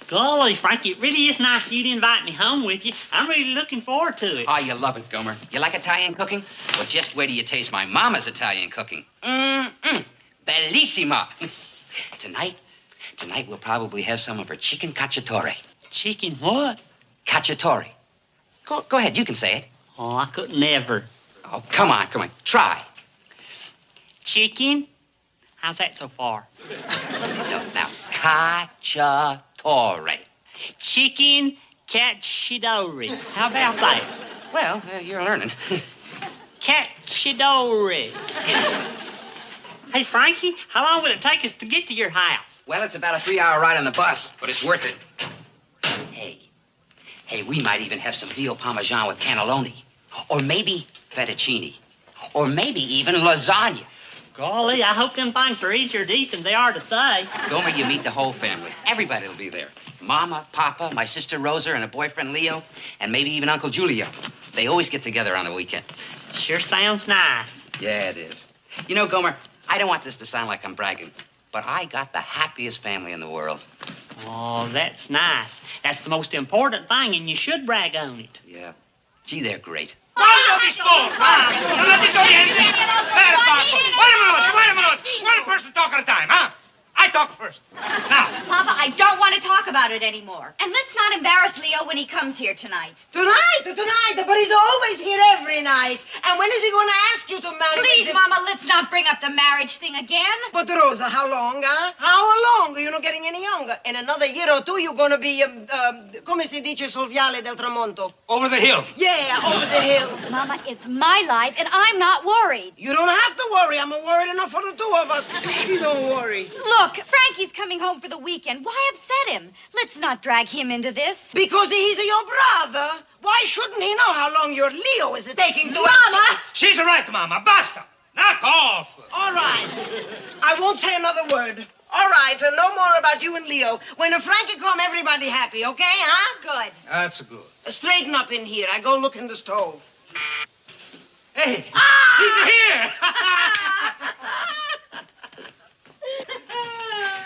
Golly, Frankie, it really is nice of you to invite me home with you. I'm really looking forward to it. Oh, you love it, Gomer. You like Italian cooking? Well, just wait till you taste my mama's Italian cooking. Bellissima. Tonight we'll probably have some of her chicken cacciatore. Chicken what? Cacciatore. Go ahead, you can say it. Oh, I could never. Oh, come on. Try. Chicken? How's that so far? Now, cacciatore. Chicken cacciatore. How about that? Well, you're learning. Cacciatore. Hey, Frankie, how long will it take us to get to your house? Well, it's about a 3-hour ride on the bus, but it's worth it. Hey, we might even have some veal parmesan with cannelloni. Or maybe fettuccine. Or maybe even lasagna. Golly, I hope them things are easier to eat than they are to say. Gomer, you meet the whole family. Everybody will be there. Mama, Papa, my sister Rosa, and her boyfriend Leo, and maybe even Uncle Julio. They always get together on the weekend. Sure sounds nice. Yeah, it is. You know, Gomer, I don't want this to sound like I'm bragging, but I got the happiest family in the world. Oh, that's nice. That's the most important thing, and you should brag on it. Yeah. Gee, they're great. Wait a minute. One person talk at a time, huh? I talk first. Now. Papa, I don't want to talk about it anymore. And let's not embarrass Leo when he comes here tonight. Tonight, but he's always here every night. And when is he going to ask you to marry? Please, Mama, let's not bring up the marriage thing again. But, Rosa, how long, huh? How long? You're not getting any younger. In another year or two, you're going to be, come si dice sul viale del tramonto? Over the hill. Yeah, over the hill. Mama, it's my life, and I'm not worried. You don't have to worry. I'm worried enough for the two of us. She don't worry. Look, Frankie's coming home for the weekend. Why upset him? Let's not drag him into this. Because he's your brother. Why shouldn't he know how long your Leo is taking to... Mama! She's right, Mama. Basta. Knock off. All right. I won't say another word. All right, no more about you and Leo. When Frankie come, everybody happy, okay, huh? Good. That's good. Straighten up in here. I go look in the stove. Hey, he's here.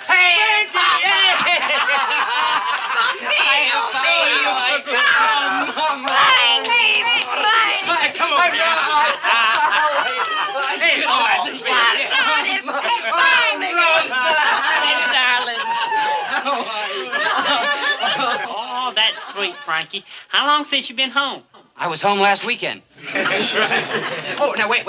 Hey, Oh, that's sweet, Frankie. How long since you been home? I was home last weekend. That's right. Oh, now, wait.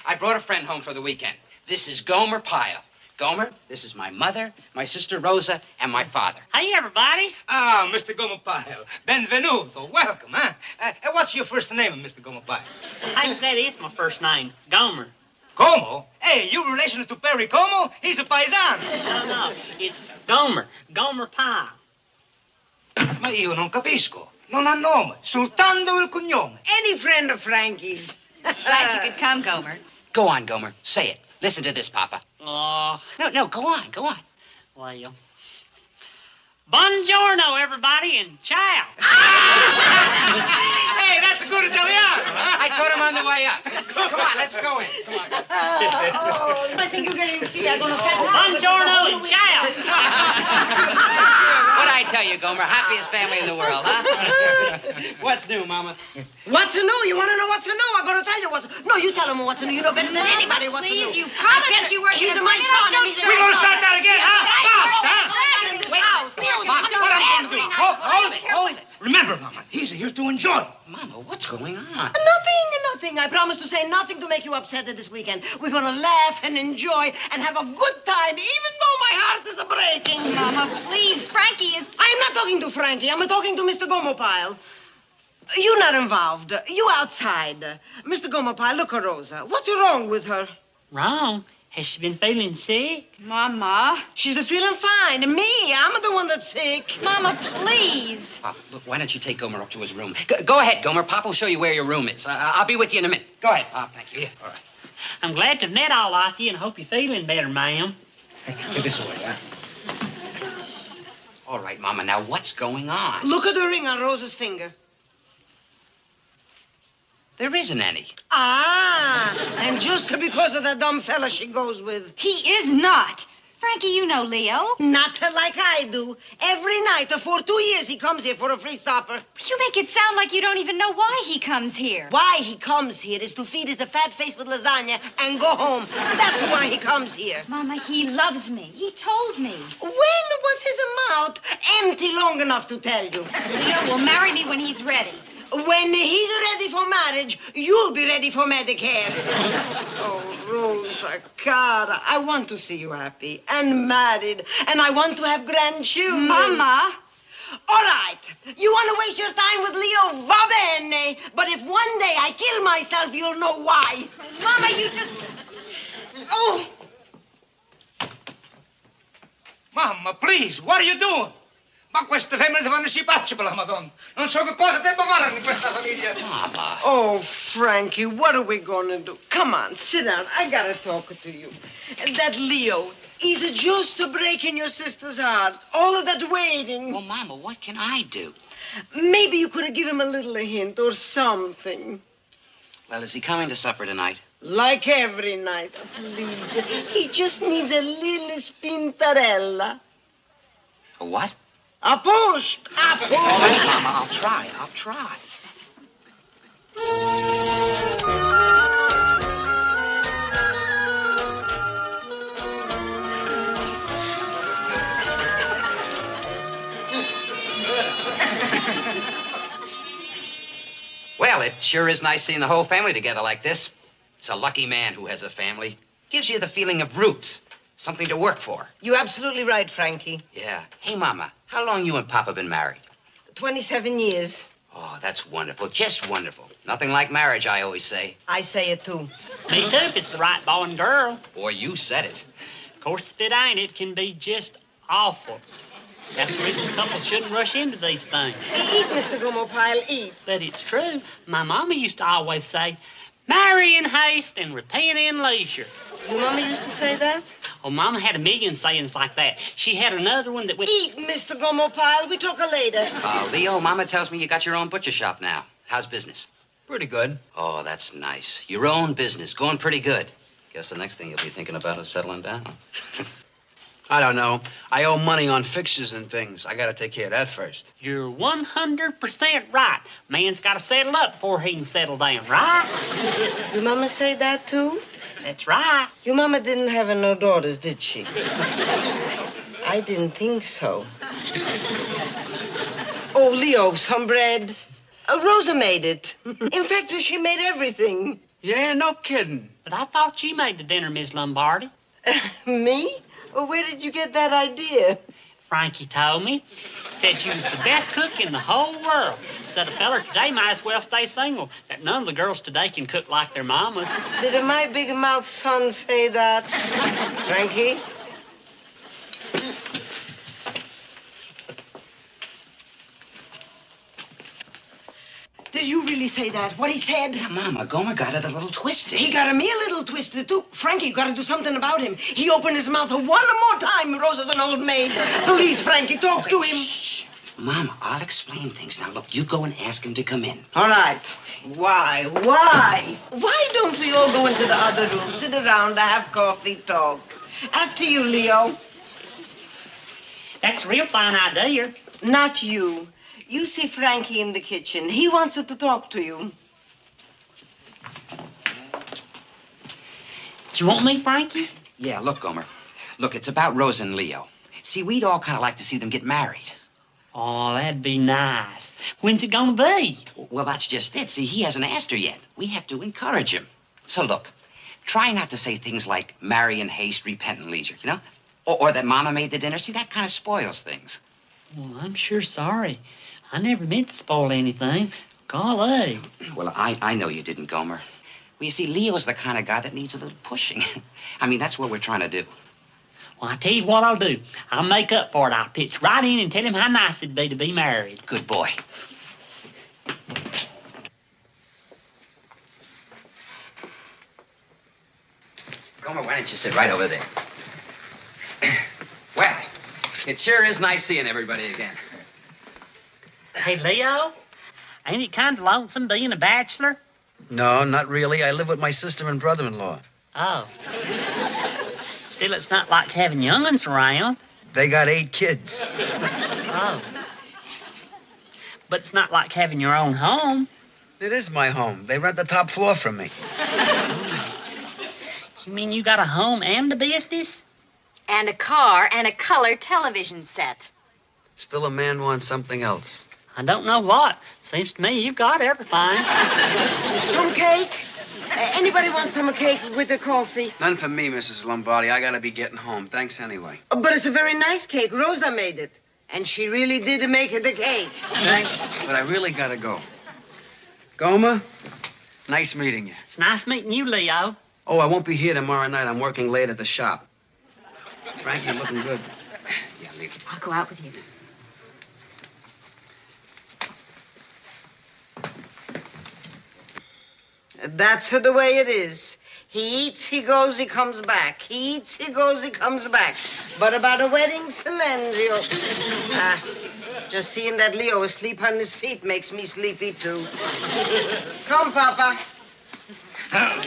I brought a friend home for the weekend. This is Gomer Pyle. Gomer, this is my mother, my sister Rosa, and my father. Hey, everybody. Ah, Mr. Gomer Pyle. Benvenuto. Welcome, huh? What's your first name, Mr. Gomer Pyle? Hey, that is my first name, Gomer. Como? Hey, you relation to Perry Como? He's a paisano. No, it's Gomer Pyle. Ma io non capisco. Non ha nome, soltanto il cognome. Any friend of Frankie's. Glad you could come, Gomer. Go on, Gomer. Say it. Listen to this, Papa. Oh, No, go on. well. Buongiorno, everybody, and ciao. Hey, that's a good Italiano, huh? I taught him on the way up. Come on, let's go in. Come on. I think you're getting scared. I'm going to Buongiorno and ciao. What'd I tell you, Gomer? Happiest family in the world, huh? What's new, Mama? What's new? You want to know what's new? I'm going to tell you what's... No, you tell him what's new. You know better than anybody what's new. Please, you promised you weren't He's gonna my bring it up. son. Don't He's start We're going to start that again, huh? Fast, huh? in this house. Mama, what I'm going to do? Hold it. Remember, Mama, he's here to enjoy. Mama, what's going on? Nothing. I promise to say nothing to make you upset this weekend. We're going to laugh and enjoy and have a good time, even though my heart is breaking. Mama, please. Frankie is... I'm not talking to Frankie. I'm talking to Mr. Gomer Pyle. You're not involved. You outside. Mr. Gomer Pyle, look at Rosa. What's wrong with her? Wrong? Has she been feeling sick? Mama. She's feeling fine. Me, I'm the one that's sick. Mama, please. Look, why don't you take Gomer up to his room? Go ahead, Gomer. Papa will show you where your room is. I'll be with you in a minute. Go ahead. Thank you. Yeah, all right. I'm glad to have met all of you and hope you're feeling better, ma'am. Get this way, huh? All right, Mama. Now, what's going on? Look at the ring on Rosa's finger. There isn't any. Ah, and just because of that dumb fella she goes with. He is not. Frankie, you know Leo. Not like I do. Every night for 2 years he comes here for a free supper. You make it sound like you don't even know why he comes here. Why he comes here is to feed his fat face with lasagna and go home. That's why he comes here. Mama, he loves me. He told me. When was his mouth empty long enough to tell you? Leo will marry me when he's ready. When he's ready for marriage, you'll be ready for Medicare. Oh, Rosa, cara, I want to see you happy and married, and I want to have grandchildren. Mama. All right. You want to waste your time with Leo? Va bene. But if one day I kill myself, you'll know why. Mama, you just... Oh. Mamma, please, what are you doing? Ma queste femmine fanno si paccia per la Madonna. Non so che cosa devo fare in questa famiglia. Mama. Oh, Frankie, what are we going to do? Come on, sit down. I got to talk to you. That Leo, he's just breaking your sister's heart. All of that waiting. Well, Mama, what can I do? Maybe you could have given him a little hint or something. Well, is he coming to supper tonight? Like every night, please. He just needs a little spintarella. A what? A push. A push. All right, Mama, I'll try. Well, it sure is nice seeing the whole family together like this. It's a lucky man who has a family. Gives you the feeling of roots, something to work for. You're absolutely right, Frankie. Yeah. Hey, Mama, how long you and Papa been married? 27 years. Oh, that's wonderful, just wonderful. Nothing like marriage, I always say. I say it, too. Me too, if it's the right boy and girl. Boy, you said it. Of course, if it ain't, it can be just awful. That's the reason couples shouldn't rush into these things. Eat, Mr. Gomer Pyle, eat. But it's true. My mama used to always say, marry in haste and repent in leisure. Your mama used to say that? Oh, Mama had a million sayings like that. She had another one that went... Eat, Mr. Gomer Pyle. We talk later. Leo, Mama tells me you got your own butcher shop now. How's business? Pretty good. Oh, that's nice. Your own business, going pretty good. Guess the next thing you'll be thinking about is settling down. I don't know. I owe money on fixtures and things. I gotta take care of that first. You're 100% right. Man's got to settle up before he can settle down, right? Your mama say that, too? That's right. Your mama didn't have no daughters, did she? I didn't think so. Oh, Leo, some bread. Rosa made it. In fact, she made everything. Yeah, no kidding. But I thought you made the dinner, Miss Lombardi. Me? Well, where did you get that idea? Frankie told me. Said you was the best cook in the whole world. Said a feller today might as well stay single. That none of the girls today can cook like their mamas. Did my big mouth son say that? Frankie? Did you really say that? What he said? Yeah, Mama, Gomer got it a little twisted. He got me a little twisted, too. Frankie, you got to do something about him. He opened his mouth one more time. Rosa's an old maid. Please, Frankie, talk to him. Shh. Mama, I'll explain things. Now, look, you go and ask him to come in. All right. Why? Why don't we all go into the other room, sit around, have coffee, talk? After you, Leo. That's a real fine idea. Not you. You see Frankie in the kitchen. He wants to talk to you. Do you want me, Frankie? Yeah, look, Gomer. Look, it's about Rosa and Leo. See, we'd all kind of like to see them get married. Oh, that'd be nice. When's it gonna be? Well, that's just it. See, he hasn't asked her yet. We have to encourage him. So, look, try not to say things like marry in haste, repent in leisure, you know? Or that Mama made the dinner. See, that kind of spoils things. Well, I'm sure sorry. I never meant to spoil anything. Golly. Well, I know you didn't, Gomer. Well, you see, Leo's the kind of guy that needs a little pushing. I mean, that's what we're trying to do. Well, I tell you what I'll do. I'll make up for it. I'll pitch right in and tell him how nice it'd be to be married. Good boy. Gomer, why don't you sit right over there? Well, it sure is nice seeing everybody again. Hey, Leo, ain't it kind of lonesome being a bachelor? No, not really. I live with my sister and brother-in-law. Oh. Still, it's not like having young'uns around. They got 8 kids. Oh. But it's not like having your own home. It is my home. They rent the top floor from me. You mean you got a home and a business? And a car and a color television set. Still, a man wants something else. I don't know what. Seems to me you've got everything. Some cake? Anybody want some cake with the coffee? None for me, Mrs. Lombardi. I gotta be getting home. Thanks anyway. But it's a very nice cake. Rosa made it. And she really did make it the cake. Thanks, but I really gotta go. Gomer, nice meeting you. It's nice meeting you, Leo. Oh, I won't be here tomorrow night. I'm working late at the shop. Frank, you're looking good. Yeah, leave it. I'll go out with you. That's the way it is. He eats, he goes, he comes back. He eats, he goes, he comes back. But about a wedding, Silenzio. Just seeing that Leo asleep on his feet makes me sleepy, too. Come, Papa.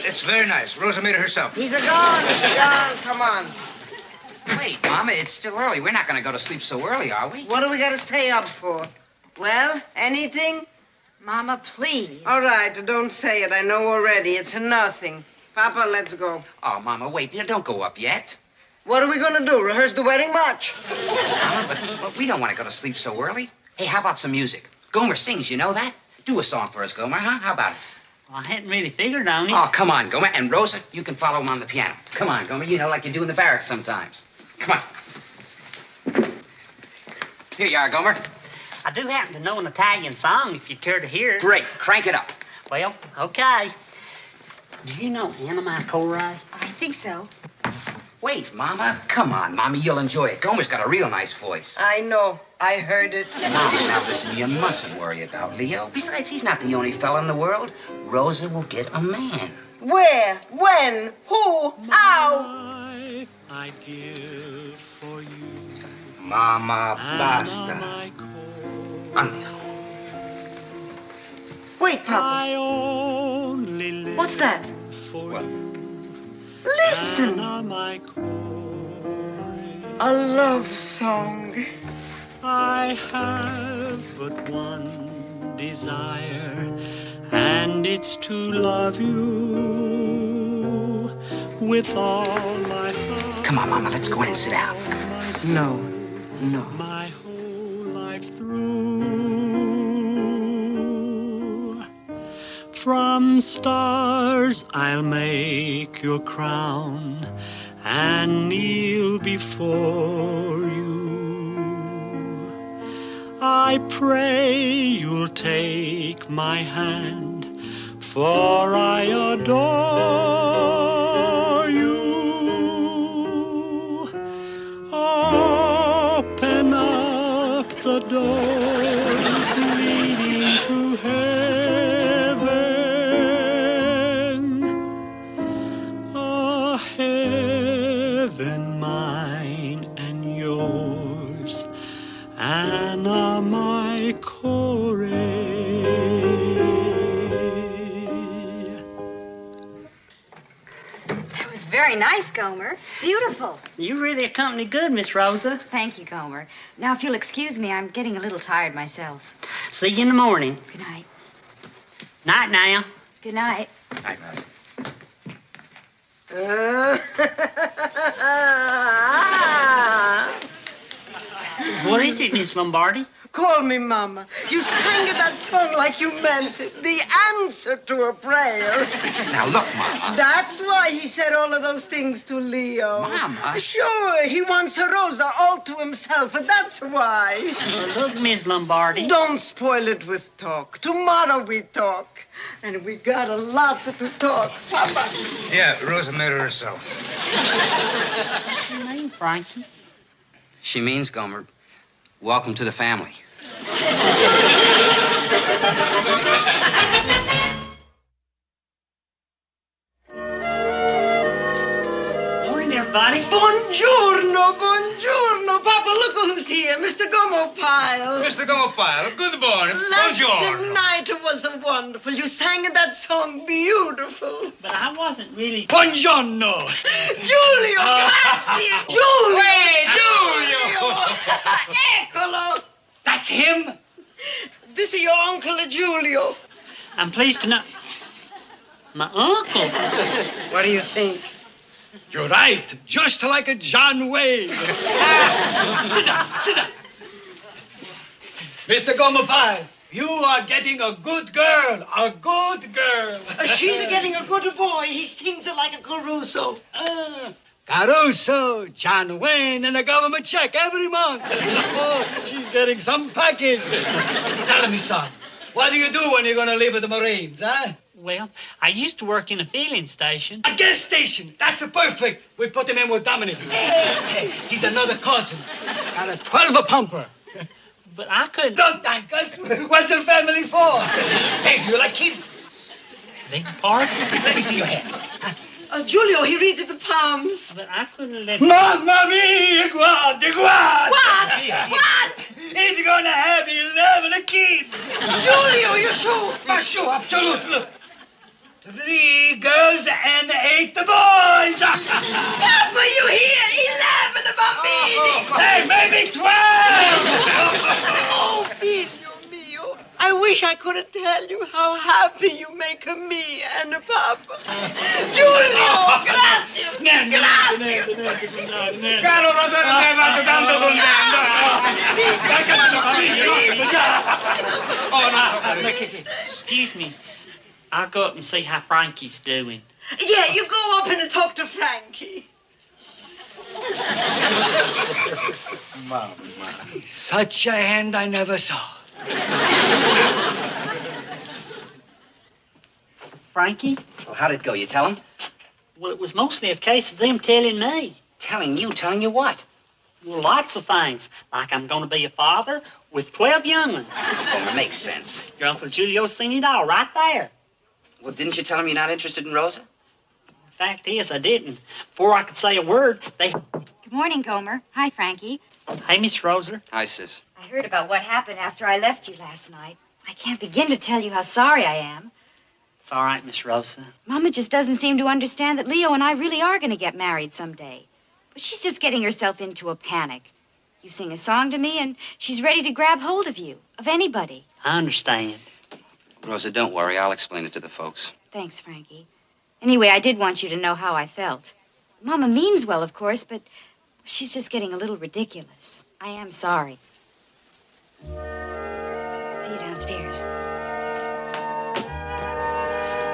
It's very nice. Rosa made it herself. He's gone. Come on. Wait, Mama, it's still early. We're not going to go to sleep so early, are we? What do we got to stay up for? Well, anything? Mama, please. All right, don't say it. I know already. It's a nothing. Papa, let's go. Oh, Mama, wait. Don't go up yet. What are we going to do? Rehearse the wedding march? Mama, but we don't want to go to sleep so early. Hey, how about some music? Gomer sings, you know that? Do a song for us, Gomer, huh? How about it? Well, I hadn't really figured on it. Oh, come on, Gomer. And Rosa, you can follow him on the piano. Come on, Gomer. You know, like you do in the barracks sometimes. Come on. Here you are, Gomer. I do happen to know an Italian song, if you'd care to hear it. Great. Crank it up. Well, okay. Do you know Anna Cori? I think so. Wait, Mama. Come on, Mama. You'll enjoy it. Gomer's got a real nice voice. I know. I heard it. Mama, now listen, you mustn't worry about Leo. Besides, he's not the only fella in the world. Rosa will get a man. Where? When? Who? How? Life I give for you. Mama, basta. Andiamo. Wait, Papa. I only live What's that? for What? you. Listen. Anna, my Cori. A love song. I have but one desire, and it's to love you with all my heart. Come on, Mama. Let's go in and sit down. No. My whole life through. From stars I'll make your crown and kneel before you. I pray you'll take my hand, for I adore you. Open up the doors leading to heaven, a heaven mine and yours, Anna, my Cori. That was very nice, Gomer. Beautiful. You really accompanied good, Miss Rosa. Thank you, Gomer. Now, if you'll excuse me, I'm getting a little tired myself. See you in the morning. Good night. Night now. Good night. Night, Rosa. What is it, Miss Lombardi? Call me Mama. You sang that song like you meant it. The answer to a prayer. Now, look, Mama. That's why he said all of those things to Leo. Mama. Sure, he wants Rosa all to himself, and that's why. Look, Miss Lombardi. Don't spoil it with talk. Tomorrow we talk. And we got a lot to talk. Papa. Yeah, Rosa made it herself. What's your name, Frankie? She means, Gomer, welcome to the family. Morning, everybody. Buongiorno, buongiorno. Papa, look who's here, Mr. Gomer Pyle. Mr. Gomer Pyle, good morning. Last Buongiorno. night was wonderful. You sang that song beautiful. But I wasn't really... Buongiorno. Giulio, grazie. Giulio. Hey, Giulio. Eccolo. That's him? This is your uncle Giulio. I'm pleased to know... My uncle? What do you think? You're right. Just like a John Wayne. Sit down, sit down. Mr. Gomer Pyle, you are getting a good girl. A good girl. She's getting a good boy. He sings it like a Caruso. Caruso, John Wayne, and a government check every month. Oh, she's getting some package. Tell me, son, what do you do when you're going to leave with the Marines, huh? Well, I used to work in a filling station. A gas station. That's perfect. We put him in with Dominic. Hey, he's another cousin. He's got a 12-pumper. But I couldn't... Don't thank us. What's a family for? Hey, do you like kids? Beg your pardon? Let me see your hand. Giulio, he reads the palms. But I couldn't let... Mamma mia, guarda, guarda. What? What? He's going to have 11 kids. Giulio, you're sure? Sure, absolutely. Look. 3 girls and 8 boys. Papa, you hear? 11 bambini. Hey, maybe 12. Oh, figlio mio. I wish I could tell you how happy you make me and Papa. Giulio, grazie. Caro fratello, mi hai fatto tanto contento. Excuse me. I'll go up and see how Frankie's doing. Yeah, you go up and talk to Frankie. Mama, such a hand I never saw. Frankie? Well, how'd it go? You tell him? Well, it was mostly a case of them telling me. Telling you what? Well, lots of things. Like I'm going to be a father with 12 young ones. Well, it makes sense. Your Uncle Julio's seen it all right there. Well, didn't you tell him you're not interested in Rosa? Fact is, I didn't. Before I could say a word, they... Good morning, Gomer. Hi, Frankie. Hey, Miss Rosa. Hi, sis. I heard about what happened after I left you last night. I can't begin to tell you how sorry I am. It's all right, Miss Rosa. Mama just doesn't seem to understand that Leo and I really are going to get married someday. But she's just getting herself into a panic. You sing a song to me, and she's ready to grab hold of you, of anybody. I understand. Rosa, don't worry. I'll explain it to the folks. Thanks, Frankie. Anyway, I did want you to know how I felt. Mama means well, of course, but she's just getting a little ridiculous. I am sorry. See you downstairs.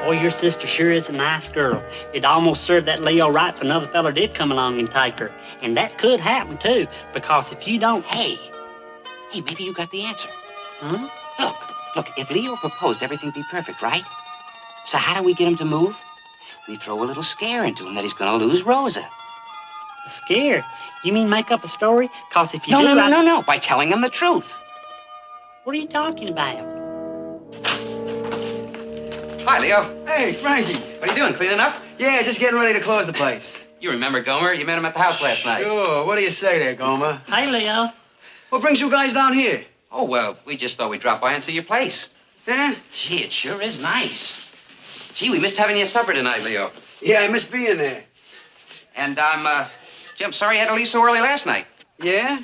Oh, your sister sure is a nice girl. It'd almost serve that Leo right if another fella did come along and take her. And that could happen, too, because if you don't... Hey, maybe you got the answer. Huh? Look, if Leo proposed, everything'd be perfect, right? So how do we get him to move? We throw a little scare into him that he's going to lose Rosa. Scared? You mean make up a story? Because if you do... No. By telling him the truth. What are you talking about? Hi, Leo. Hey, Frankie. What are you doing, cleaning up? Yeah, just getting ready to close the place. You remember Gomer? You met him at the house last night. Sure. What do you say there, Gomer? Hey, Leo. What brings you guys down here? Oh, well, we just thought we'd drop by and see your place. Yeah? Gee, it sure is nice. Gee, we missed having you at supper tonight, Leo. Yeah, I missed being there. And I'm sorry you had to leave so early last night. Yeah?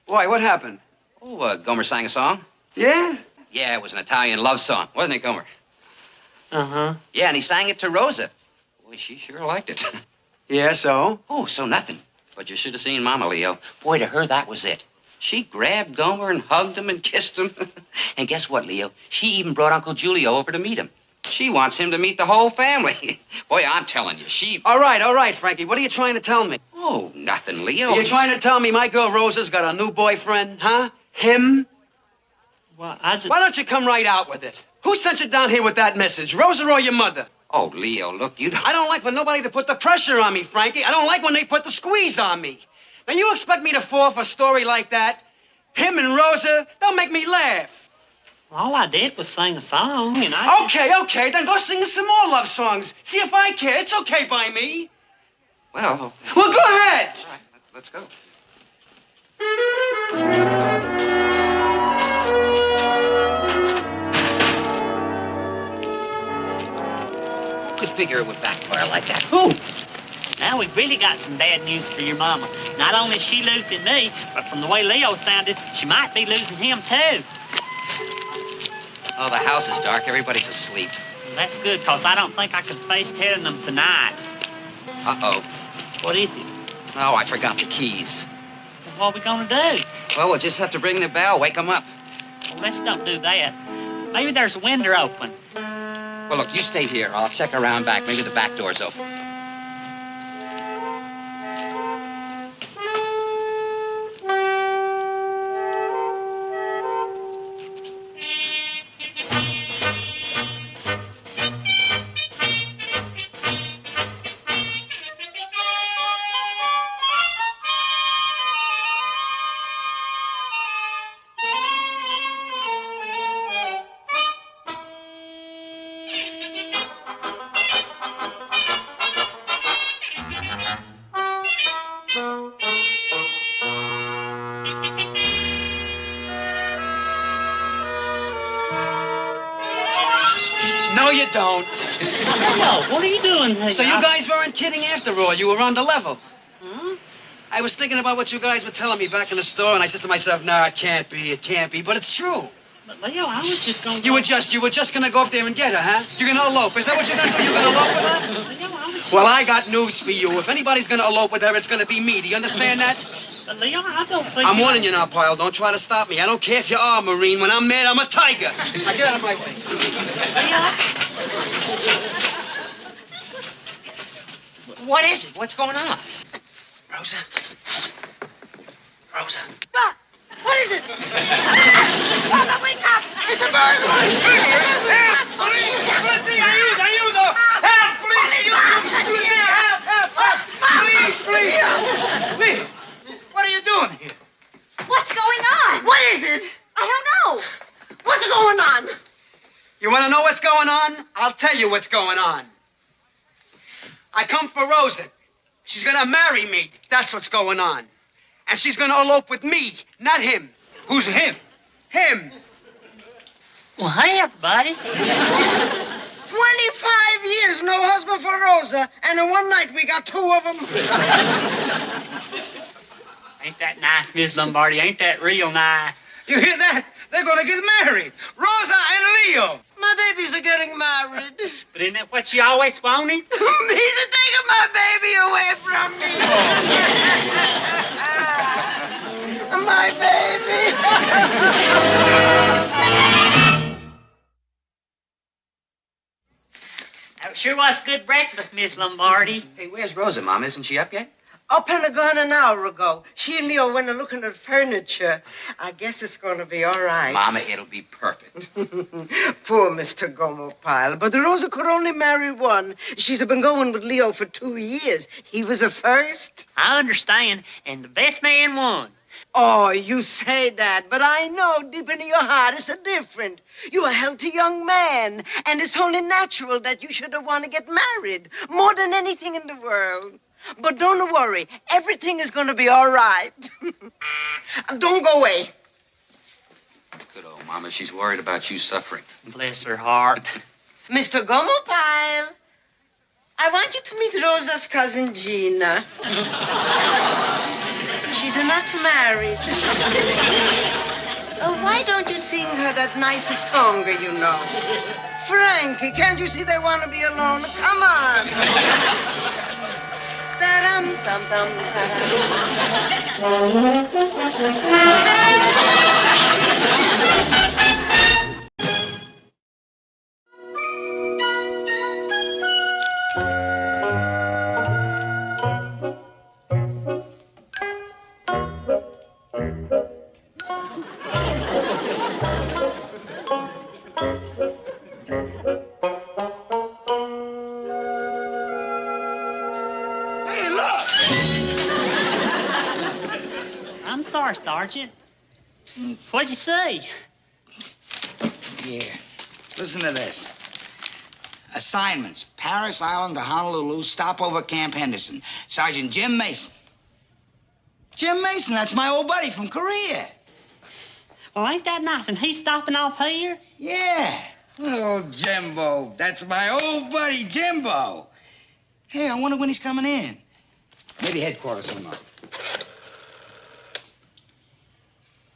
Why, what happened? Oh, Gomer sang a song. Yeah? Yeah, it was an Italian love song, wasn't it, Gomer? Uh-huh. Yeah, and he sang it to Rosa. Boy, she sure liked it. Yeah, so? Oh, so nothing. But you should have seen Mama, Leo. Boy, to her, that was it. She grabbed Gomer and hugged him and kissed him. And guess what, Leo? She even brought Uncle Julio over to meet him. She wants him to meet the whole family. Boy, I'm telling you, she... All right, Frankie. What are you trying to tell me? Oh, nothing, Leo. You're trying to tell me my girl Rosa's got a new boyfriend, huh? Him? Well, I just... Why don't you come right out with it? Who sent you down here with that message, Rosa or your mother? Oh, Leo, look, you don't... I don't like for nobody to put the pressure on me, Frankie. I don't like when they put the squeeze on me. Now, you expect me to fall for a story like that? Him and Rosa, they'll make me laugh. All I did was sing a song, and I... Okay, then go sing us some more love songs. See if I care. It's okay by me. Well... Well, go ahead. All right, let's go. Just figure it would backfire like that. Who? Now we've really got some bad news for your mama. Not only is she losing me, but from the way Leo sounded, she might be losing him too. Oh, the house is dark. Everybody's asleep. Well, that's good, because I don't think I can face telling them tonight. Uh-oh. What is it? Oh, I forgot the keys. Well, what are we going to do? Well, we'll just have to ring the bell, wake them up. Well, let's don't do that. Maybe there's a window open. Well, look, you stay here. I'll check around back. Maybe the back door's open. No, you don't. Leo, what are you doing here? So you guys weren't kidding after all. You were on the level. Huh? I was thinking about what you guys were telling me back in the store, and I said to myself, no, it can't be. But it's true. But, Leo, I was just going to... You were just gonna go up there and get her, huh? You're gonna elope. Is that what you're gonna do? You're gonna elope with her? Leo, I was... Well, I got news for you. If anybody's gonna elope with her, it's gonna be me. Do you understand that? But, Leo, I don't think... I'm warning you now, Pyle. Don't try to stop me. I don't care if you are a Marine. When I'm mad, I'm a tiger. Now get out of my way. Leo? What is it? What's going on? Rosa? Rosa? What? What is it? Papa, wake up! It's a burglar! Help! Police! Ayuda! Help! Police! Help! Please! Leo, what are you doing here? What's going on? What is it? I don't know. What's going on? You want to know what's going on? I'll tell you what's going on. I come for Rosa. She's gonna marry me. That's what's going on. And she's gonna elope with me, not him. Who's him? Him. Well, hey, everybody. 25 years, no husband for Rosa, and in one night we got two of them. Ain't that nice, Miss Lombardi? Ain't that real nice? You hear that? They're gonna get married. Rosa and Leo. My babies are getting married. But isn't that what you always wanted? Me to take my baby away from me. My baby. That sure was good breakfast, Miss Lombardi. Hey, where's Rosa, Mom? Isn't she up yet? Up and gone an hour ago. She and Leo went looking at furniture. I guess it's going to be all right. Mama, it'll be perfect. Poor Mr. Gomer Pyle. But Rosa could only marry one. She's been going with Leo for 2 years. He was a first. I understand, and the best man won. Oh, you say that, but I know deep in your heart it's a different. You're a healthy young man, and it's only natural that you should want to get married more than anything in the world. But don't worry, everything is going to be all right. Don't go away. Good old Mama. She's worried about you suffering. Bless her heart. Mr. Gomer Pyle, I want you to meet Rosa's cousin Gina. She's not married. Why don't you sing her that nice song you know? Frankie, can't you see they want to be alone? Come on. Da-dum-dum-dum, I'm sorry, Sergeant. What'd you say? Yeah. Listen to this. Assignments. Paris Island to Honolulu. Stopover Camp Henderson. Sergeant Jim Mason. Jim Mason, that's my old buddy from Korea. Well, ain't that nice? And he's stopping off here? Yeah. Oh, Jimbo. That's my old buddy, Jimbo. Hey, I wonder when he's coming in. Maybe headquarters or not.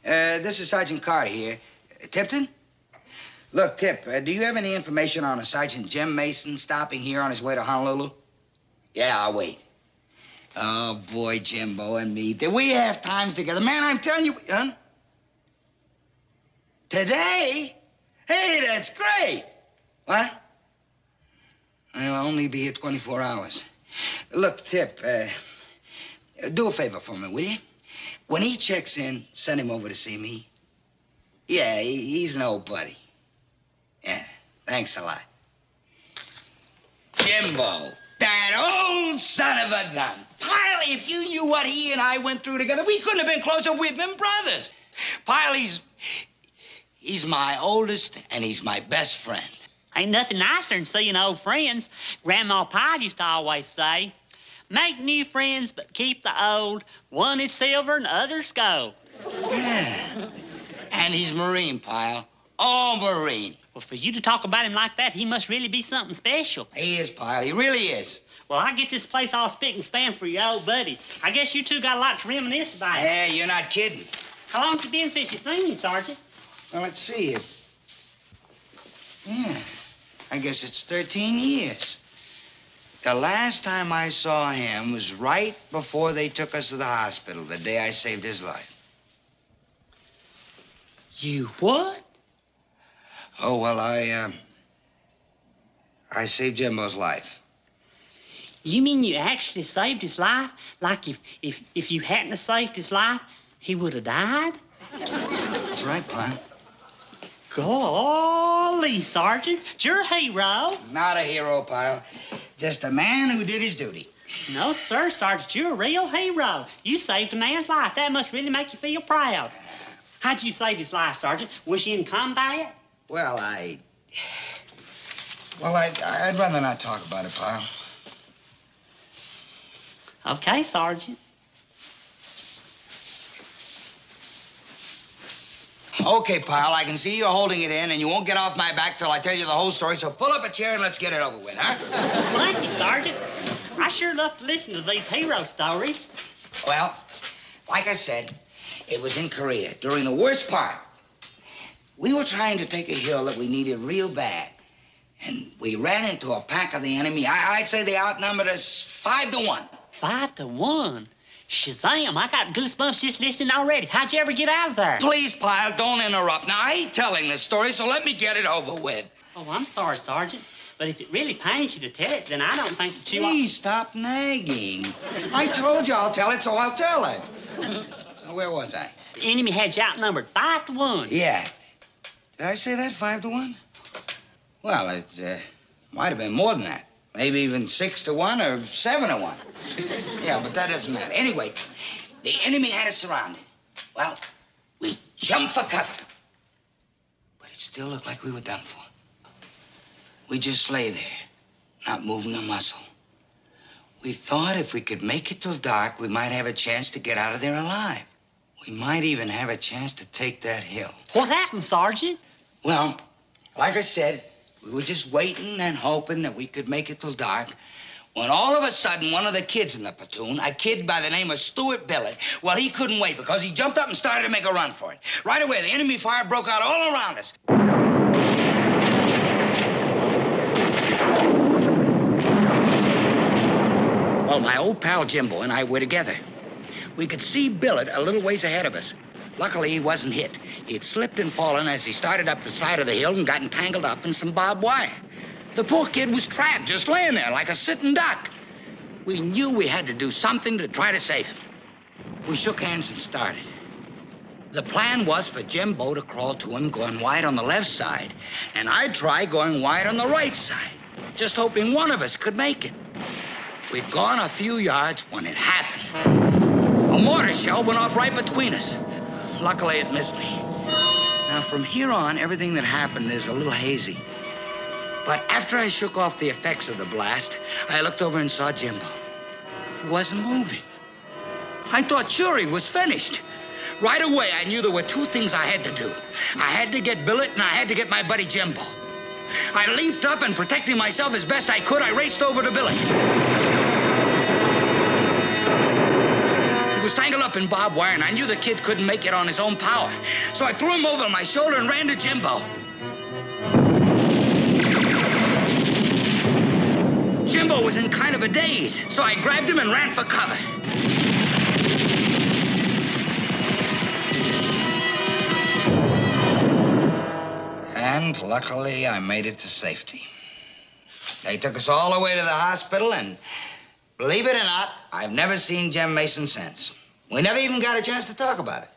This is Sergeant Carter here. Tipton? Look, Tip, do you have any information on a Sergeant Jim Mason stopping here on his way to Honolulu? Yeah, I'll wait. Oh, boy, Jimbo and me. Did we have times together? Man, I'm telling you... Huh? Today? Hey, that's great. What? I'll only be here 24 hours. Look, Tip, do a favor for me, will you? When he checks in, send him over to see me. Yeah, he's an old buddy. Yeah, thanks a lot. Jimbo, that old son of a gun. Pyle, if you knew what he and I went through together, we couldn't have been closer. We've been brothers. Pyle, he's my oldest, and he's my best friend. Ain't nothing nicer than seeing old friends. Grandma Pyle used to always say, make new friends, but keep the old. One is silver and the other's gold. Yeah. And he's Marine, Pyle. All Marine. Well, for you to talk about him like that, he must really be something special. He is, Pyle. He really is. Well, I get this place all spick and span for your old buddy. I guess you two got a lot to reminisce about. Yeah, you're not kidding. How long's it been since you seen him, Sergeant? Well, let's see. Yeah, I guess it's 13 years. The last time I saw him was right before they took us to the hospital, the day I saved his life. You what? Oh, well, I saved Jimbo's life. You mean you actually saved his life? Like if you hadn't have saved his life, he would have died? That's right, Pyle. Golly, Sergeant, you're a hero. Not a hero, Pyle. Just a man who did his duty. No, sir, Sergeant, you're a real hero. You saved a man's life. That must really make you feel proud. How'd you save his life, Sergeant? Was you in combat? Well, I'd rather not talk about it, Pyle. Okay, Sergeant. Okay, Pyle, I can see you're holding it in, and you won't get off my back till I tell you the whole story, so pull up a chair and let's get it over with, huh? Thank you, Sergeant. I sure love to listen to these hero stories. Well, like I said, it was in Korea, during the worst part. We were trying to take a hill that we needed real bad, and we ran into a pack of the enemy. I'd say they outnumbered us 5-1. 5-1? Shazam, I got goosebumps just listening already. How'd you ever get out of there? Please, Pyle, don't interrupt. Now, I ain't telling this story, so let me get it over with. Oh, I'm sorry, Sergeant. But if it really pains you to tell it, then I don't think that you... Please stop nagging. I told you I'll tell it, so I'll tell it. Where was I? The enemy had you outnumbered 5-1. Yeah. Did I say that, 5-1? Well, it might have been more than that. Maybe even 6-1 or 7-1. Yeah, but that doesn't matter. Anyway, the enemy had us surrounded. Well, we jumped for cover. But it still looked like we were done for. We just lay there, not moving a muscle. We thought if we could make it till dark, we might have a chance to get out of there alive. We might even have a chance to take that hill. What happened, Sergeant? Well, like I said, we were just waiting and hoping that we could make it till dark, when all of a sudden, one of the kids in the platoon, a kid by the name of Stuart Billett, well, he couldn't wait because he jumped up and started to make a run for it. Right away, the enemy fire broke out all around us. Well, my old pal Jimbo and I were together. We could see Billett a little ways ahead of us. Luckily, he wasn't hit. He'd slipped and fallen as he started up the side of the hill and gotten tangled up in some barbed wire. The poor kid was trapped, just laying there like a sitting duck. We knew we had to do something to try to save him. We shook hands and started. The plan was for Jimbo to crawl to him going wide on the left side, and I'd try going wide on the right side, just hoping one of us could make it. We'd gone a few yards when it happened. A mortar shell went off right between us. Luckily, it missed me. Now, from here on, everything that happened is a little hazy. But after I shook off the effects of the blast, I looked over and saw Jimbo. He wasn't moving. I thought sure he was finished. Right away, I knew there were two things I had to do. I had to get Billet, and I had to get my buddy Jimbo. I leaped up, and protecting myself as best I could, I raced over to Billet. He was tangled up in barbed wire, and I knew the kid couldn't make it on his own power. So I threw him over my shoulder and ran to Jimbo. Jimbo was in kind of a daze, so I grabbed him and ran for cover. And luckily, I made it to safety. They took us all the way to the hospital, and believe it or not, I've never seen Jem Mason since. We never even got a chance to talk about it.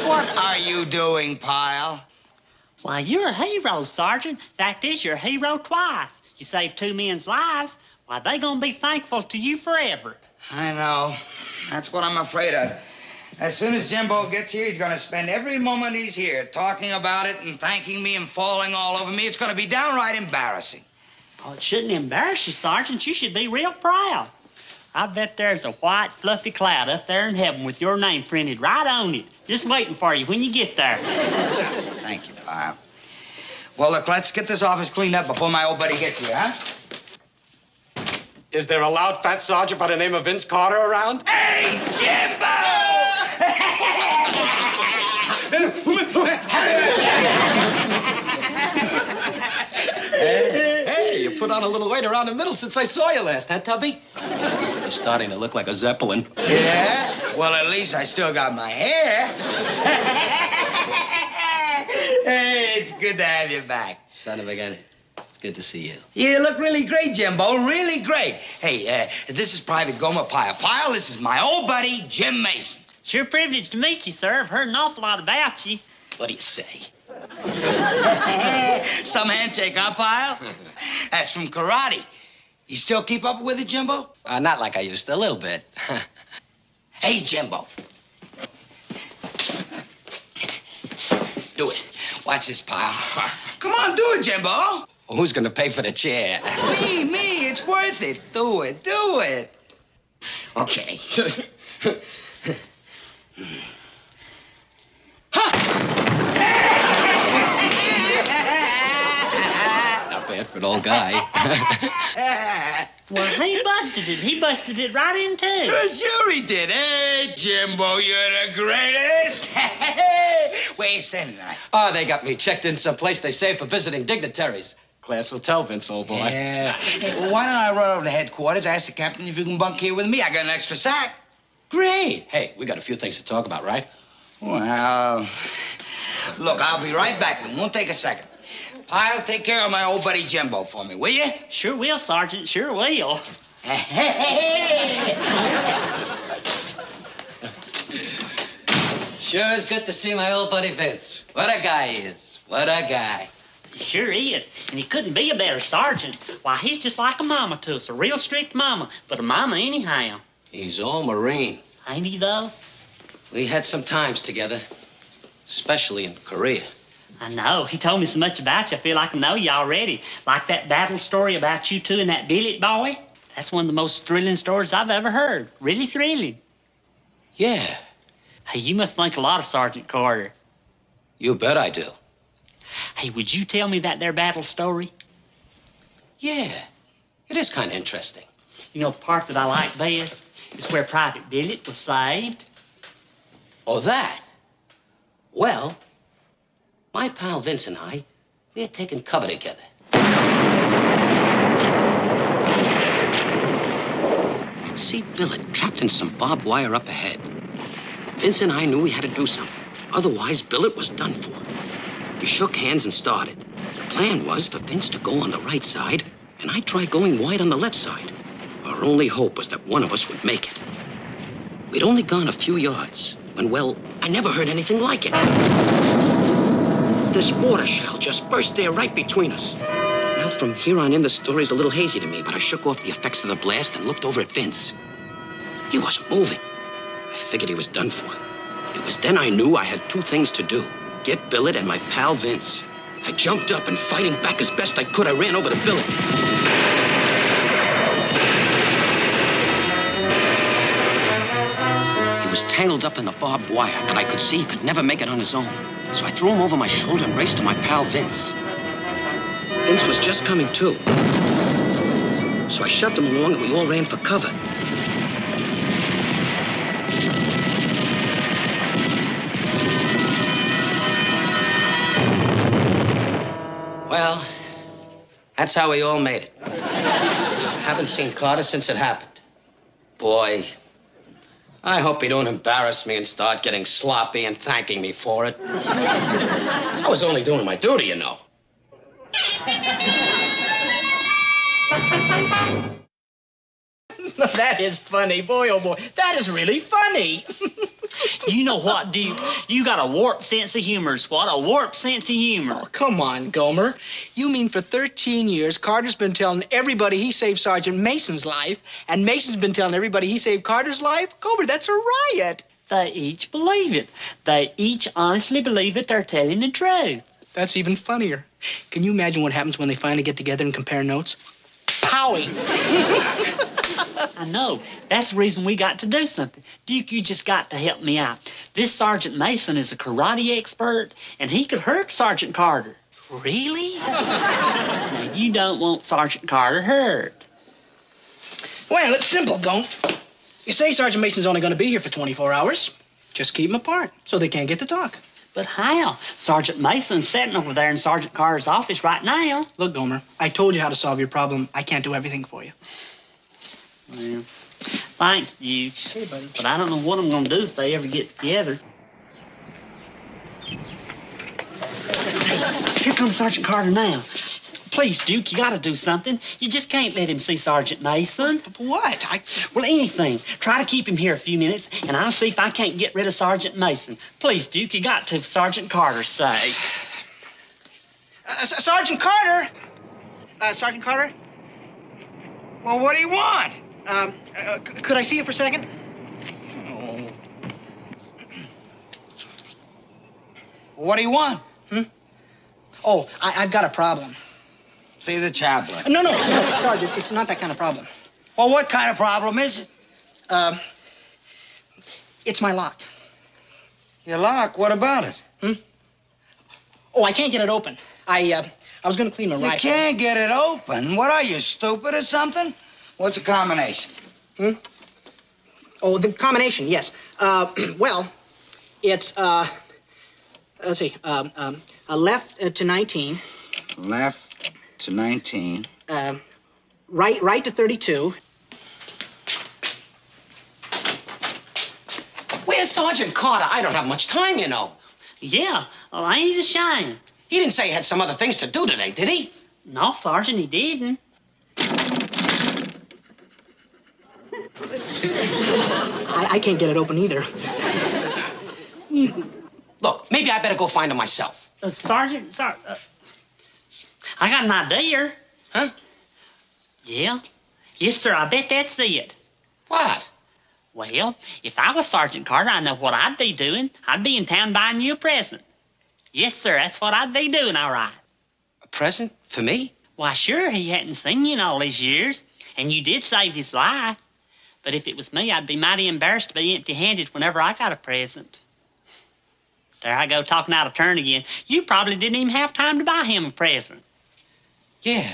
What are you doing, Pyle? Why, you're a hero, Sergeant. Fact is, you're a hero twice. You saved two men's lives. Why, they gonna be thankful to you forever. I know. That's what I'm afraid of. As soon as Jimbo gets here, he's gonna spend every moment he's here talking about it and thanking me and falling all over me. It's gonna be downright embarrassing. Oh, it shouldn't embarrass you, Sergeant. You should be real proud. I bet there's a white, fluffy cloud up there in heaven with your name printed right on it, just waiting for you when you get there. Thank you, Pyle. Well, look, let's get this office cleaned up before my old buddy gets here, huh? Is there a loud fat sergeant by the name of Vince Carter around? Hey, Jimbo! Hey, you put on a little weight around the middle since I saw you last, huh, Tubby? You're starting to look like a Zeppelin. Yeah? Well, at least I still got my hair. Hey, it's good to have you back. Son of a gun. It's good to see you. You look really great, Jimbo, really great. Hey, this is Private Gomer Pyle. Pyle, this is my old buddy, Jim Mason. Sure privileged to meet you, sir. I've heard an awful lot about you. What do you say? Some handshake, huh, Pyle? That's from karate. You still keep up with it, Jimbo? Not like I used to, a little bit. Hey, Jimbo. Do it. Watch this, Pyle. Come on, do it, Jimbo. Well, who's gonna pay for the chair? Me. It's worth it. Do it. Okay. Not bad for an old guy. Well, he busted it. He busted it right in two. Sure he did. Hey, Jimbo, you're the greatest. Where you standing tonight? Oh, they got me checked in someplace they save for visiting dignitaries. Class hotel, Vince, old boy. Yeah. Well, why don't I run over to headquarters, ask the captain if you can bunk here with me? I got an extra sack. Great. Hey, we got a few things to talk about, right? Well, look, I'll be right back. It won't take a second. Pyle, take care of my old buddy Jimbo for me, will you? Sure will, Sergeant. Sure will. Sure is good to see my old buddy Vince. What a guy he is. What a guy. He sure is. And he couldn't be a better sergeant. Why, he's just like a mama to us. A real strict mama. But a mama anyhow. He's all Marine. Ain't he, though? We had some times together, especially in Korea. I know. He told me so much about you. I feel like I know you already. Like that battle story about you two and that billet boy. That's one of the most thrilling stories I've ever heard. Really thrilling. Yeah. Hey, you must think a lot of Sergeant Carter. You bet I do. Hey, would you tell me that there battle story? Yeah. It is kind of interesting. You know, the part that I like best is where Private Billet was saved. Oh, that? Well, my pal Vince and I, we had taken cover together. You could see Billet trapped in some barbed wire up ahead. Vince and I knew we had to do something. Otherwise, Billet was done for. We shook hands and started. The plan was for Vince to go on the right side, and I'd try going wide on the left side. Our only hope was that one of us would make it. We'd only gone a few yards when, well, I never heard anything like it. This water shell just burst there right between us. Now, from here on in, the story's a little hazy to me, but I shook off the effects of the blast and looked over at Vince. He wasn't moving. I figured he was done for. It was then I knew I had two things to do. Get Billet and my pal Vince. I jumped up and fighting back as best I could, I ran over to Billet. He was tangled up in the barbed wire, and I could see he could never make it on his own. So I threw him over my shoulder and raced to my pal Vince. Vince was just coming to. So I shoved him along, and we all ran for cover. Well, that's how we all made it. Haven't seen Carter since it happened. Boy, I hope he don't embarrass me and start getting sloppy and thanking me for it. I was only doing my duty, you know. That is funny. Boy, oh boy. That is really funny. You know what, Duke? You got a warped sense of humor, Swat. A warped sense of humor. Oh, come on, Gomer. You mean for 13 years, Carter's been telling everybody he saved Sergeant Mason's life, and Mason's been telling everybody he saved Carter's life? Gomer, that's a riot. They each believe it. They each honestly believe that they're telling the truth. That's even funnier. Can you imagine what happens when they finally get together and compare notes? Powie. I know. That's the reason we got to do something. Duke, you just got to help me out. This Sergeant Mason is a karate expert, and he could hurt Sergeant Carter. Really? Now, you don't want Sergeant Carter hurt. Well, it's simple, Gump. You say Sergeant Mason's only going to be here for 24 hours. Just keep them apart so they can't get to talk. But how? Sergeant Mason's sitting over there in Sergeant Carter's office right now. Look, Gomer, I told you how to solve your problem. I can't do everything for you. Well, thanks, Duke. Hey, buddy. But I don't know what I'm going to do if they ever get together. Here comes Sergeant Carter now. Please, Duke, you got to do something. You just can't let him see Sergeant Mason. What? Well, anything. Try to keep him here a few minutes, and I'll see if I can't get rid of Sergeant Mason. Please, Duke, you got to, for Sergeant Carter's sake. Sergeant Carter? Sergeant Carter? Well, what do you want? Could I see you for a second? Oh. What do you want? Oh, I've got a problem. See the chaplain. No, Sergeant, it's not that kind of problem. Well, what kind of problem is it? It's my lock. Your lock? What about it? Oh, I can't get it open. I was going to clean my rifle. You can't get it open? What are you, stupid or something? What's the combination? Oh, the combination, yes. Well, it's, let's see, a left to 19. Left to 19. Right to 32. Where's Sergeant Carter? I don't have much time, you know. Yeah, well, ain't it a shame? He didn't say he had some other things to do today, did he? No, Sergeant, he didn't. I can't get it open either. Look, maybe I better go find him myself. Sergeant, I got an idea. Huh? Yeah. Yes, sir, I bet that's it. What? Well, if I was Sergeant Carter, I know what I'd be doing. I'd be in town buying you a present. Yes, sir, that's what I'd be doing, all right. A present for me? Why, sure, he hadn't seen you in all these years, and you did save his life. But if it was me, I'd be mighty embarrassed to be empty-handed whenever I got a present. There I go, talking out of turn again. You probably didn't even have time to buy him a present. Yeah,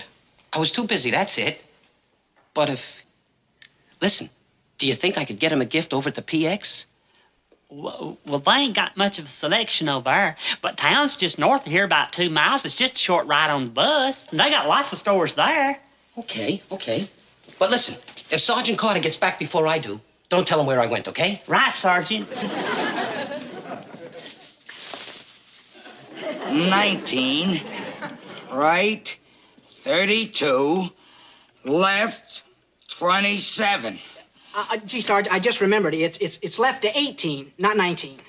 I was too busy, that's it. But if... Listen, do you think I could get him a gift over at the PX? Well, they ain't got much of a selection over there. But town's just north of here about 2 miles. It's just a short ride on the bus. And they got lots of stores there. Okay. But listen, if Sergeant Carter gets back before I do, don't tell him where I went, okay? Right, Sergeant. 19. Right. 32. Left. 27. Gee, Sarge, I just remembered. It's left to 18, not 19.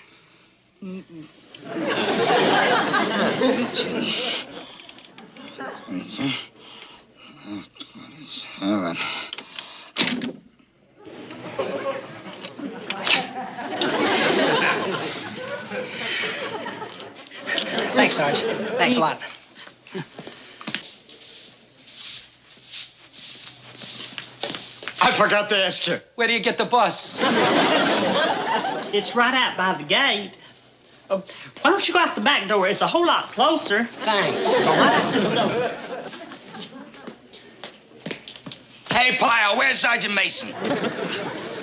18. 27. Thanks, Sarge. Thanks a lot. I forgot to ask you. Where do you get the bus? It's right out by the gate. Why don't you go out the back door? It's a whole lot closer. Thanks. Go right out this door. Hey, Pyle, where's Sergeant Mason?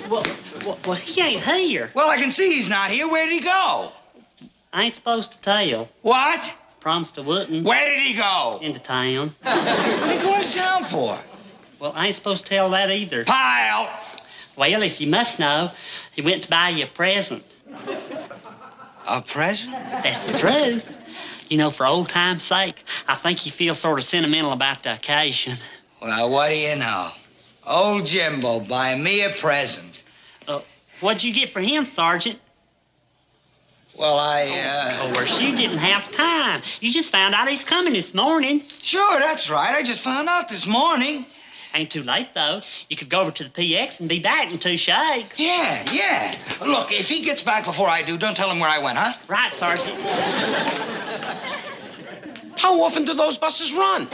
Well, he ain't here. Well, I can see he's not here. Where'd he go? I ain't supposed to tell. What? Promised I wouldn't. Where did he go? Into town. What did he go into town for? Well, I ain't supposed to tell that either. Pyle! Well, if you must know, he went to buy you a present. A present? That's the truth. You know, for old time's sake, I think he feels sort of sentimental about the occasion. Well, what do you know? Old Jimbo buying me a present. What'd you get for him, Sergeant? Well, Of course, you didn't have time. You just found out he's coming this morning. Sure, that's right. I just found out this morning. Ain't too late, though. You could go over to the PX and be back in 2 shakes. Yeah. Look, if he gets back before I do, don't tell him where I went, huh? Right, Sergeant. How often do those buses run?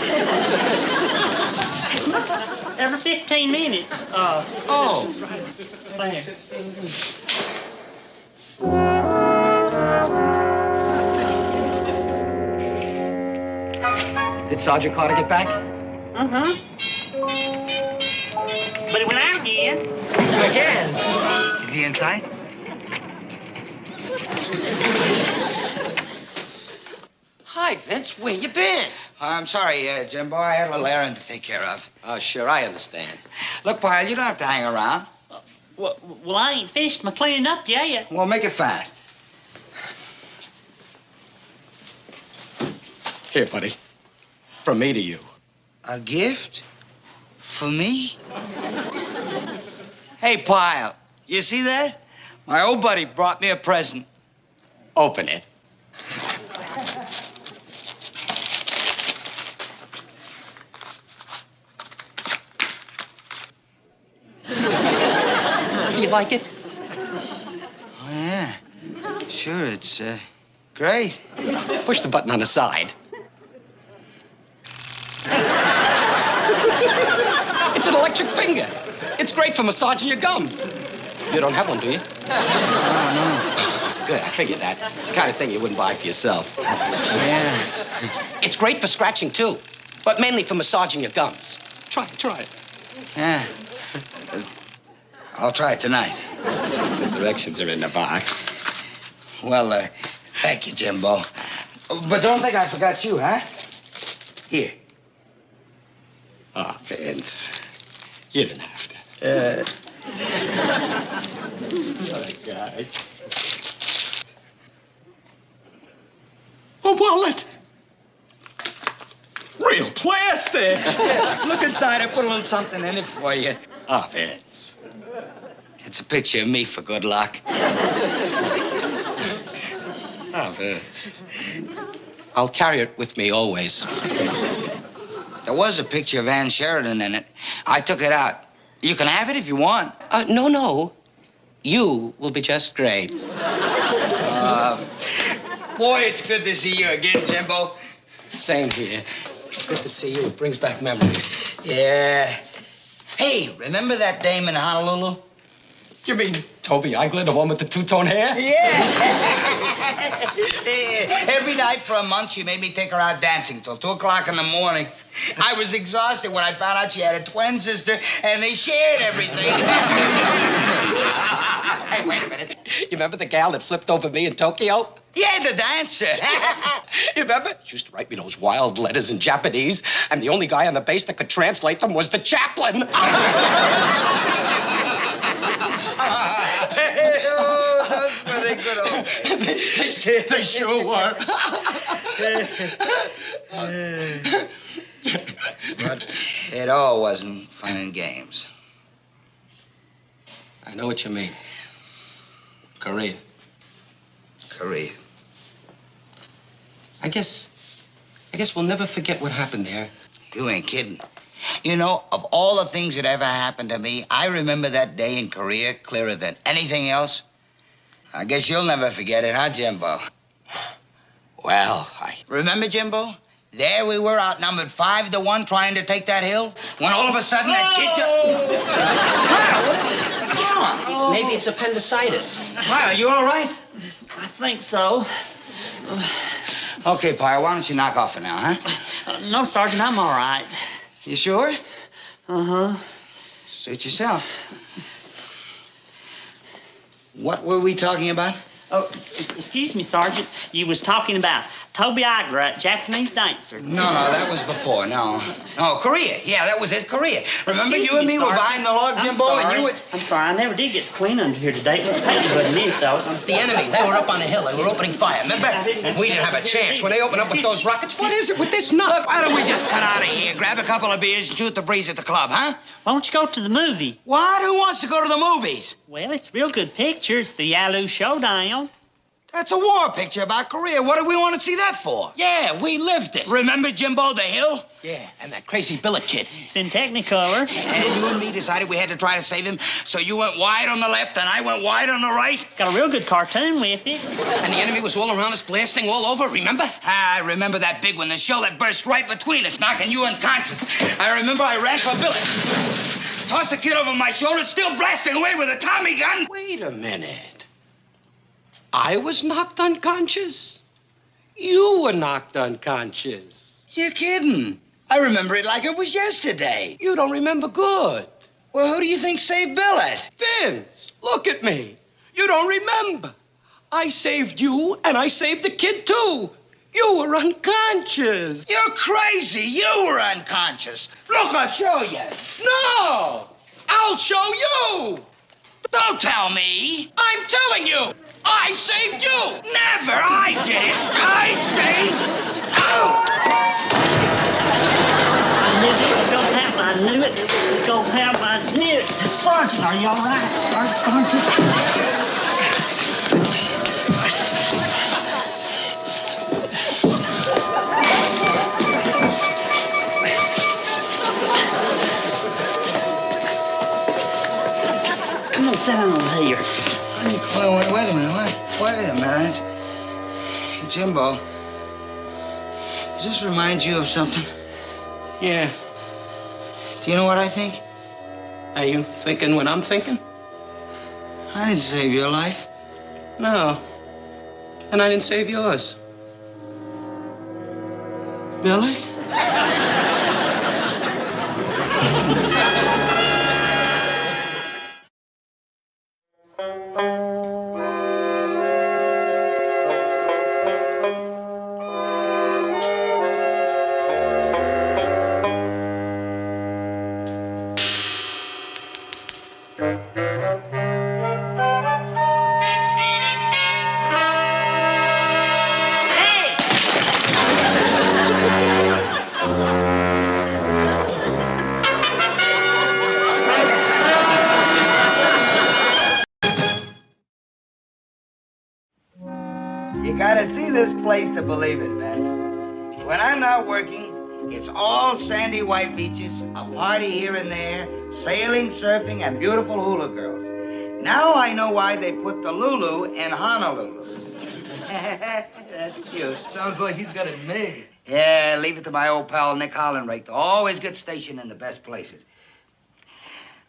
Every 15 minutes. Oh. There. Did Sergeant Carter get back? Uh-huh. But he went out again. Again? Is he inside? Hi, Vince. Where you been? I'm sorry, Jimbo. I had a little errand to take care of. Oh, sure. I understand. Look, Pyle, you don't have to hang around. Well, I ain't finished my cleaning up yet. Well, make it fast. Here, buddy. From me to you. A gift? For me? Hey, Pyle, you see that? My old buddy brought me a present. Open it. You like it? Oh, yeah. Sure, it's, great. Push the button on the side. It's an electric finger. It's great for massaging your gums. You don't have one, do you? Oh, Good, I figured that. It's the kind of thing you wouldn't buy for yourself. no. Yeah. It's great for scratching, too, but mainly for massaging your gums. Try it. Yeah. I'll try it tonight. The directions are in the box. Well, thank you, Jimbo. But don't think I forgot you, huh? Here. Oh, Vince. You didn't have to. What a guy. A wallet. Real plastic. Look inside. I put a little something in it for you. Oh, Vince. It's a picture of me, for good luck. Oh, Vince. I'll carry it with me always. There was a picture of Ann Sheridan in it. I took it out. You can have it if you want. No. You will be just great. Boy, it's good to see you again, Jimbo. Same here. Good to see you. It brings back memories. Yeah. Hey, remember that dame in Honolulu? You mean Toby Eigler, the one with the two-tone hair? Yeah. Every night for a month, she made me take her out dancing till 2 o'clock in the morning. I was exhausted when I found out she had a twin sister, and they shared everything. Hey, wait a minute. You remember the gal that flipped over me in Tokyo? Yeah, the dancer. You remember? She used to write me those wild letters in Japanese, and the only guy on the base that could translate them was the chaplain. Oh, those were the good old days. They sure were. But it all wasn't fun and games. I know what you mean. Korea. I guess we'll never forget what happened there. You ain't kidding. You know, of all the things that ever happened to me, I remember that day in Korea clearer than anything else. I guess you'll never forget it, huh, Jimbo? Well, Remember, Jimbo? There we were, outnumbered 5-1, trying to take that hill, when all of a sudden that kid just... What is it? What's wrong? Maybe Maybe it's appendicitis. Pyle, you all right? I think so. Okay, Pyle, why don't you knock off for now, huh? No, Sergeant, I'm all right. You sure? Uh-huh. Suit yourself. What were we talking about? Oh, excuse me, Sergeant. You was talking about Toby Iger, Japanese dancer. No, that was before. No, Korea. Yeah, that was it, Korea. Remember, Excuse you and me were Sergeant. behind the log, Jimbo, and you would... I'm sorry, I never did get the Queen under here today. It paid you but a minute, though. The enemy, they were up on the hill. They were opening fire, remember? And we didn't have a chance. When they opened up with those rockets, what is it with this nut? Look, why don't we just cut out of here, grab a couple of beers, and shoot the breeze at the club, huh? Why don't you go to the movie? What? Who wants to go to the movies? Well, it's a real good picture. It's the Yalu Showdown. That's a war picture about Korea. What do we want to see that for? Yeah, we lived it. Remember Jimbo the Hill? Yeah, and that crazy billet kid. It's in Technicolor. And you and me decided we had to try to save him, so you went wide on the left and I went wide on the right. It's got a real good cartoon with it. And the enemy was all around us, blasting all over, remember? I remember that big one, the shell that burst right between us, knocking you unconscious. I remember I ran for Billet. Tossed the kid over my shoulder, still blasting away with a Tommy gun. Wait a minute. I was knocked unconscious? You were knocked unconscious. You're kidding. I remember it like it was yesterday. You don't remember good. Well, who do you think saved Billet? Vince, look at me. You don't remember. I saved you, and I saved the kid, too. You were unconscious. You're crazy. You were unconscious. Look, I'll show you. No! I'll show you! Don't tell me. I'm telling you! I saved you! Never! I did it! I saved... I knew it was going to happen. I knew it. Sergeant, are you all right? Sergeant? Come on, sit down over here. Wait a minute. Hey, Jimbo, does this remind you of something? Yeah. Do you know what I think? Are you thinking what I'm thinking? I didn't save your life. No. And I didn't save yours. Billy? You gotta see this place to believe it, Vince. When I'm not working, it's all sandy white beaches, a party here and there, sailing, surfing, and beautiful hula girls. Now I know why they put the Lulu in Honolulu. That's cute. Sounds like he's got it made. Yeah, leave it to my old pal Nick Hollenreich to always get stationed in the best places.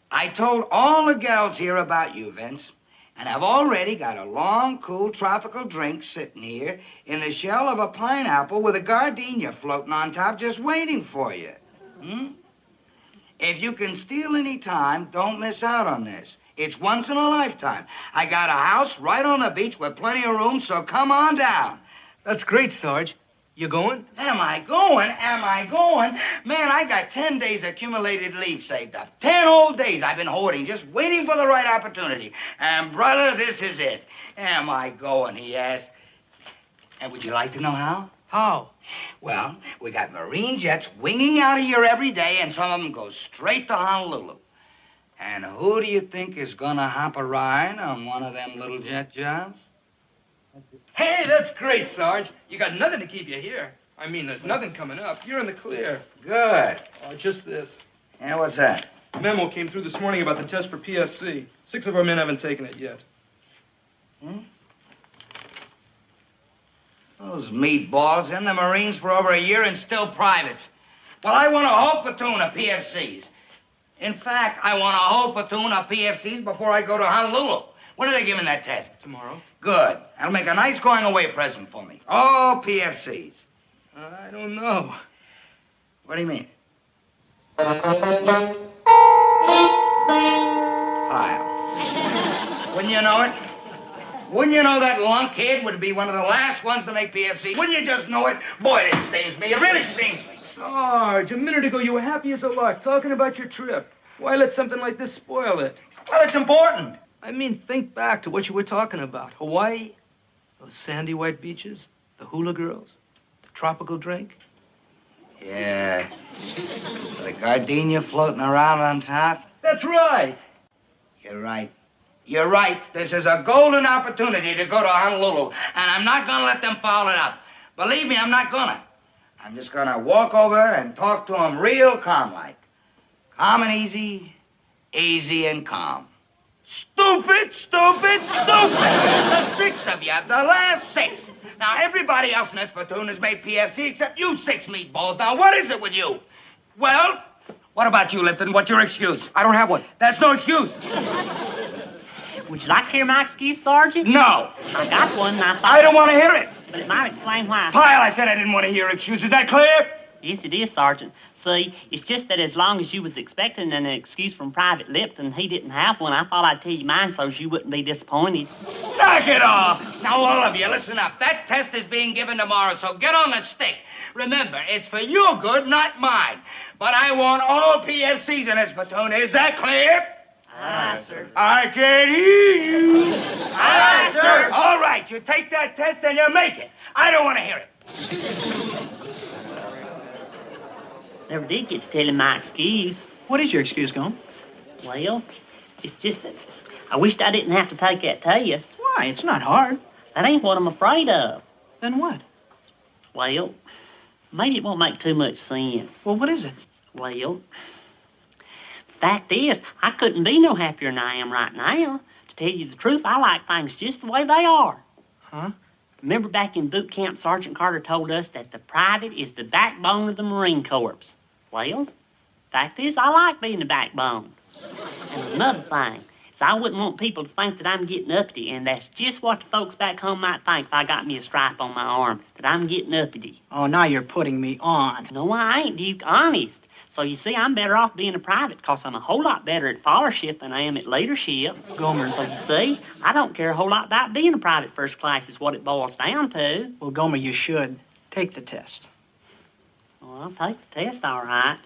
I told all the gals here about you, Vince. And I've already got a long, cool, tropical drink sitting here in the shell of a pineapple with a gardenia floating on top just waiting for you. If you can steal any time, don't miss out on this. It's once in a lifetime. I got a house right on the beach with plenty of room, so come on down. That's great, Sarge. You going? Am I going? Man, I got 10 days accumulated leave saved up. 10 whole days I've been hoarding, just waiting for the right opportunity. And, brother, this is it. Am I going, he asked. And would you like to know how? How? Well, we got Marine jets winging out of here every day, and some of them go straight to Honolulu. And who do you think is gonna hop a ride on one of them little jet jobs? Hey, that's great, Sarge. You got nothing to keep you here. I mean, there's nothing coming up. You're in the clear. Good. Oh, just this. Yeah, what's that? A memo came through this morning about the test for PFC. 6 of our men haven't taken it yet. Those meatballs in the Marines for over a year and still privates. Well, I want a whole platoon of PFCs. In fact, I want a whole platoon of PFCs before I go to Honolulu. When are they giving that test? Tomorrow. Good. That'll make a nice going-away present for me. All PFCs. I don't know. What do you mean? Pyle. Wouldn't you know it? Wouldn't you know that lunkhead would be one of the last ones to make PFC? Wouldn't you just know it? Boy, it stings me. It really stings me. Sarge, a minute ago you were happy as a lark talking about your trip. Why let something like this spoil it? Well, it's important. I mean, think back to what you were talking about. Hawaii, those sandy white beaches, the hula girls, the tropical drink. Yeah. The gardenia floating around on top. That's right. You're right. You're right. This is a golden opportunity to go to Honolulu, and I'm not going to let them foul it up. Believe me, I'm not going to. I'm just going to walk over and talk to them real calm-like. Calm and easy, easy and calm. Stupid, stupid, stupid. The 6 of you, the last 6. Now, everybody else in this platoon has made PFC except you 6 meatballs. Now, what is it with you? Well, what about you, Lipton? What's your excuse? I don't have one. That's no excuse. Would you like to hear my excuse, Sergeant? No. I got one, and I thought... I don't want to hear it. But it might explain why. Pyle, I said I didn't want to hear your excuse. Is that clear? Yes, it is, Sergeant. See, it's just that as long as you was expecting an excuse from Private Lipton, he didn't have one. I thought I'd tell you mine so you wouldn't be disappointed. Knock it off. Now, all of you, listen up. That test is being given tomorrow, so get on the stick. Remember, it's for your good, not mine. But I want all PFCs in this platoon. Is that clear? Aye, sir. I can hear you. Aye, sir. All right, you take that test and you make it. I don't want to hear it. Never did get to tell him my excuse. What is your excuse, Gomer? Well, it's just that I wished I didn't have to take that test. Why? It's not hard. That ain't what I'm afraid of. Then what? Well, maybe it won't make too much sense. Well, what is it? Well, the fact is, I couldn't be no happier than I am right now. To tell you the truth, I like things just the way they are. Huh? Remember back in boot camp, Sergeant Carter told us that the private is the backbone of the Marine Corps. Well, fact is, I like being the backbone. And another thing is I wouldn't want people to think that I'm getting uppity, and that's just what the folks back home might think if I got me a stripe on my arm, that I'm getting uppity. Oh, now you're putting me on. No, I ain't, Duke, honest. So you see, I'm better off being a private because I'm a whole lot better at followership than I am at leadership. Gomer. So you see, I don't care a whole lot about being a private first class is what it boils down to. Well, Gomer, you should. Take the test. Well, I'll take the test, all right.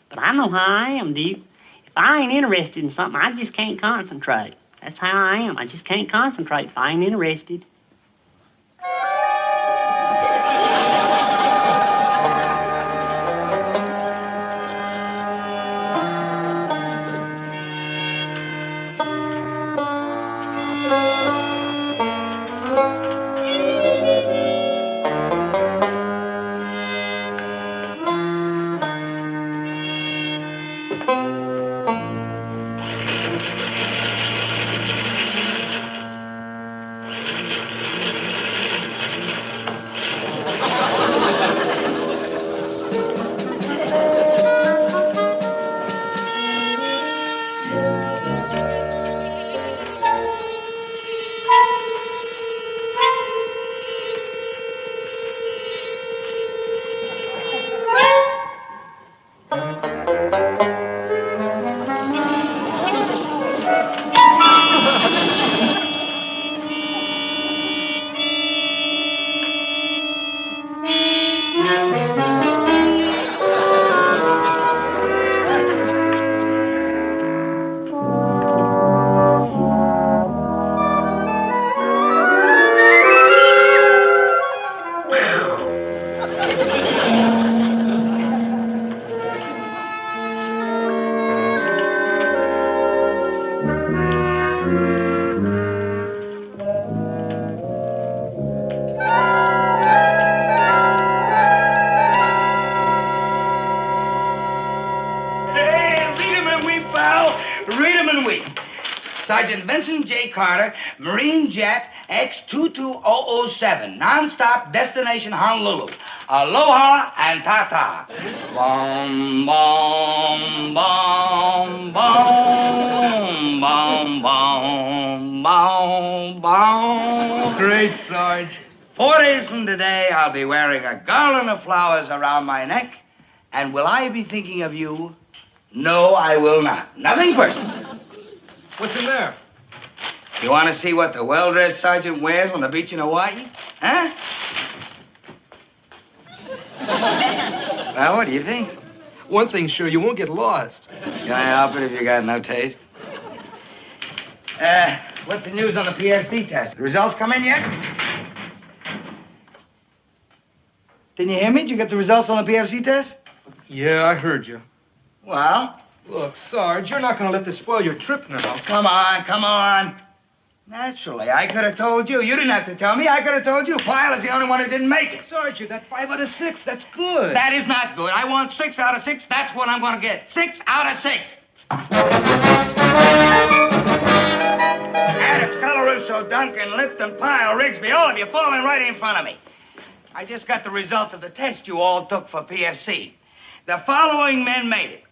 But I know how I am, Duke. If I ain't interested in something, I just can't concentrate. That's how I am. I just can't concentrate if I ain't interested. Sergeant Vincent J. Carter, Marine Jet X22007, non-stop destination Honolulu. Aloha and ta-ta. Bom, bom, bom, bom, bom, bom, bom, bom. Great, Sarge. 4 days from today, I'll be wearing a garland of flowers around my neck. And will I be thinking of you? No, I will not. Nothing personal. What's in there? You want to see what the well-dressed sergeant wears on the beach in Hawaii? Huh? Well, what do you think? One thing's sure, you won't get lost. Can I help it if you got no taste? What's the news on the PFC test? The results come in yet? Didn't you hear me? Did you get the results on the PFC test? Yeah, I heard you. Well? Look, Sarge, you're not going to let this spoil your trip now. Come on, come on. Naturally, I could have told you. You didn't have to tell me. I could have told you. Pyle is the only one who didn't make it. Sarge, you got 5 out of 6. That's good. That is not good. I want 6 out of 6. That's what I'm going to get. 6 out of 6. Adams, Colarusso, Duncan, Lipton, Pyle, Rigsby, all of you falling right in front of me. I just got the results of the test you all took for PFC. The following men made it.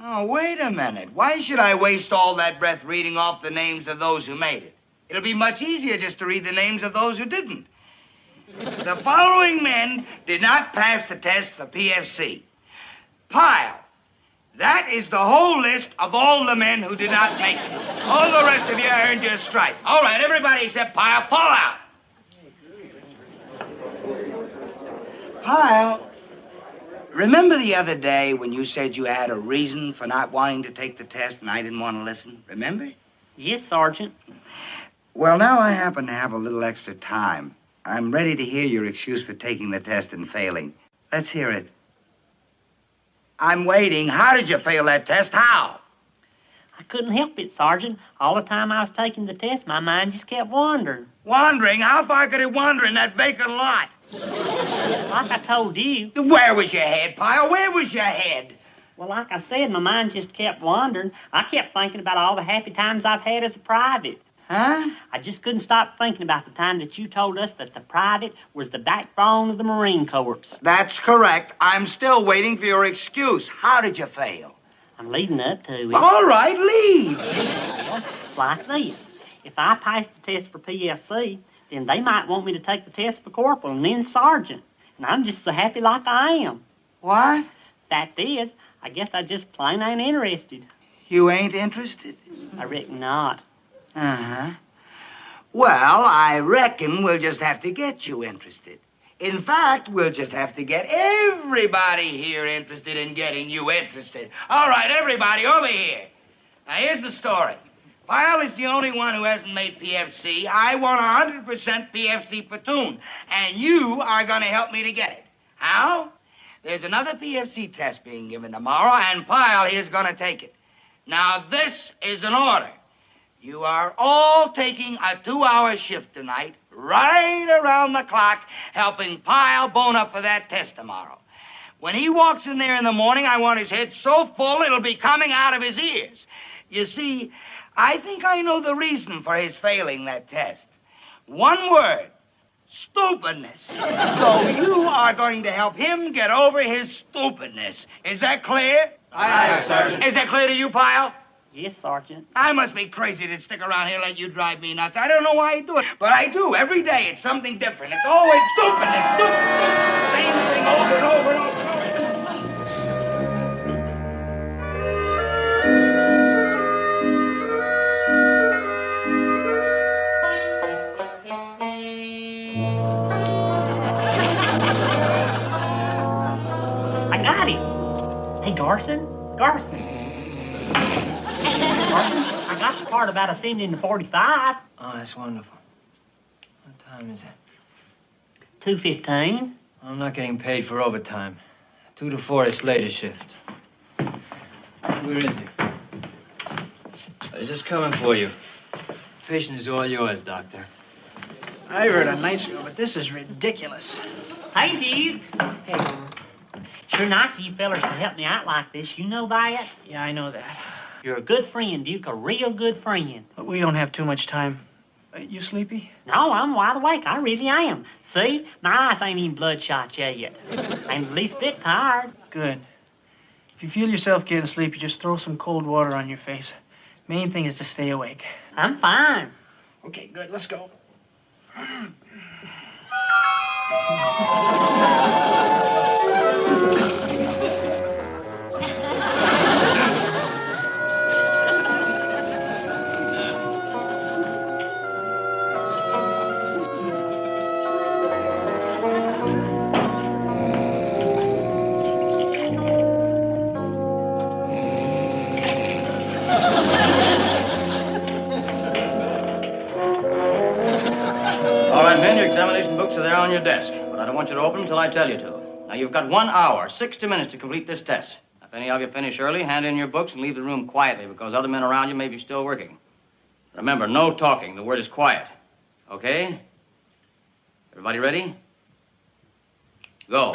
Oh, wait a minute. Why should I waste all that breath reading off the names of those who made it? It'll be much easier just to read the names of those who didn't. The following men did not pass the test for PFC. Pyle. That is the whole list of all the men who did not make it. All the rest of you earned your stripe. All right, everybody except Pyle, pull out. Pyle, remember the other day when you said you had a reason for not wanting to take the test and I didn't want to listen? Remember? Yes, Sergeant. Well, now I happen to have a little extra time. I'm ready to hear your excuse for taking the test and failing. Let's hear it. I'm waiting. How did you fail that test? How? I couldn't help it, Sergeant. All the time I was taking the test, my mind just kept wandering. Wandering? How far could it wander in that vacant lot? It's like I told you. Where was your head, Pyle? Where was your head? Well, like I said, my mind just kept wandering. I kept thinking about all the happy times I've had as a private. Huh? I just couldn't stop thinking about the time that you told us that the private was the backbone of the Marine Corps. That's correct. I'm still waiting for your excuse. How did you fail? I'm leading up to it. All right, leave. Well, it's like this. If I pass the test for PFC, then they might want me to take the test for corporal and then sergeant. And I'm just so happy like I am. What? Fact is, I guess I just plain ain't interested. You ain't interested? I reckon not. Uh-huh. Well, I reckon we'll just have to get you interested. In fact, we'll just have to get everybody here interested in getting you interested. All right, everybody, over here. Now, here's the story. Pyle is the only one who hasn't made PFC. I want 100% PFC platoon, and you are going to help me to get it. How? There's another PFC test being given tomorrow, and Pyle is going to take it. Now, this is an order. You are all taking a 2-hour shift tonight, right around the clock, helping Pyle bone up for that test tomorrow. When he walks in there in the morning, I want his head so full it'll be coming out of his ears. You see, I think I know the reason for his failing that test. One word. Stupidness. So you are going to help him get over his stupidness. Is that clear? Aye, Sergeant. Is that clear to you, Pyle? Yes, Sergeant. I must be crazy to stick around here and let you drive me nuts. I don't know why I do it, but I do. Every day it's something different. It's always stupid. Same thing over and over and over and over. I got it. Hey, Garson. Garson, I got the part about ascending to 45. Oh, that's wonderful. What time is it? 2:15. I'm not getting paid for overtime. 2 to 4 is later shift. Where is he? I was just coming for you. Patient is all yours, Doctor. I heard a nice girl, but this is ridiculous. Hey, Duke. Hey, Gomer. Sure nice of you fellers to help me out like this. You know that? Yeah, I know that. You're a good friend, Duke, a real good friend. But we don't have too much time. You sleepy? No, I'm wide awake. I really am. See? My eyes ain't even bloodshot yet. Ain't the least bit tired. Good. If you feel yourself getting sleepy, just throw some cold water on your face. Main thing is to stay awake. I'm fine. Okay, good. Let's go. All right, men, your examination books are there on your desk, but I don't want you to open them until I tell you to. Now, you've got 1 hour, 60 minutes to complete this test. If any of you finish early, hand in your books and leave the room quietly because other men around you may be still working. Remember, no talking. The word is quiet. Okay? Everybody ready? Go.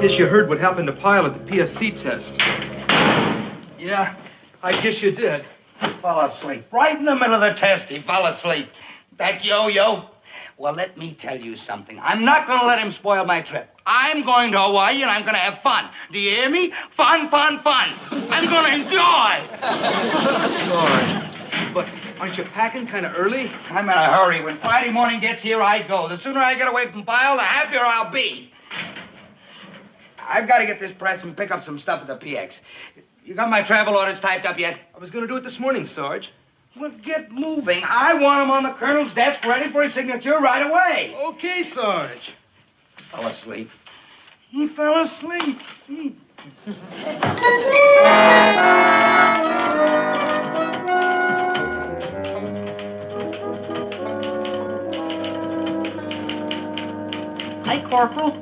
I guess you heard what happened to Pyle at the PSC test. Yeah, I guess you did. Fell asleep. Right in the middle of the test, he fell asleep. That yo-yo. Well, let me tell you something. I'm not going to let him spoil my trip. I'm going to Hawaii, and I'm going to have fun. Do you hear me? Fun, fun, fun. I'm going to enjoy. Sorry. But aren't you packing kind of early? I'm in a hurry. When Friday morning gets here, I go. The sooner I get away from Pyle, the happier I'll be. I've got to get this press and pick up some stuff at the PX. You got my travel orders typed up yet? I was going to do it this morning, Sarge. Well, get moving. I want them on the colonel's desk ready for his signature right away. Okay, Sarge. Fell asleep. He fell asleep. Hey, Corporal.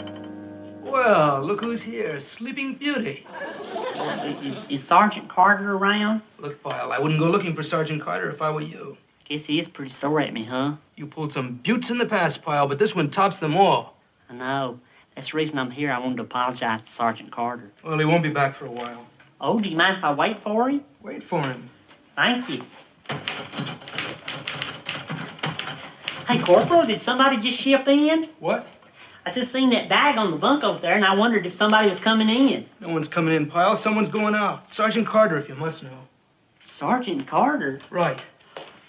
Well, look who's here. Sleeping Beauty. Is Sergeant Carter around? Look, Pyle, I wouldn't go looking for Sergeant Carter if I were you. Guess he is pretty sore at me, huh? You pulled some buttes in the past, Pyle, but this one tops them all. I know. That's the reason I'm here. I wanted to apologize to Sergeant Carter. Well, he won't be back for a while. Oh, do you mind if I wait for him? Wait for him. Thank you. Hey, Corporal, did somebody just ship in? What? I just seen that bag on the bunk over there, and I wondered if somebody was coming in. No one's coming in, Pyle. Someone's going out. Sergeant Carter, if you must know. Sergeant Carter? Right.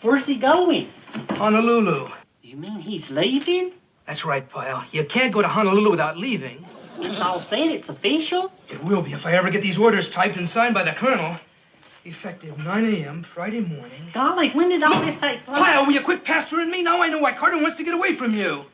Where's he going? Honolulu. You mean he's leaving? That's right, Pyle. You can't go to Honolulu without leaving. It's all said. It's official. It will be if I ever get these orders typed and signed by the colonel. Effective 9 a.m. Friday morning. Golly, when did all this take place? Pyle, will you quit pestering me? Now I know why Carter wants to get away from you.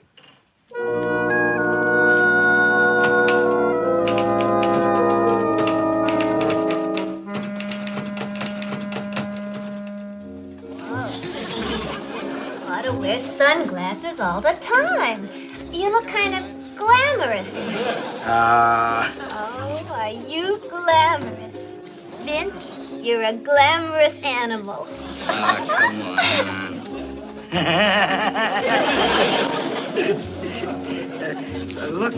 To wear sunglasses all the time. You look kind of glamorous. Oh, are you glamorous? Vince, you're a glamorous animal. Come on. Look,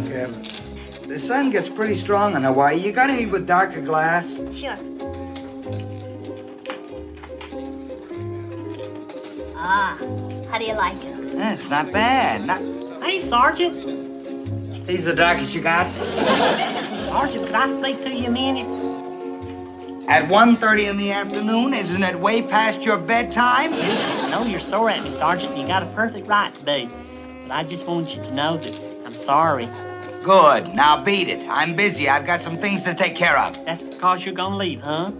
the sun gets pretty strong in Hawaii. You got any with darker glass? Sure. Ah. How do you like it? Yeah, it's not bad. Hey, Sergeant. These are the darkest you got? Sergeant, could I speak to you a minute? At 1:30 in the afternoon? Isn't it way past your bedtime? I know you're sore at me, Sergeant. You got a perfect right to be. But I just want you to know that I'm sorry. Good. Now beat it. I'm busy. I've got some things to take care of. That's because you're gonna leave, huh?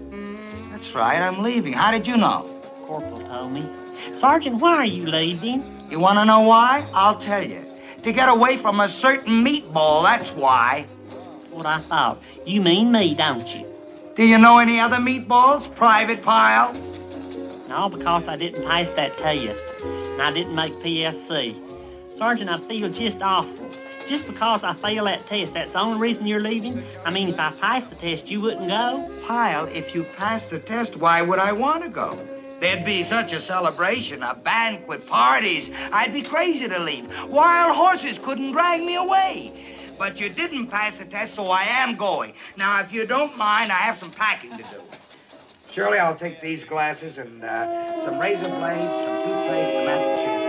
That's right. I'm leaving. How did you know? Corporal told me. Sergeant, why are you leaving? You want to know why? I'll tell you. To get away from a certain meatball, that's why. That's what I thought. You mean me, don't you? Do you know any other meatballs, Private Pyle? And all because I didn't pass that test. And I didn't make PFC. Sergeant, I feel just awful. Just because I failed that test, that's the only reason you're leaving? I mean, if I passed the test, you wouldn't go? Pyle, if you passed the test, why would I want to go? There'd be such a celebration, a banquet, parties. I'd be crazy to leave. Wild horses couldn't drag me away. But you didn't pass the test, so I am going. Now, if you don't mind, I have some packing to do. Shirley, I'll take these glasses and some razor blades, some toothpaste, some apple shavings.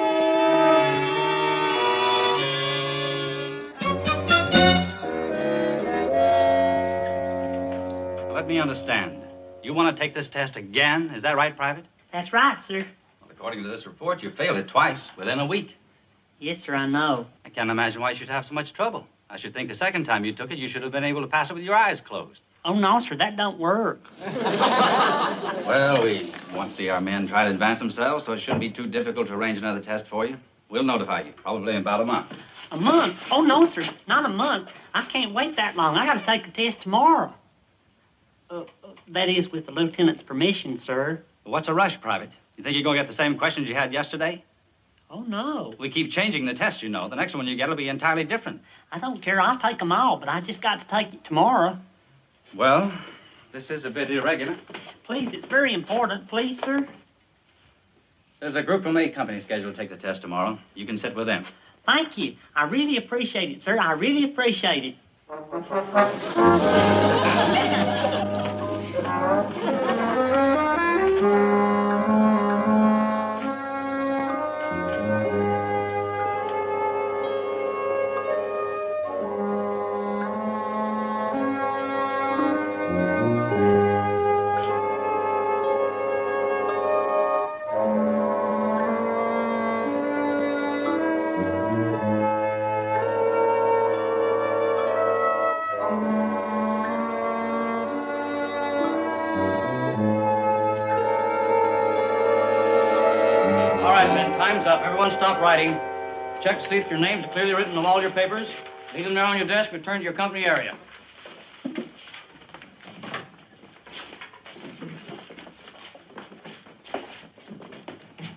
Let me understand. You want to take this test again? Is that right, Private? That's right, sir. Well, according to this report, you failed it twice within a week. Yes, sir, I know. I can't imagine why you should have so much trouble. I should think the second time you took it, you should have been able to pass it with your eyes closed. Oh, no, sir, that don't work. Well, we want to see our men try to advance themselves, so it shouldn't be too difficult to arrange another test for you. We'll notify you, probably in about a month. A month? Oh, no, sir, not a month. I can't wait that long. I got to take the test tomorrow. That is with the lieutenant's permission, sir. What's a rush, Private? You think you're going to get the same questions you had yesterday? Oh, no. We keep changing the test, you know. The next one you get will be entirely different. I don't care. I'll take them all, but I just got to take it tomorrow. Well, this is a bit irregular. Please, it's very important. Please, sir. There's a group from A Company scheduled to take the test tomorrow. You can sit with them. Thank you. I really appreciate it, sir. I really appreciate it. Time's up. Everyone stop writing. Check to see if your names are clearly written on all your papers. Leave them there on your desk. Return to your company area.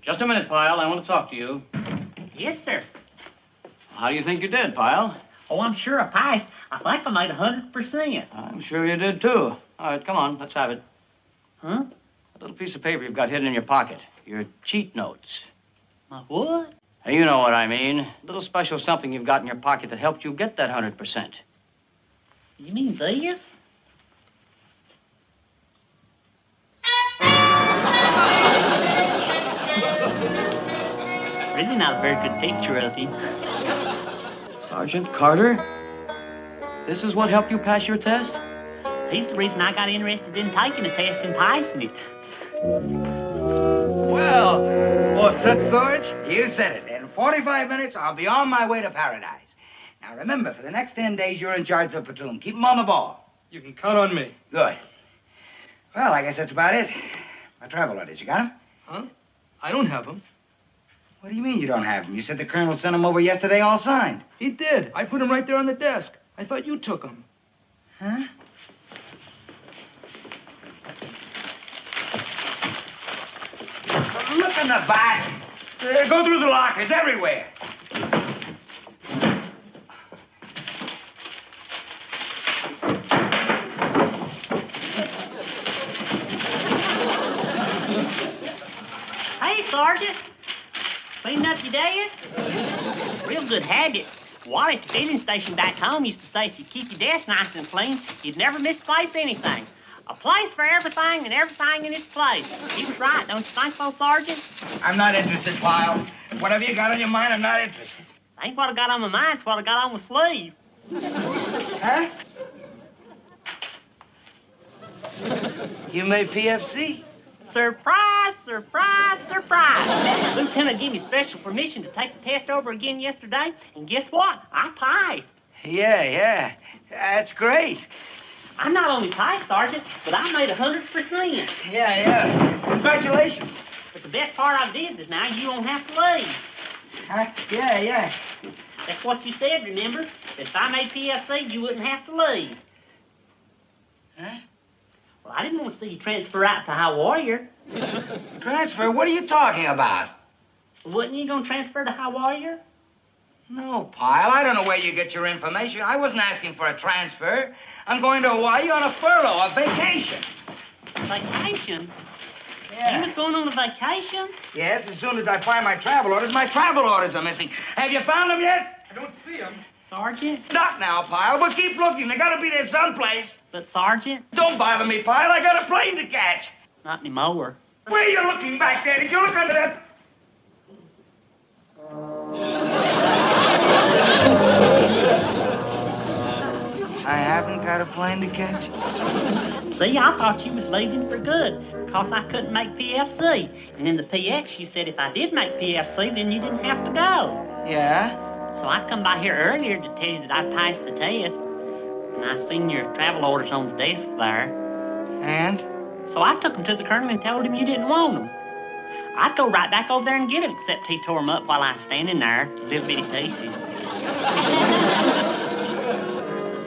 Just a minute, Pyle. I want to talk to you. Yes, sir. How do you think you did, Pyle? Oh, I'm sure I passed. I think I made 100%. I'm sure you did, too. All right, come on. Let's have it. Huh? A little piece of paper you've got hidden in your pocket. Your cheat notes. My what? You know what I mean. A little special something you've got in your pocket that helped you get that 100%. You mean this? Really not a very good picture of him. Sergeant Carter? This is what helped you pass your test? He's the reason I got interested in taking the test and passing it. Well, what's that, Sarge? You said it. In 45 minutes, I'll be on my way to paradise. Now, remember, for the next 10 days, you're in charge of the platoon. Keep them on the ball. You can count on me. Good. Well, I guess that's about it. My travel letters, you got them? Huh? I don't have them. What do you mean you don't have them? You said the colonel sent them over yesterday all signed. He did. I put them right there on the desk. I thought you took them. Huh? Look in the back. Go through the lockers everywhere. Hey, Sergeant. Cleaning up your desk? It's a real good habit. Wally at the filling station back home used to say if you keep your desk nice and clean, you'd never misplace anything. A place for everything and everything in its place. He was right, don't you think so, Sergeant? I'm not interested, Pyle. Whatever you got on your mind, I'm not interested. Ain't what I got on my mind, it's what I got on my sleeve. Huh? You made PFC? Surprise, surprise, surprise. Lieutenant gave me special permission to take the test over again yesterday, and guess what? I passed. Yeah. That's great. I not only passed, Sergeant, but I made 100%. Yeah. Congratulations. But the best part of it is now you don't have to leave. Huh? Yeah. That's what you said, remember? If I made PFC, you wouldn't have to leave. Huh? Well, I didn't want to see you transfer out to High Warrior. Transfer? What are you talking about? Wasn't you going to transfer to High Warrior? No, Pyle. I don't know where you get your information. I wasn't asking for a transfer. I'm going to Hawaii on a furlough, a vacation. Vacation? Yeah. You was going on a vacation? Yes, as soon as I find my travel orders. My travel orders are missing. Have you found them yet? I don't see him. Sergeant? Not now, Pyle, but keep looking. They gotta be there someplace. But, Sergeant? Don't bother me, Pyle. I got a plane to catch. Not anymore. Where are you looking back there? Did you look under that? I haven't got a plane to catch. See, I thought you was leaving for good, because I couldn't make PFC. And in the PX, you said if I did make PFC, then you didn't have to go. Yeah? So I come by here earlier to tell you that I passed the test. And I seen your travel orders on the desk there. And? So I took them to the colonel and told him you didn't want them. I'd go right back over there and get them, except he tore them up while I was standing there, little bitty pieces.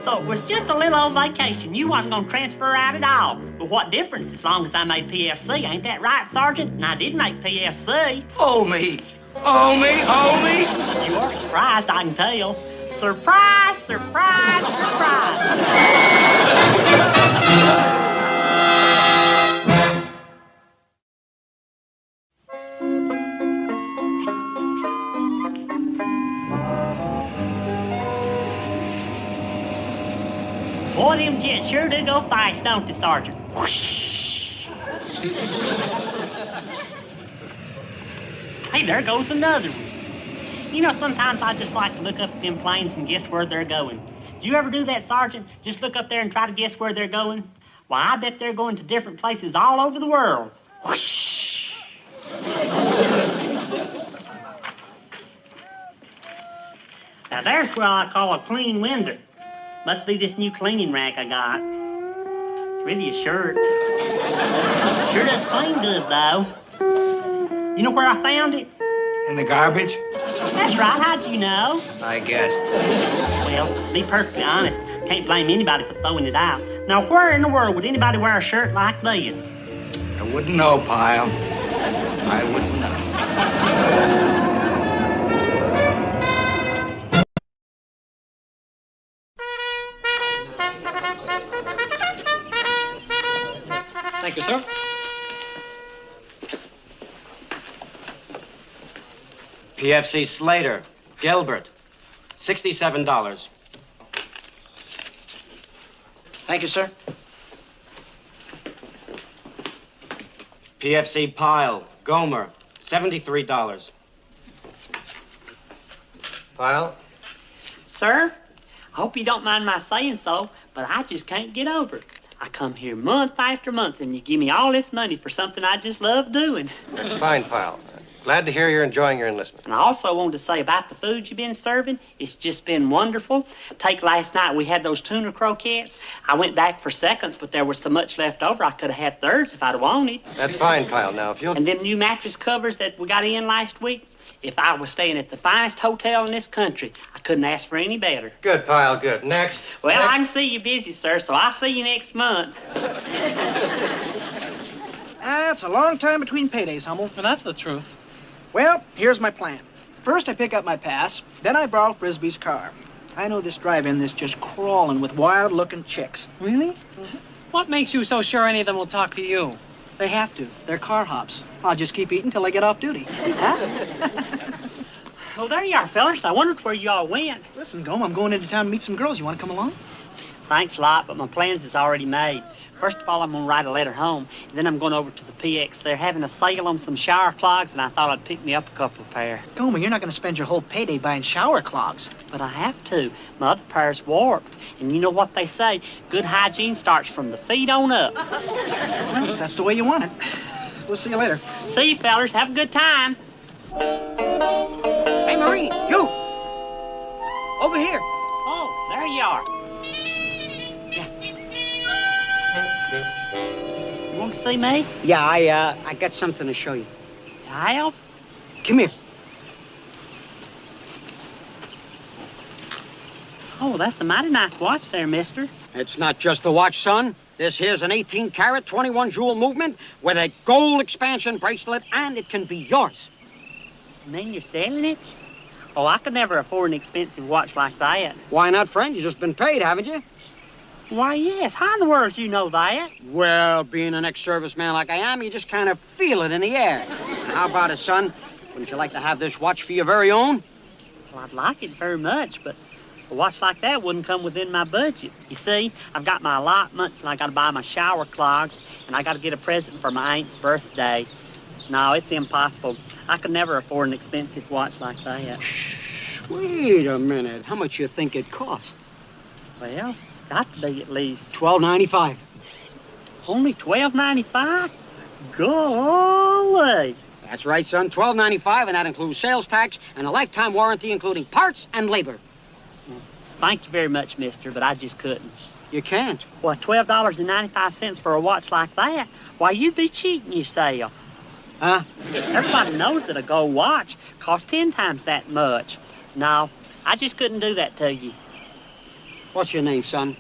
So it was just a little old vacation. You wasn't going to transfer out at all. But what difference as long as I made PFC? Ain't that right, Sergeant? And I did make PFC. Hold me. Hold me. Hold me. You are surprised, I can tell. Surprise, surprise, surprise. Boy, them jets sure do go fast, don't they, Sergeant? Whoosh! Hey, there goes another one. You know, sometimes I just like to look up at them planes and guess where they're going. Do you ever do that, Sergeant? Just look up there and try to guess where they're going? Why, I bet they're going to different places all over the world. Whoosh! Now, there's what I call a clean window. Must be this new cleaning rag I got. It's really a shirt. Sure does clean good, though. You know where I found it? In the garbage? That's right. How'd you know? I guessed. Well, to be perfectly honest, can't blame anybody for throwing it out. Now, where in the world would anybody wear a shirt like this? I wouldn't know, Pyle. I wouldn't know. Thank you, sir. PFC Slater, Gilbert, $67. Thank you, sir. PFC Pyle, Gomer, $73. Pyle? Sir, I hope you don't mind my saying so, but I just can't get over it. I come here month after month, and you give me all this money for something I just love doing. That's fine, Pyle. Glad to hear you're enjoying your enlistment. And I also wanted to say about the food you've been serving, it's just been wonderful. Take last night, we had those tuna croquettes. I went back for seconds, but there was so much left over, I could have had thirds if I'd have wanted. That's fine, Pyle. Now, if you'll... And them new mattress covers that we got in last week, if I was staying at the finest hotel in this country, I couldn't ask for any better. Good, Pyle, good. Next. Well, Next. I can see you're busy, sir, so I'll see you next month. It's a long time between paydays, Hummel. Well, that's the truth. Well, here's my plan. First, I pick up my pass. Then I borrow Frisbee's car. I know this drive-in that's just crawling with wild-looking chicks. Really? Mm-hmm. What makes you so sure any of them will talk to you? They have to. They're car hops. I'll just keep eating till I get off duty. Huh? Well, there you are, fellas. I wondered where you all went. Listen, Gome, I'm going into town to meet some girls. You want to come along? Thanks a lot, but my plans is already made. First of all, I'm going to write a letter home, and then I'm going over to the PX. They're having a sale on some shower clogs, and I thought I'd pick me up a couple of pair. Gome, you're not going to spend your whole payday buying shower clogs. But I have to. My other pair's warped, and you know what they say? Good hygiene starts from the feet on up. Well, that's the way you want it. We'll see you later. See you, fellas. Have a good time. Hey, Maureen, you! Over here. Oh, there you are. You want to see me? Yeah, I got something to show you. You have? Come here. Oh, that's a mighty nice watch there, mister. It's not just a watch, son. This here's an 18-carat, 21-jewel movement with a gold expansion bracelet, and it can be yours. You mean you're selling it? Oh, I could never afford an expensive watch like that. Why not, friend? You've just been paid, haven't you? Why, yes. How in the world do you know that? Well, being an ex-serviceman like I am, you just kind of feel it in the air. How about it, son? Wouldn't you like to have this watch for your very own? Well, I'd like it very much, but a watch like that wouldn't come within my budget. You see, I've got my allotments, and I got to buy my shower clogs, and I got to get a present for my aunt's birthday. No, it's impossible. I could never afford an expensive watch like that. Wait a minute. How much you think it cost? Well, it's got to be at least $12.95. Only $12.95? Golly! That's right, son. $12.95, and that includes sales tax and a lifetime warranty, including parts and labor. Thank you very much, mister, but I just couldn't. You can't? Well, $12.95 for a watch like that? Why, you'd be cheating yourself. Huh? Everybody knows that a gold watch costs 10 times that much. No, I just couldn't do that to you. What's your name, son?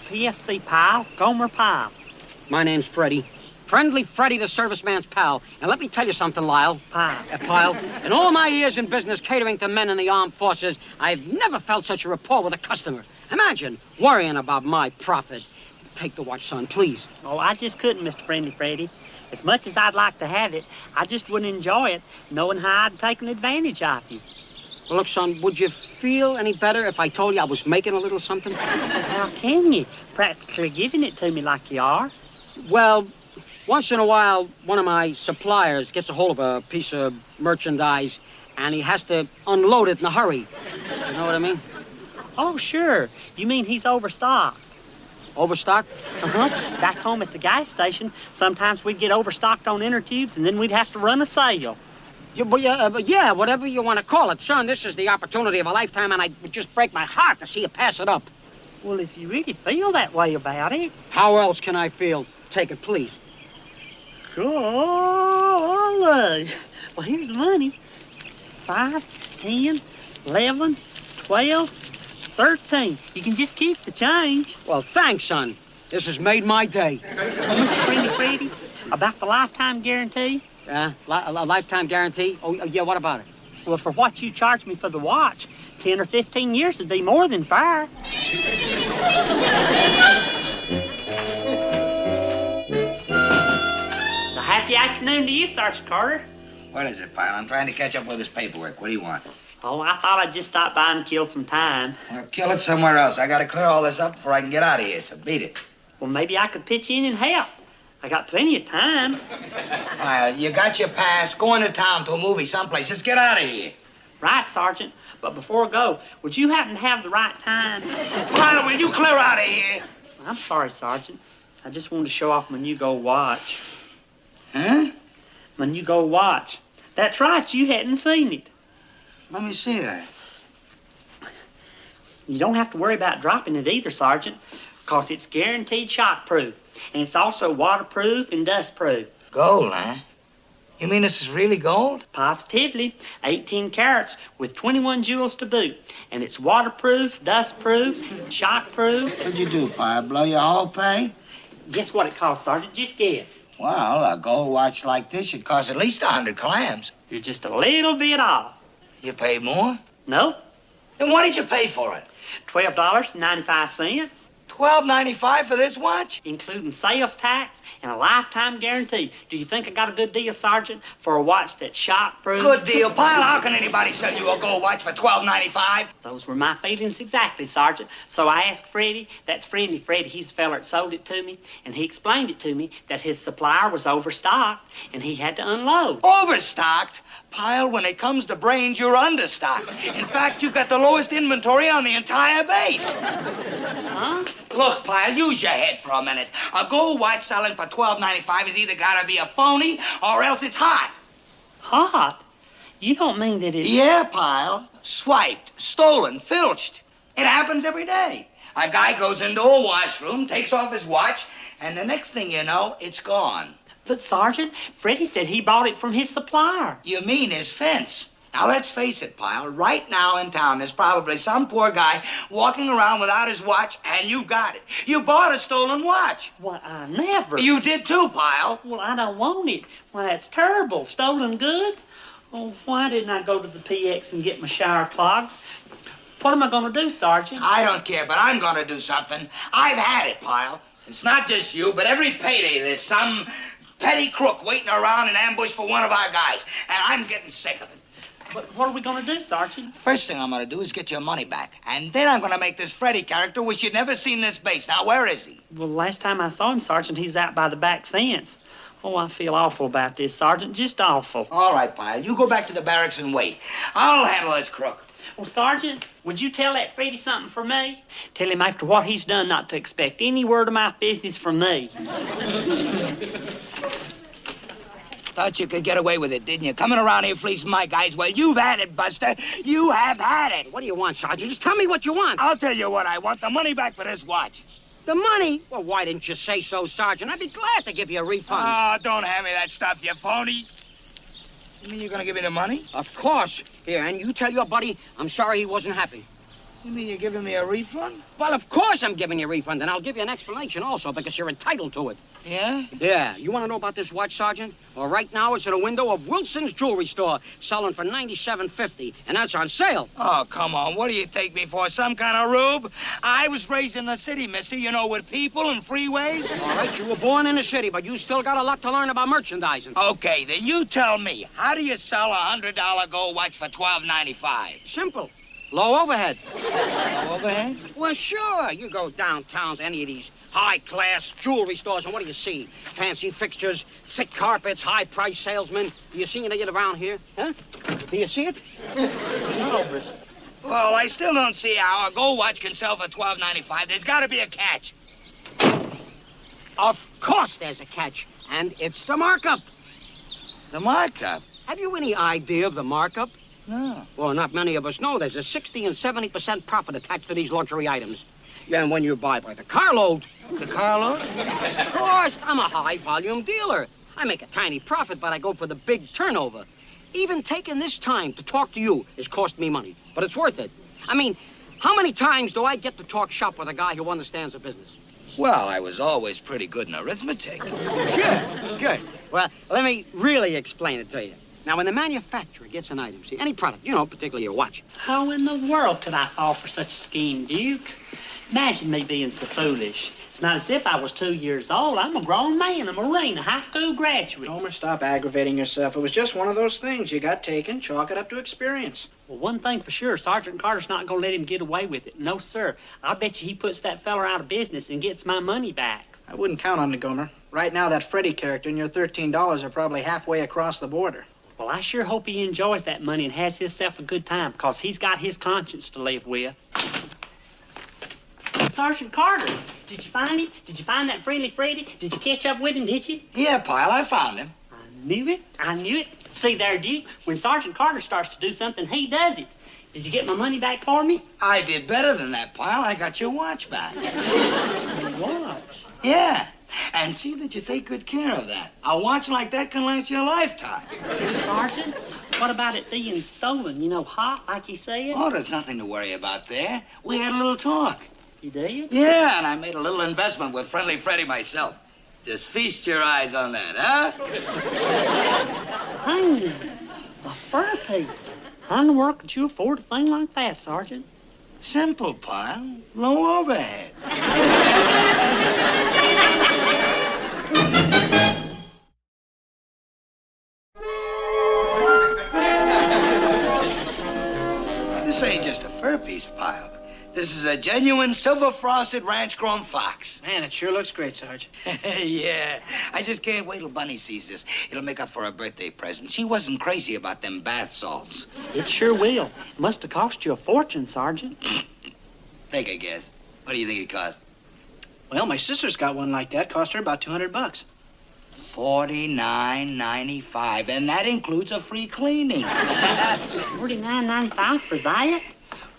PFC Pyle, Gomer Pyle. My name's Freddie. Friendly Freddie, the serviceman's pal. And let me tell you something, Lyle. Pyle. In all my years in business catering to men in the armed forces, I've never felt such a rapport with a customer. Imagine worrying about my profit. Take the watch, son, please. Oh, I just couldn't, Mr. Friendly Freddie. As much as I'd like to have it, I just wouldn't enjoy it, knowing how I'd taken advantage of you. Well, look, son, would you feel any better if I told you I was making a little something? How can you? Practically giving it to me like you are. Well, once in a while, one of my suppliers gets a hold of a piece of merchandise, and he has to unload it in a hurry. You know what I mean? Oh, sure. You mean he's overstocked? Overstocked? Uh-huh. Back home at the gas station, sometimes we'd get overstocked on inner tubes, and then we'd have to run a sale. Yeah, whatever you want to call it. Son, this is the opportunity of a lifetime, and it would just break my heart to see you pass it up. Well, if you really feel that way about it... How else can I feel? Take it, please. Golly. Well, here's the money. 5, 10, 11, 12, 13. You can just keep the change. Well, thanks, son. This has made my day. Mr. Friendly Freddie, about the lifetime guarantee? A lifetime guarantee? Oh, yeah, what about it? Well, for what you charged me for the watch, 10 or 15 years would be more than fair. A happy afternoon to you, Sergeant Carter. What is it, Pyle? I'm trying to catch up with this paperwork. What do you want? Oh, I thought I'd just stop by and kill some time. Well, kill it somewhere else. I gotta clear all this up before I can get out of here, so beat it. Well, maybe I could pitch in and help. I got plenty of time. Pyle, you got your pass. Go into town to a movie someplace. Just get out of here. Right, Sergeant. But before I go, would you happen to have the right time? Pyle, will you clear out of here? I'm sorry, Sergeant. I just wanted to show off my new gold watch. Huh? My new gold watch. That's right, you hadn't seen it. Let me see that. You don't have to worry about dropping it either, Sergeant, because it's guaranteed shockproof. And it's also waterproof and dustproof. Gold, huh? You mean this is really gold? Positively. 18 carats with 21 jewels to boot. And it's waterproof, dustproof, shockproof. What'd you do, Pyle? Blow your whole pay? Guess what it costs, Sergeant? Just guess. Well, a gold watch like this should cost at least 100 clams. You're just a little bit off. You paid more? No. Then what did you pay for it? $12.95. $12.95 for this watch? Including sales tax and a lifetime guarantee. Do you think I got a good deal, Sergeant, for a watch that's shockproof? Good deal, Pyle. How can anybody sell you a gold watch for $12.95? Those were my feelings exactly, Sergeant. So I asked Freddie, that's Friendly Freddie, he's the feller that sold it to me, and he explained it to me that his supplier was overstocked, and he had to unload. Overstocked? Pyle, when it comes to brains, you're understocked. In fact, you've got the lowest inventory on the entire base. Huh? Look, Pyle, use your head for a minute. A gold watch selling for $12.95 has either got to be a phony or else it's hot. Hot? You don't mean that it's... Yeah, Pyle. Swiped, stolen, filched. It happens every day. A guy goes into a washroom, takes off his watch, and the next thing you know, it's gone. But, Sergeant, Freddie said he bought it from his supplier. You mean his fence? Now, let's face it, Pyle. Right now in town, there's probably some poor guy walking around without his watch, and you got it. You bought a stolen watch. Well, I never. You did too, Pyle. Well, I don't want it. Why, that's terrible. Stolen goods? Well, why didn't I go to the PX and get my shower clogs? What am I going to do, Sergeant? I don't care, but I'm going to do something. I've had it, Pyle. It's not just you, but every payday there's some petty crook waiting around in ambush for one of our guys, and I'm getting sick of it. But what are we going to do, Sergeant? First thing I'm going to do is get your money back, and then I'm going to make this Freddy character wish you'd never seen this base. Now, where is he? Well, last time I saw him, Sergeant, he's out by the back fence. Oh, I feel awful about this, Sergeant, just awful. All right, Pyle, you go back to the barracks and wait. I'll handle this crook. Well, Sergeant, would you tell that Freddy something for me? Tell him after what he's done not to expect any word of my business from me. Thought you could get away with it, didn't you? Coming around here fleecing my guys. Well, you've had it, Buster. You have had it. What do you want, Sergeant? Just tell me what you want. I'll tell you what I want. The money back for this watch. The money? Well, why didn't you say so, Sergeant? I'd be glad to give you a refund. Oh, don't hand me that stuff, you phony. You mean you're going to give me the money? Of course. Here, and you tell your buddy I'm sorry he wasn't happy. You mean you're giving me a refund? Well, of course I'm giving you a refund, and I'll give you an explanation also, because you're entitled to it. Yeah? Yeah. You want to know about this watch, Sergeant? Well, right now it's at a window of Wilson's Jewelry Store, selling for $97.50, and that's on sale. Oh, come on. What do you take me for, some kind of rube? I was raised in the city, mister, you know, with people and freeways. All right, you were born in the city, but you still got a lot to learn about merchandising. Okay, then you tell me, how do you sell a $100 gold watch for $12.95? Simple. Low overhead. Low overhead? Well, sure. You go downtown to any of these high-class jewelry stores, and what do you see? Fancy fixtures, thick carpets, high-priced salesmen. Do you see any of it around here? Huh? Do you see it? No, but... Well, I still don't see how a gold watch can sell for $12.95. There's got to be a catch. Of course there's a catch, and it's the markup. The markup? Have you any idea of the markup? No. Well, not many of us know. There's a 60 and 70% profit attached to these luxury items. Yeah, and when you buy by the carload... The carload? Of course, I'm a high-volume dealer. I make a tiny profit, but I go for the big turnover. Even taking this time to talk to you has cost me money, but it's worth it. I mean, how many times do I get to talk shop with a guy who understands the business? Well, I was always pretty good in arithmetic. Good. Well, let me really explain it to you. Now, when the manufacturer gets an item, see, any product, you know, particularly your watch. How in the world could I fall for such a scheme, Duke? Imagine me being so foolish. It's not as if I was 2 years old. I'm a grown man, a Marine, a high school graduate. Homer, stop aggravating yourself. It was just one of those things. You got taken, chalk it up to experience. Well, one thing for sure, Sergeant Carter's not going to let him get away with it. No, sir. I'll bet you he puts that feller out of business and gets my money back. I wouldn't count on it, Gomer. Right now, that Freddy character and your $13 are probably halfway across the border. Well, I sure hope he enjoys that money and has himself a good time, because he's got his conscience to live with. Sergeant Carter, did you find him? Did you find that friendly Freddy? Did you catch up with him, did you? Yeah, Pyle, I found him. I knew it. See there, Duke, when Sergeant Carter starts to do something, he does it. Did you get my money back for me? I did better than that, Pyle. I got your watch back. Watch? Yeah. And see that you take good care of that. A watch like that can last you a lifetime. Sergeant, what about it being stolen? You know, hot, like you said? Oh, there's nothing to worry about there. We had a little talk. You did? Yeah, and I made a little investment with Friendly Freddy myself. Just feast your eyes on that, huh? Dang, a fur piece. How in the world could you afford a thing like that, Sergeant? Simple, Pyle. Low overhead. This ain't just a fur piece, Pyle. This is a genuine silver-frosted ranch-grown fox. Man, it sure looks great, Sarge. Yeah. I just can't wait till Bunny sees this. It'll make up for her birthday present. She wasn't crazy about them bath salts. It sure will. It must have cost you a fortune, Sergeant. Take a guess. What do you think it cost? Well, my sister's got one like that. Cost her about $200. $49.95, and that includes a free cleaning. $49.95 for that?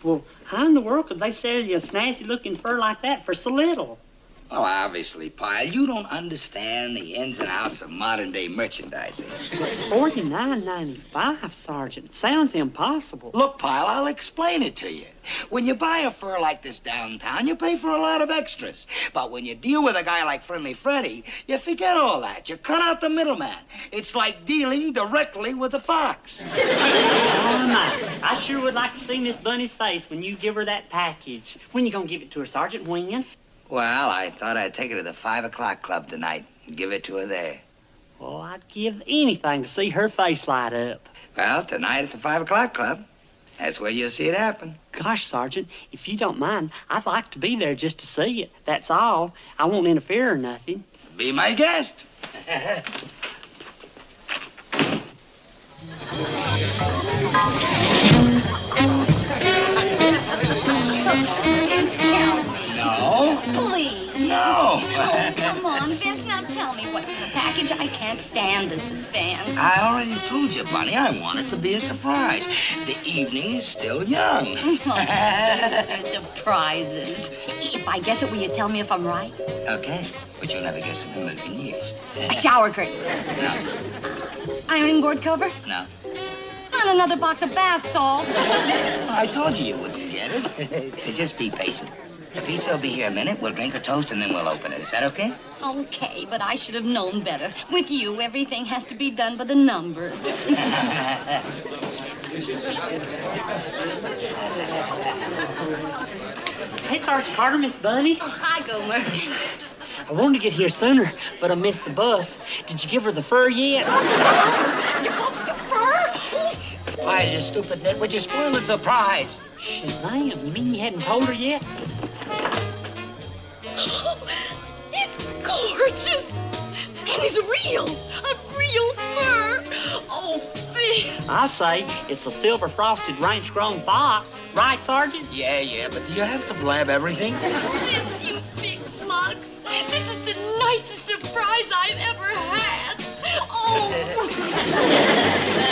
Well, how in the world could they sell you a snazzy-looking fur like that for so little? Well, obviously, Pyle, you don't understand the ins and outs of modern-day merchandising. $49.95, Sergeant. Sounds impossible. Look, Pyle, I'll explain it to you. When you buy a fur like this downtown, you pay for a lot of extras. But when you deal with a guy like Friendly Freddy, you forget all that. You cut out the middleman. It's like dealing directly with the fox. Oh, my. I sure would like to see Miss Bunny's face when you give her that package. When you gonna give it to her, Sergeant? When? Well, I thought I'd take her to the 5 o'clock club tonight and give it to her there. Oh, I'd give anything to see her face light up. Well, tonight at the 5 o'clock club. That's where you'll see it happen. Gosh, Sergeant, if you don't mind, I'd like to be there just to see it. That's all. I won't interfere or nothing. Be my guest. No. Please. No. Oh, come on, Vince. Now tell me what's in the package. I can't stand the suspense. I already told you, Bunny, I want it to be a surprise. The evening is still young. Oh, surprises. If I guess it, will you tell me if I'm right? Okay, but you'll never guess in a million years. A shower curtain. No. Ironing board cover. No. Not another box of bath salts. I told you wouldn't get it. So just be patient. The pizza will be here a minute. We'll drink a toast and then we'll open it. Is that okay? Okay, but I should have known better. With you, everything has to be done by the numbers. Hey, Sergeant Carter, Miss Bunny. Oh, hi, Gomer. I wanted to get here sooner, but I missed the bus. Did you give her the fur yet? You got the fur? Why, you stupid nit, would you spoil the surprise? Shazam, you mean you hadn't told her yet? Oh, it's gorgeous. And it's real. A real fur. Oh, Vince. I say it's a silver frosted ranch grown fox. Right, Sergeant? Yeah, but do you have to blab everything? Vince, you big mug. This is the nicest surprise I've ever had. Oh.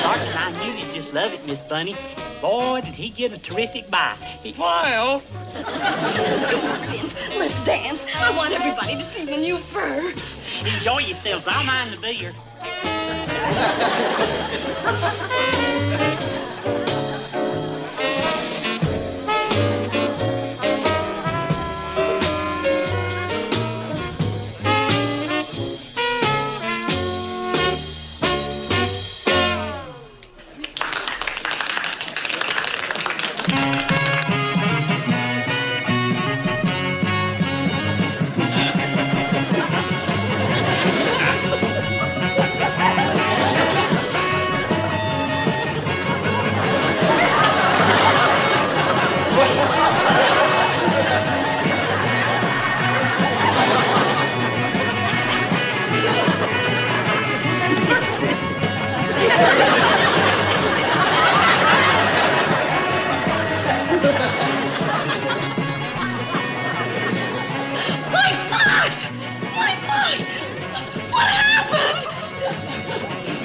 Sergeant, I knew you'd just love it, Miss Bunny. Boy, did he get a terrific bite. Smile. Vince, let's dance. I want everybody to see the new fur. Enjoy yourselves. I'll mind the beer.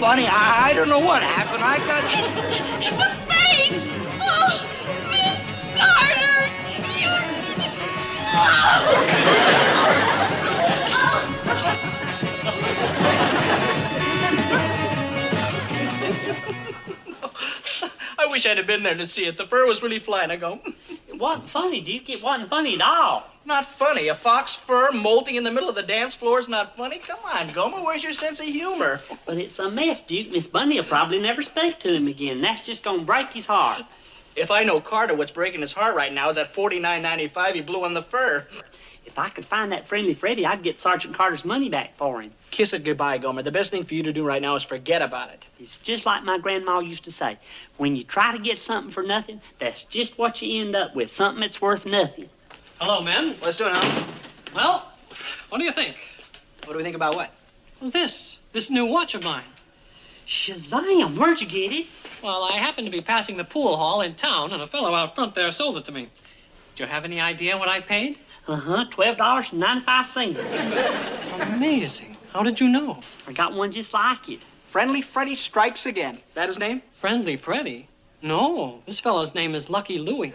Bunny, I don't know what happened. I got... It's a fake! Oh, Vince Carter! I wish I'd have been there to see it. The fur was really flying. I go... It wasn't funny, Duke. It wasn't funny at all. Not funny. A fox fur molting in the middle of the dance floor is not funny? Come on, Gomer. Where's your sense of humor? But it's a mess, Duke. Miss Bunny will probably never speak to him again. That's just gonna break his heart. If I know Carter, what's breaking his heart right now is that $49.95 he blew on the fur. If I could find that Friendly Freddy, I'd get Sergeant Carter's money back for him. Kiss it goodbye, Gomer. The best thing for you to do right now is forget about it. It's just like my grandma used to say. When you try to get something for nothing, that's just what you end up with, something that's worth nothing. Hello, men. What's doing, Al? Well, what do you think? What do we think about what? Well, this new watch of mine. Shazam, where'd you get it? Well, I happened to be passing the pool hall in town, and a fellow out front there sold it to me. Do you have any idea what I paid? $12.95. Amazing. How did you know? I got one just like it. Friendly Freddy Strikes Again. That his name? Friendly Freddy? No, this fellow's name is Lucky Louie.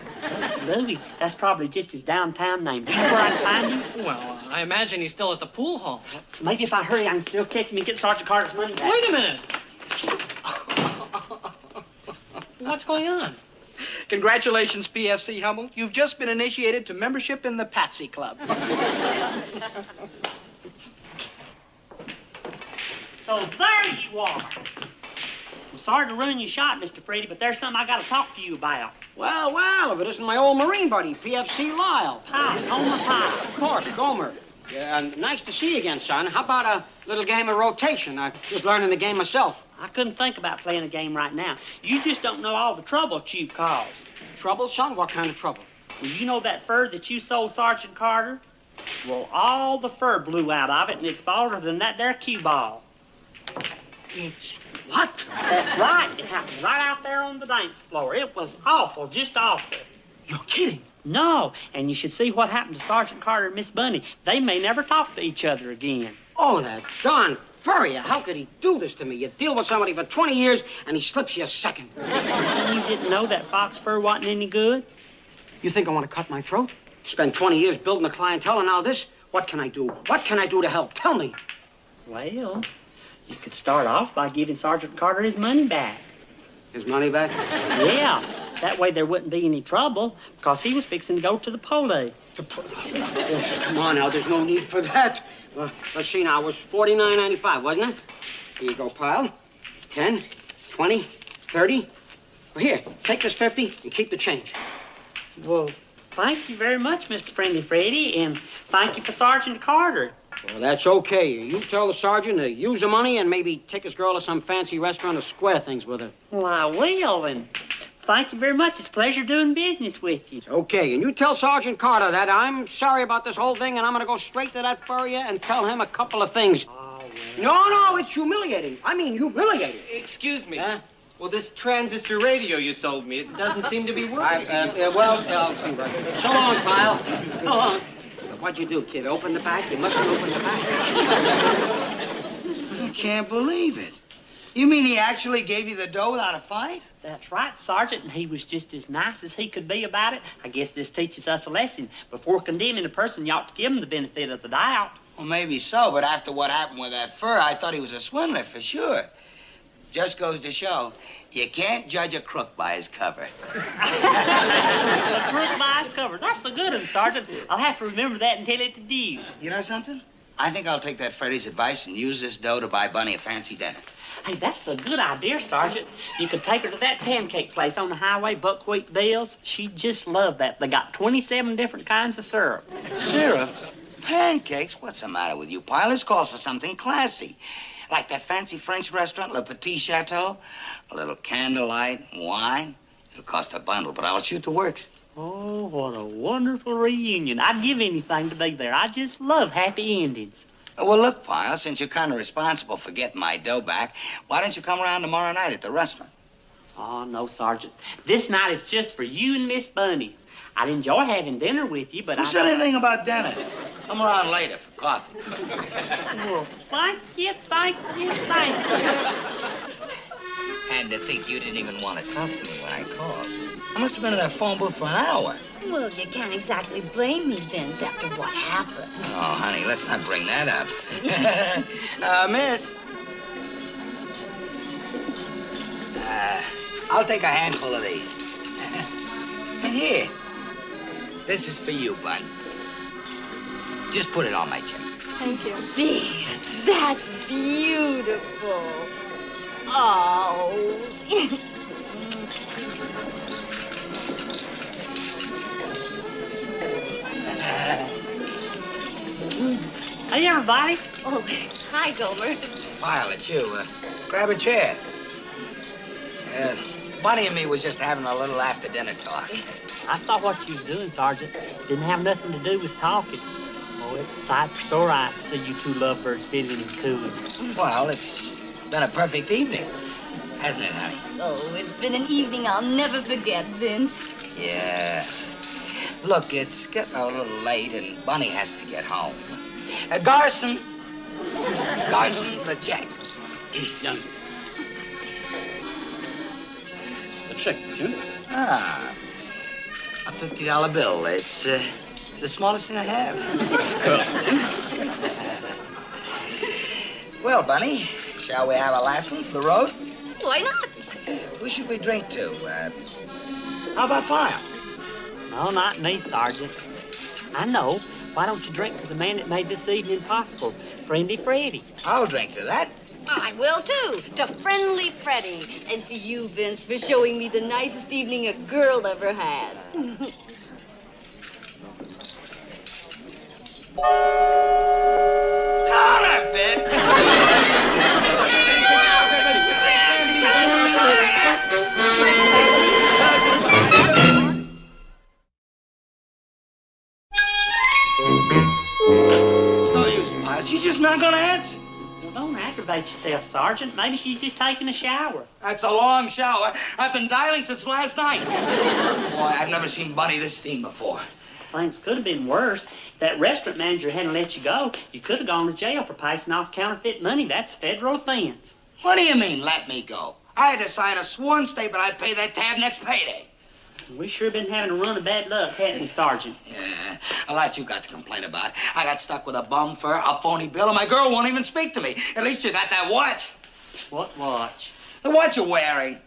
Louie? That's probably just his downtown name. Do you know where I can find him? Well, I imagine he's still at the pool hall. Maybe if I hurry, I can still catch him and get Sergeant Carter's money back. Wait a minute. What's going on? Congratulations, PFC Hummel. You've just been initiated to membership in the Patsy Club. So there you are. I'm sorry to ruin your shot, Mr. Freddy, but there's something I got to talk to you about. Well, if it isn't my old Marine buddy, PFC Lyle. Hi, Gomer Pyle. Of course, Gomer. Nice to see you again, son. How about a little game of rotation? I'm just learning the game myself. I couldn't think about playing a game right now. You just don't know all the trouble you've caused. Trouble, son? What kind of trouble? Well, you know that fur that you sold Sergeant Carter? Well, all the fur blew out of it, and it's balder than that there cue ball. It's what? That's right. It happened right out there on the dance floor. It was awful, just awful. You're kidding. No, and you should see what happened to Sergeant Carter and Miss Bunny. They may never talk to each other again. Oh, that darn furrier. How could he do this to me? You deal with somebody for 20 years, and he slips you a second. You didn't know that fox fur wasn't any good? You think I want to cut my throat? Spend 20 years building a clientele, and now this? What can I do? What can I do to help? Tell me. Well, you could start off by giving Sergeant Carter his money back. His money back? Yeah. That way there wouldn't be any trouble, because he was fixing to go to the police. Come on now, there's no need for that. Let's see now, it was $49.95, wasn't it? Here you go, Pyle. 10, 20, 30. Well, here, take this 50 and keep the change. Well, thank you very much, Mr. Friendly Freddy, and thank you for Sergeant Carter. Well, that's okay. You tell the sergeant to use the money and maybe take his girl to some fancy restaurant to square things with her. Well, I will, and thank you very much. It's a pleasure doing business with you. Okay, and you tell Sergeant Carter that I'm sorry about this whole thing, and I'm going to go straight to that furrier and tell him a couple of things. Oh, well. No, it's humiliating. I mean, humiliating. Excuse me. Well, this transistor radio you sold me, it doesn't seem to be working. So long, Pyle. So long. What'd you do, kid? Open the back? You mustn't open the back. I can't believe it. You mean he actually gave you the dough without a fight? That's right, Sergeant, and he was just as nice as he could be about it. I guess this teaches us a lesson. Before condemning a person, you ought to give him the benefit of the doubt. Well, maybe so, but after what happened with that fur, I thought he was a swindler for sure. Just goes to show, you can't judge a crook by his cover. A crook by his cover. That's a good one, Sergeant. I'll have to remember that and tell it to Dee. You know something? I think I'll take that Freddy's advice and use this dough to buy Bunny a fancy dinner. Hey, that's a good idea, Sergeant. You could take her to that pancake place on the highway, Buckwheat Bill's. She'd just love that. They got 27 different kinds of syrup. Syrup? Pancakes? What's the matter with you, Pyle? This calls for something classy. Like that fancy French restaurant, Le Petit Chateau. A little candlelight, wine. It'll cost a bundle, but I'll shoot the works. Oh, what a wonderful reunion. I'd give anything to be there. I just love happy endings. Well, look, Pyle, since you're kind of responsible for getting my dough back, why don't you come around tomorrow night at the restaurant? Oh, no, Sergeant. This night is just for you and Miss Bunny. I'd enjoy having dinner with you, but Who said anything about dinner? Come around later for coffee. Well, thank you. And to think you didn't even want to talk to me when I called. I must have been in that phone booth for an hour. Well, you can't exactly blame me, Vince, after what happened. Oh, honey, let's not bring that up. Miss. I'll take a handful of these. And here. This is for you, Bun. Just put it on my check. Thank you. Vince, that's beautiful. Oh. Hey, everybody. Oh, hi, Gomer. Pyle, it's you. Grab a chair. Bunny and me was just having a little after-dinner talk. I saw what you was doing, Sergeant. Didn't have nothing to do with talking. Oh, it's a sight for sore eyes to see you two lovebirds feeling and cooling. Well, it's been a perfect evening, hasn't it, honey? Oh, it's been an evening I'll never forget, Vince. Yeah. Look, it's getting a little late, and Bunny has to get home. Garson, the check. Young. The check, monsieur. Ah, a $50 bill. It's The smallest thing I have. Well, Bunny, shall we have a last one for the road? Why not? Who should we drink to? How about Pyle? No, not me, Sergeant. I know. Why don't you drink to the man that made this evening possible, Friendly Freddy? I'll drink to that. I will, too. To Friendly Freddy. And to you, Vince, for showing me the nicest evening a girl ever had. Counterfeit! It's no use, Pyle. She's just not gonna answer. Well, don't aggravate yourself, Sergeant. Maybe she's just taking a shower. That's a long shower. I've been dialing since last night. Boy, I've never seen Bunny this steam before. Things could have been worse. If that restaurant manager hadn't let you go, you could have gone to jail for passing off counterfeit money. That's federal offense. What do you mean, let me go? I had to sign a sworn statement I'd pay that tab next payday. We sure been having a run of bad luck, haven't we, Sergeant? Yeah, a lot you got to complain about. I got stuck with a bum fur, a phony bill, and my girl won't even speak to me. At least you got that watch. What watch? The watch you're wearing.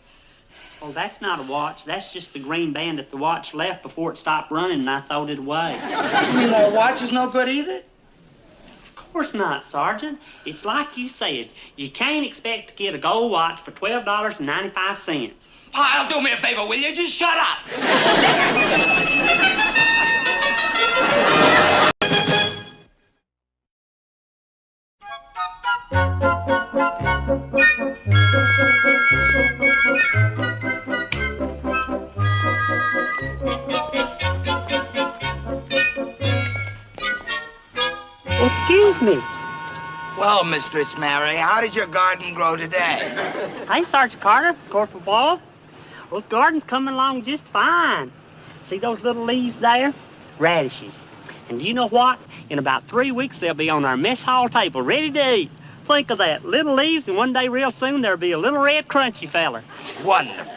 Oh, that's not a watch. That's just the green band that the watch left before it stopped running and I throwed it away. You mean that watch is no good either? Of course not, Sergeant. It's like you said. You can't expect to get a gold watch for $12.95. Pyle, do me a favor, will you? Just shut up. Excuse me. Well, Mistress Mary, how did your garden grow today? Hey, Sergeant Carter, Corporal Boyle. Well, the garden's coming along just fine. See those little leaves there? Radishes. And do you know what? In about 3 weeks, they'll be on our mess hall table, ready to eat. Think of that. Little leaves, and one day real soon, there'll be a little red crunchy feller. Wonderful.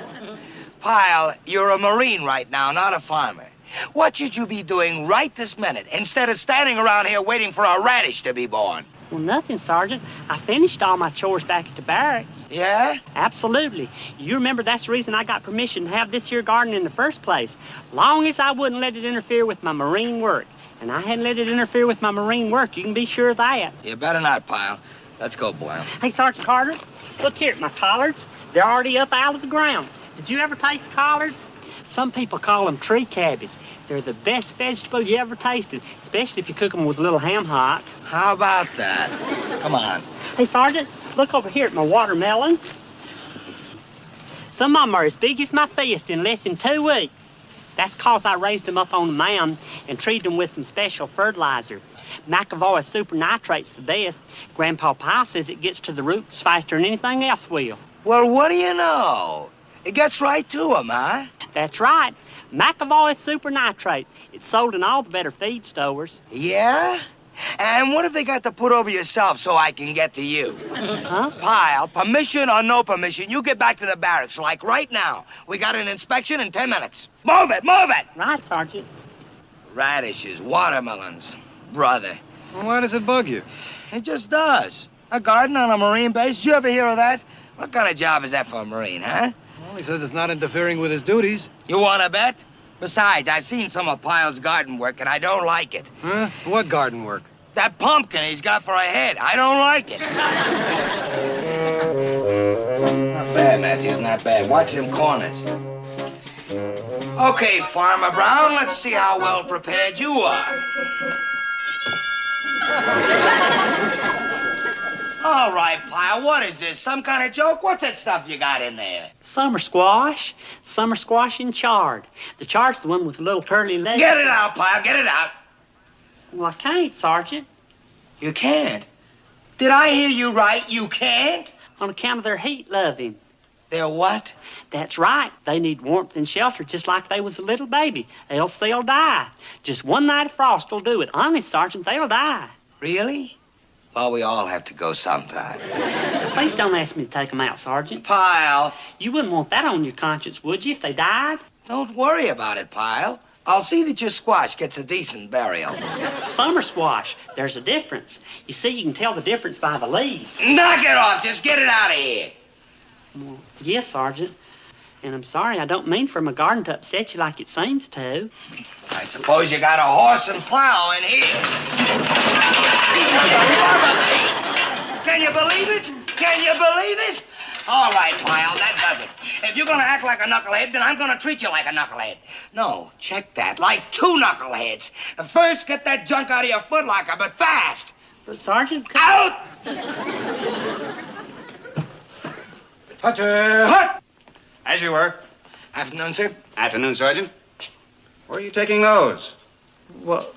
Pyle, you're a Marine right now, not a farmer. What should you be doing right this minute instead of standing around here waiting for a radish to be born? Well, nothing, Sergeant. I finished all my chores back at the barracks. Yeah? Absolutely. You remember that's the reason I got permission to have this here garden in the first place. Long as I wouldn't let it interfere with my Marine work. And I hadn't let it interfere with my Marine work, you can be sure of that. You better not, Pyle. Let's go, Boyle. Hey, Sergeant Carter, look here at my collards. They're already up out of the ground. Did you ever taste collards? Some people call them tree cabbage. They're the best vegetable you ever tasted, especially if you cook them with a little ham hock. How about that? Come on. Hey, Sergeant, look over here at my watermelons. Some of them are as big as my fist in less than 2 weeks. That's 'cause I raised them up on the mound and treated them with some special fertilizer. McAvoy super nitrate's the best. Grandpa Pyle says it gets to the roots faster than anything else will. Well, what do you know? It gets right to them, huh? That's right. McAvoy super nitrate. It's sold in all the better feed stores. Yeah? And what have they got to put over yourself so I can get to you? Huh? Pyle, permission or no permission, you get back to the barracks, like right now. We got an inspection in 10 minutes. Move it, move it! Right, Sergeant. Radishes, watermelons, brother. Well, why does it bug you? It just does. A garden on a Marine base, did you ever hear of that? What kind of job is that for a Marine, huh? Well, he says it's not interfering with his duties. You want to bet? Besides, I've seen some of Pyle's garden work, and I don't like it. Huh? What garden work? That pumpkin he's got for a head. I don't like it. Not bad, Matthews, not bad. Watch them corners. Okay, Farmer Brown, let's see how well prepared you are. All right, Pyle, what is this? Some kind of joke? What's that stuff you got in there? Summer squash and chard. The chard's the one with the little curly legs. Get it out, Pyle, get it out. Well, I can't, Sergeant. You can't? Did I hear you right? You can't? On account of their heat loving. Their what? That's right. They need warmth and shelter just like they was a little baby. Else they'll die. Just one night of frost will do it. Honest, Sergeant, they'll die. Really? Well, we all have to go sometime. Please don't ask me to take them out, Sergeant. Pyle. You wouldn't want that on your conscience, would you, if they died? Don't worry about it, Pyle. I'll see that your squash gets a decent burial. Summer squash, there's a difference. You see, you can tell the difference by the leaves. Knock it off. Just get it out of here. Well, yes, Sergeant. And I'm sorry, I don't mean for my garden to upset you like it seems to. I suppose you got a horse and plow in here. Can you believe it? Can you believe it? All right, Pyle, that does it. If you're gonna act like a knucklehead, then I'm gonna treat you like a knucklehead. No, check that, like two knuckleheads. First, get that junk out of your footlocker, but fast. But, Sergeant... Out! Hut! As you were. Afternoon, sir. Afternoon, Sergeant. Where are you taking those? Well,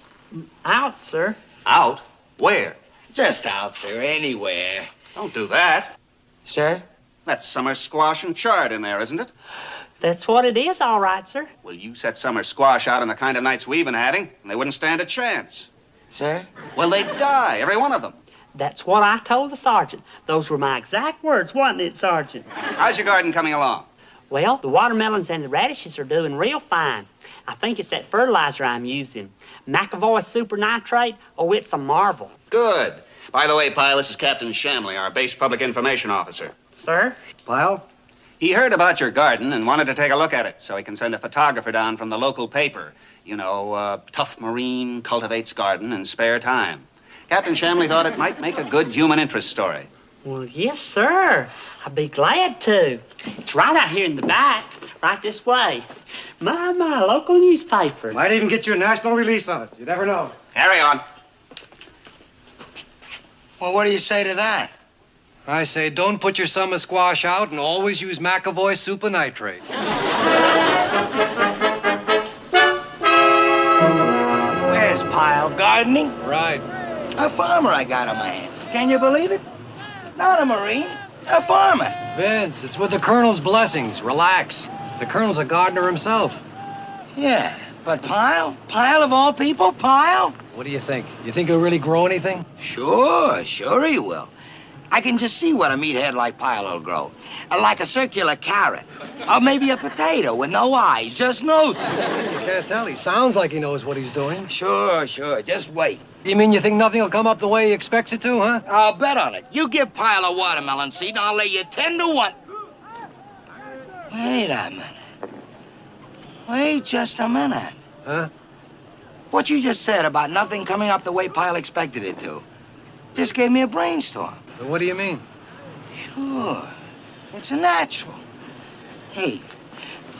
out, sir. Out? Where? Just out, sir, anywhere. Don't do that. Sir? That's summer squash and chard in there, isn't it? That's what it is, all right, sir. Well, you set summer squash out on the kind of nights we've been having, and they wouldn't stand a chance. Sir? Well, they'd die, every one of them. That's what I told the sergeant. Those were my exact words, wasn't it, Sergeant? How's your garden coming along? Well, the watermelons and the radishes are doing real fine. I think it's that fertilizer I'm using. McAvoy Super Nitrate, oh, it's a marvel. Good. By the way, Pyle, this is Captain Shamley, our base public information officer. Sir? Pyle? He heard about your garden and wanted to take a look at it so he can send a photographer down from the local paper. You know, tough Marine cultivates garden in spare time. Captain Shamley thought it might make a good human interest story. Well, yes, sir. I'd be glad to. It's right out here in the back, right this way. My local newspaper. Might even get you a national release of it. You never know. Carry on. Well, what do you say to that? I say don't put your summer squash out and always use McAvoy Super Nitrate. Where's Pyle? Gardening? Right. A farmer I got on my hands. Can you believe it? Not a Marine, a farmer. Vince, it's with the Colonel's blessings. Relax. The Colonel's a gardener himself. Yeah, but Pyle? Pyle of all people? Pyle? What do you think? You think he'll really grow anything? Sure he will. I can just see what a meathead like Pyle will grow. Like a circular carrot. Or maybe a potato with no eyes, just noses. You can't tell. He sounds like he knows what he's doing. Sure. Just wait. You mean you think nothing will come up the way he expects it to, huh? I'll bet on it. You give Pyle a watermelon seed, and I'll lay you 10 to 1. Wait a minute. Wait just a minute. Huh? What you just said about nothing coming up the way Pyle expected it to just gave me a brainstorm. What do you mean? Sure. It's a natural. Hey,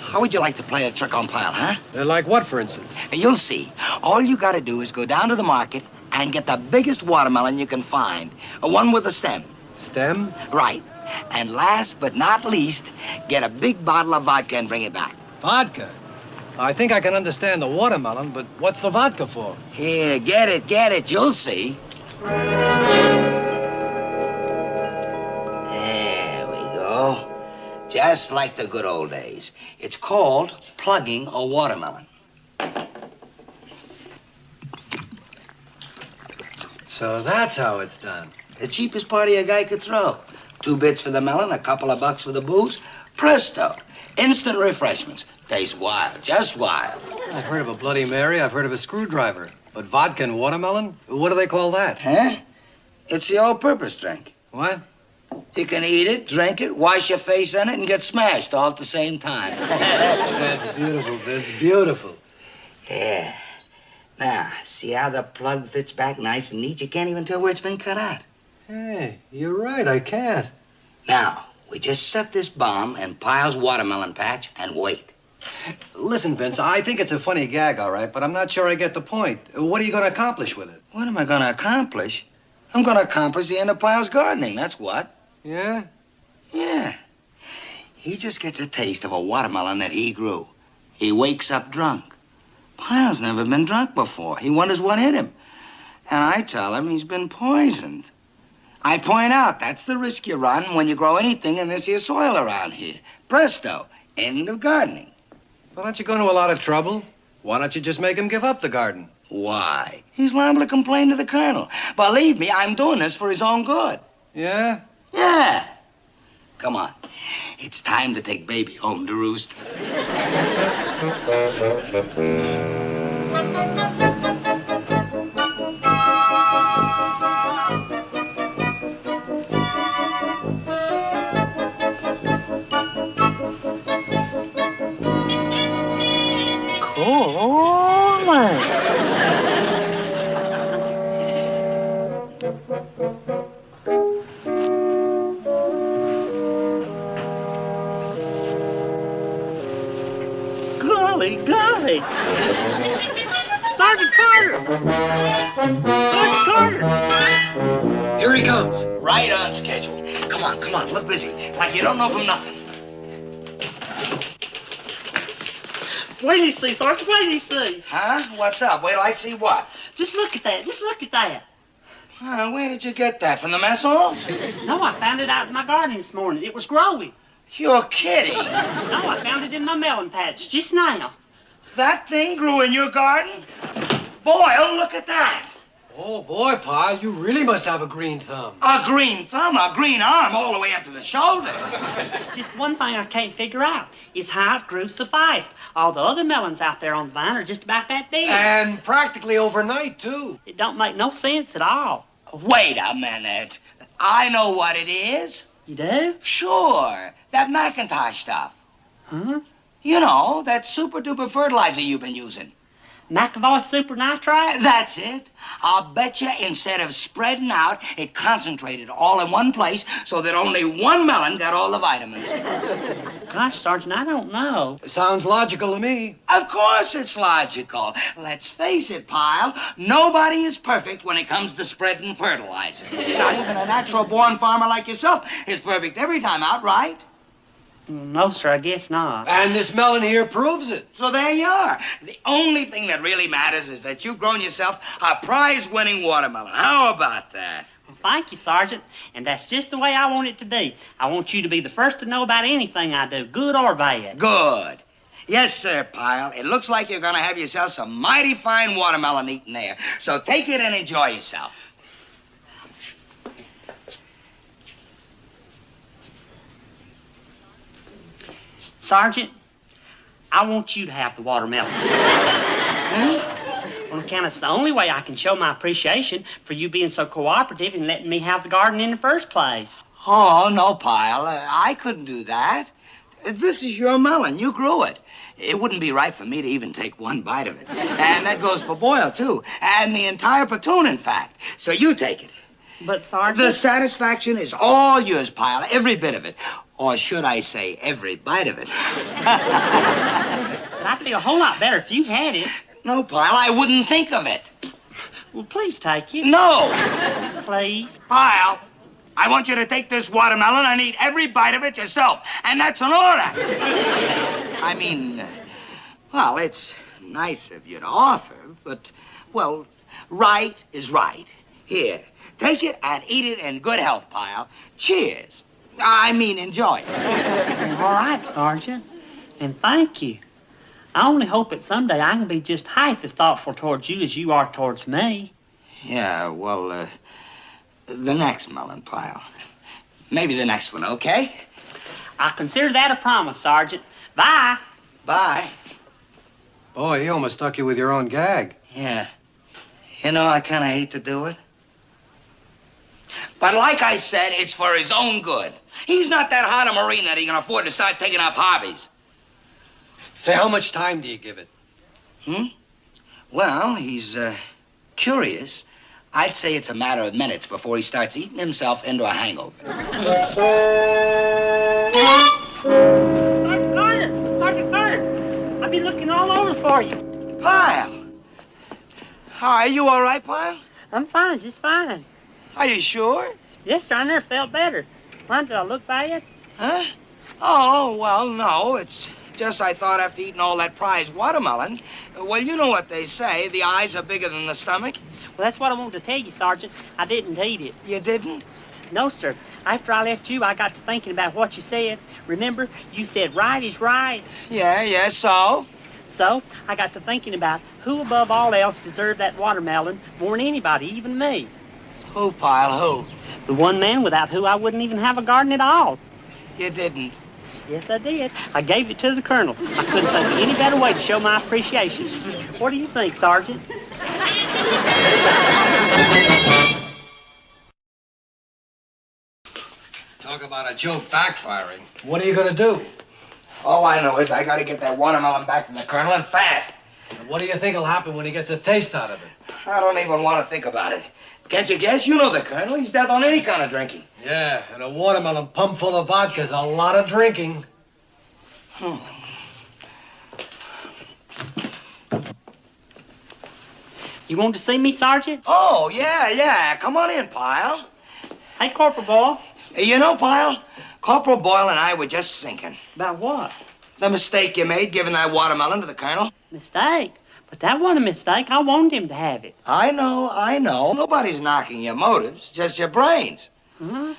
how would you like to play a trick on Pyle, huh? Like what, for instance? You'll see. All you gotta do is go down to the market and get the biggest watermelon you can find. One with a stem. Stem? Right. And last but not least, get a big bottle of vodka and bring it back. Vodka? I think I can understand the watermelon, but what's the vodka for? Here, get it. You'll see. There we go. Just like the good old days. It's called plugging a watermelon. So that's how it's done. The cheapest party a guy could throw. 2 bits for the melon, a couple of bucks for the booze. Presto. Instant refreshments. Tastes wild, just wild. I've heard of a Bloody Mary, I've heard of a screwdriver. But vodka and watermelon? What do they call that? Huh? It's the all-purpose drink. What? You can eat it, drink it, wash your face in it, and get smashed all at the same time. That's beautiful, Vince, beautiful. Yeah. Now, see how the plug fits back nice and neat? You can't even tell where it's been cut out. Hey, you're right, I can't. Now, we just set this bomb in Pyle's watermelon patch and wait. Listen, Vince, I think it's a funny gag, all right, but I'm not sure I get the point. What are you going to accomplish with it? What am I going to accomplish? I'm going to accomplish the end of Pyle's gardening, that's what. Yeah? Yeah. He just gets a taste of a watermelon that he grew. He wakes up drunk. Pyle's never been drunk before. He wonders what hit him. And I tell him he's been poisoned. I point out that's the risk you run when you grow anything in this here soil around here. Presto, end of gardening. Well, aren't you going to a lot of trouble? Why don't you just make him give up the garden? Why? He's liable to complain to the colonel. Believe me, I'm doing this for his own good. Yeah? Yeah. Come on. It's time to take baby home to roost. Golly, golly. Sergeant Carter! Sergeant Carter! Here he comes. Right on schedule. Come on, look busy. Like you don't know from nothing. Wait till you see, Sergeant, wait till you see. Huh? What's up? Wait till I see what? Just look at that, just look at that. Where did you get that? From the mess hall? No, I found it out in my garden this morning. It was growing. You're kidding. No, I found it in my melon patch just now. That thing grew in your garden? Boy, look at that. Oh, boy, Pyle, you really must have a green thumb. A green thumb, a green arm all the way up to the shoulder. It's just one thing I can't figure out is how it grew so fast. All the other melons out there on the vine are just about that big. And practically overnight, too. It don't make no sense at all. Wait a minute. I know what it is. You do? Sure. That Macintosh stuff. Huh? You know, that super-duper fertilizer you've been using. McAvoy Super Nitrite? That's it. I'll bet you instead of spreading out, it concentrated all in one place so that only one melon got all the vitamins. Gosh, Sergeant, I don't know. Sounds logical to me. Of course it's logical. Let's face it, Pyle. Nobody is perfect when it comes to spreading fertilizer. Not even a natural-born farmer like yourself is perfect every time out, right? No, sir, I guess not. And this melon here proves it. So there you are. The only thing that really matters is that you've grown yourself a prize-winning watermelon. How about that? Well, thank you, Sergeant. And that's just the way I want it to be. I want you to be the first to know about anything I do, good or bad. Good. Yes, sir, Pyle. It looks like you're going to have yourself some mighty fine watermelon eating there. So take it and enjoy yourself. Sergeant, I want you to have the watermelon. On account it's the only way I can show my appreciation for you being so cooperative and letting me have the garden in the first place. Oh, no, Pyle. I couldn't do that. This is your melon. You grew it. It wouldn't be right for me to even take one bite of it. And that goes for Boyle, too. And the entire platoon, in fact. So you take it. But, Sergeant... The satisfaction is all yours, Pyle. Every bit of it. Or should I say, every bite of it. But I'd feel a whole lot better if you had it. No, Pyle, I wouldn't think of it. Well, please take it. No! Please. Pyle, I want you to take this watermelon and eat every bite of it yourself. And that's an order. I mean, well, it's nice of you to offer, but, well, right is right. Here, take it and eat it in good health, Pyle. Cheers. I mean, enjoy it. All right, Sergeant. And thank you. I only hope that someday I can be just half as thoughtful towards you as you are towards me. Yeah, well, the next melon, Pyle. Maybe the next one, okay? I consider that a promise, Sergeant. Bye. Bye. Boy, he almost stuck you with your own gag. Yeah. You know, I kind of hate to do it. But like I said, it's for his own good. He's not that hot a Marine that he can afford to start taking up hobbies. Say, how much time do you give it? Well, he's, curious. I'd say it's a matter of minutes before he starts eating himself into a hangover. Sergeant Carter! Sergeant Carter! I've been looking all over for you. Pyle! Are you all right, Pyle? I'm fine, just fine. Are you sure? Yes, sir, I never felt better. Why, did I look bad? Huh? Oh, well, no. It's just I thought after eating all that prize watermelon, well, you know what they say, the eyes are bigger than the stomach. Well, that's what I wanted to tell you, Sergeant. I didn't eat it. You didn't? No, sir. After I left you, I got to thinking about what you said. Remember, you said right is right. Yeah, so? So, I got to thinking about who above all else deserved that watermelon more than anybody, even me. Who, Pyle, who? The one man without who I wouldn't even have a garden at all. You didn't. Yes, I did. I gave it to the colonel. I couldn't think of any better way to show my appreciation. What do you think, Sergeant? Talk about a joke backfiring. What are you gonna do? All I know is I gotta get that watermelon back from the colonel and fast. And what do you think will happen when he gets a taste out of it? I don't even want to think about it. Can't you guess? You know the colonel. He's death on any kind of drinking. Yeah, and a watermelon pump full of vodka's a lot of drinking. You want to see me, Sergeant? Oh, yeah. Come on in, Pyle. Hey, Corporal Boyle. You know, Pyle, Corporal Boyle and I were just thinking. About what? The mistake you made giving that watermelon to the colonel. Mistake? But that wasn't a mistake. I wanted him to have it. I know. Nobody's knocking your motives, just your brains. Huh?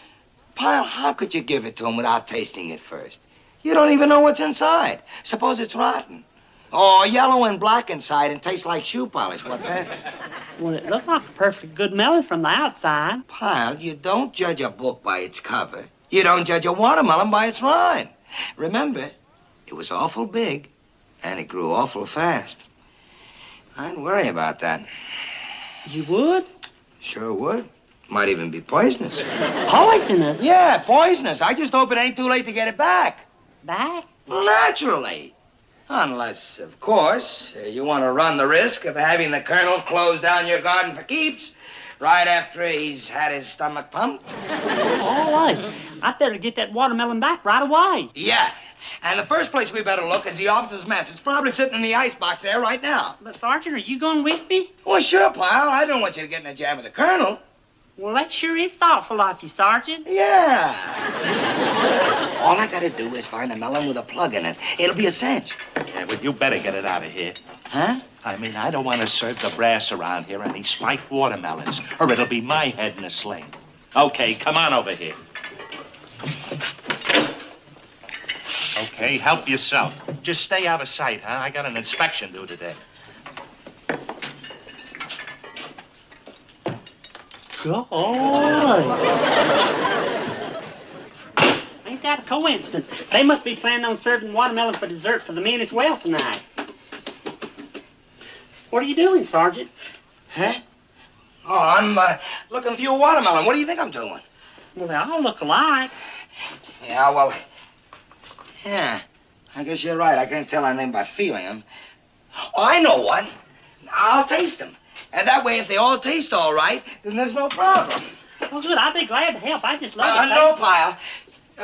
Pyle, how could you give it to him without tasting it first? You don't even know what's inside. Suppose it's rotten. Or yellow and black inside and tastes like shoe polish. What then? Well, it looked like a perfectly good melon from the outside. Pyle, you don't judge a book by its cover. You don't judge a watermelon by its rind. Remember, it was awful big, and it grew awful fast. I'd worry about that. You would? Sure would. Might even be poisonous. Poisonous? Yeah, poisonous. I just hope it ain't too late to get it back. Back? Well, naturally. Unless, of course, you want to run the risk of having the colonel close down your garden for keeps right after he's had his stomach pumped. All right. I better get that watermelon back right away. Yeah. And the first place we better look is the officer's mess. It's probably sitting in the icebox there right now. But, Sergeant, are you going with me? Well, sure, Pyle. I don't want you to get in a jam with the colonel. Well, that sure is thoughtful of you, Sergeant. Yeah. All I gotta do is find a melon with a plug in it. It'll be a cinch. Yeah, but you better get it out of here. Huh? I mean, I don't want to serve the brass around here any spiked watermelons, or it'll be my head in a sling. Okay, come on over here. Okay, help yourself. Just stay out of sight, huh? I got an inspection due today. God. Ain't that a coincidence? They must be planning on serving watermelon for dessert for the men as well tonight. What are you doing, Sergeant? Huh? Oh, I'm looking for your watermelon. What do you think I'm doing? Well, they all look alike. Yeah, well, yeah. I guess you're right. I can't tell anything by feeling them. Oh, I know one. I'll taste them. And that way, if they all taste all right, then there's no problem. Oh, good. I'll be glad to help. I just love it. No, Pyle.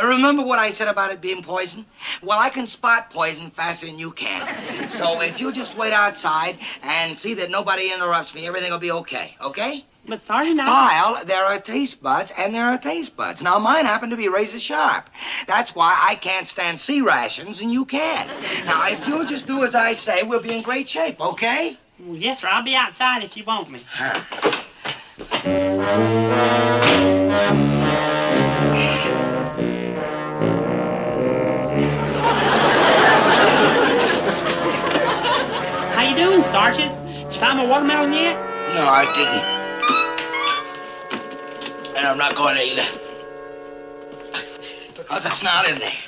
Remember what I said about it being poison? Well, I can spot poison faster than you can. So if you just wait outside and see that nobody interrupts me, everything will be okay, okay? But, Sergeant, Pyle, there are taste buds and there are taste buds. Now, mine happen to be razor sharp. That's why I can't stand sea rations and you can. Now, if you'll just do as I say, we'll be in great shape, okay? Well, yes, sir. I'll be outside if you want me. How you doing, Sergeant? Did you find my watermelon yet? No, I didn't. And I'm not going to either. Because it's not in there.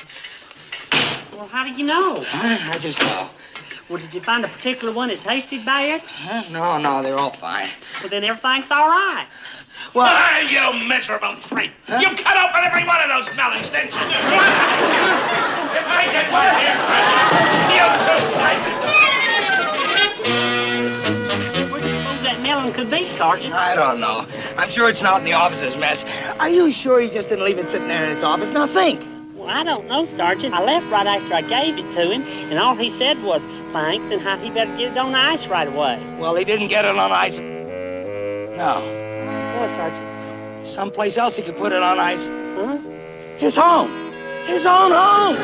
Well, how do you know? I just know. Well, did you find a particular one that tasted bad? No, they're all fine. Well, then everything's all right. Well, you miserable freak! Huh? You cut open every one of those melons, didn't you? If I get one here, Where do you suppose that melon could be, Sergeant? I don't know. I'm sure it's not in the officer's mess. Are you sure he just didn't leave it sitting there in its office? Now think. Well, I don't know, Sergeant. I left right after I gave it to him, and all he said was thanks and how he better get it on the ice right away. Well, he didn't get it on ice. No. What, Sergeant? Someplace else he could put it on ice. Huh? His home. His own home.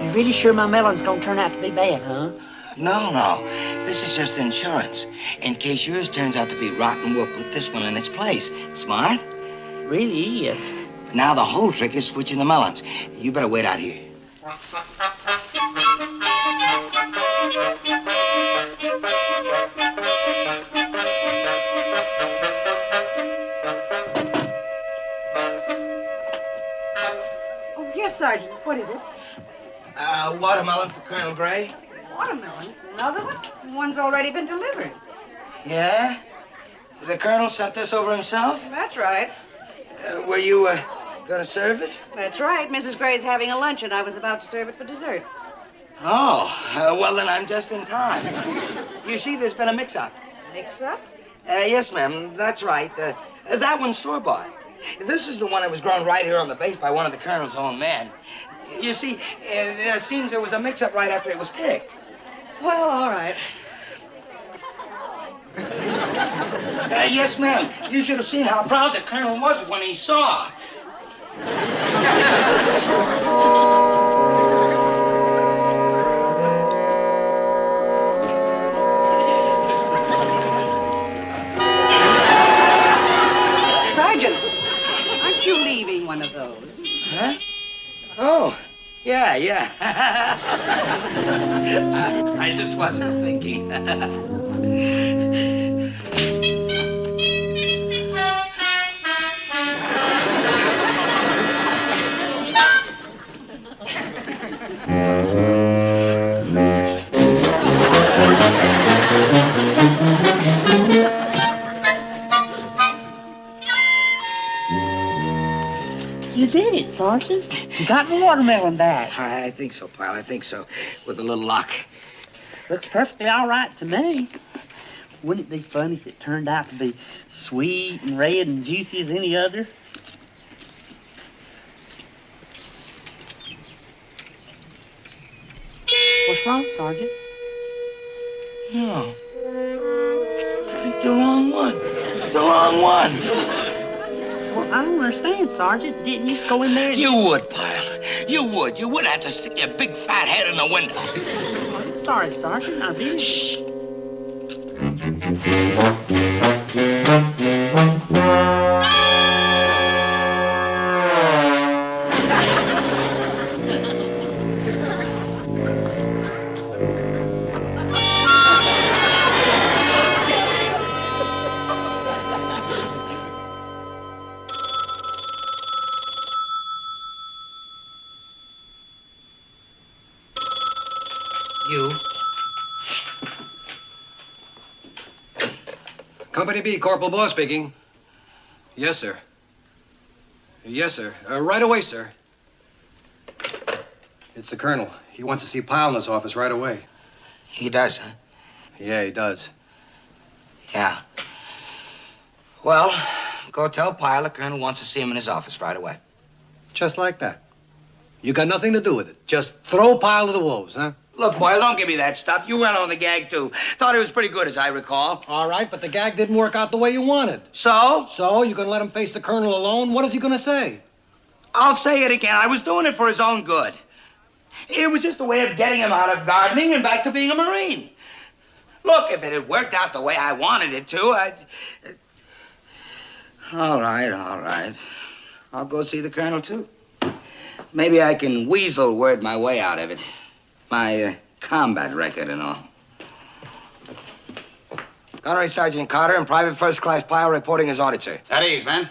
You really sure my melon's gonna turn out to be bad, huh? No. This is just insurance. In case yours turns out to be rotten, we'll put this one in its place. Smart? Really is. Now the whole trick is switching the melons. You better wait out here. Yes, Sergeant. What is it? Watermelon for Colonel Gray. Watermelon? Another one? One's already been delivered. Yeah? The Colonel sent this over himself? That's right. Were you, gonna serve it? That's right. Mrs. Gray's having a lunch, and I was about to serve it for dessert. Oh, well, then I'm just in time. You see, there's been a mix-up. Mix-up? Yes, ma'am, that's right. That one's store-bought. This is the one that was grown right here on the base by one of the Colonel's own men. You see, it seems there was a mix-up right after it was picked. Well, all right. Yes, ma'am. You should have seen how proud the Colonel was when he saw. Sergeant, aren't you leaving one of those? Huh? Oh, yeah. I just wasn't thinking. You did it, Sergeant. You got the watermelon back. I think so, Pyle. I think so. With a little luck. Looks perfectly all right to me. Wouldn't it be funny if it turned out to be sweet and red and juicy as any other? What's wrong, Sergeant? No. I picked the wrong one. The wrong one. Well, I don't understand, Sergeant. Didn't you go in there? You would, Pyle. You would. You would have to stick your big fat head in the window. I'm sorry, Sergeant. I did. Shh. You? Company B, Corporal Boss speaking. Yes, sir. Yes, sir. Right away, sir. It's the Colonel. He wants to see Pyle in his office right away. He does, huh? Yeah, he does. Yeah. Well, go tell Pyle the Colonel wants to see him in his office right away. Just like that. You got nothing to do with it. Just throw Pyle to the wolves, huh? Look, Boyle, don't give me that stuff. You went on the gag, too. Thought it was pretty good, as I recall. All right, but the gag didn't work out the way you wanted. So? So, you gonna let him face the Colonel alone? What is he gonna say? I'll say it again. I was doing it for his own good. It was just a way of getting him out of gardening and back to being a Marine. Look, if it had worked out the way I wanted it to, I'd... All right. I'll go see the Colonel, too. Maybe I can weasel word my way out of it. My combat record and all. Gunnery Sergeant Carter and Private First Class Pyle reporting as ordered, sir. At ease, man.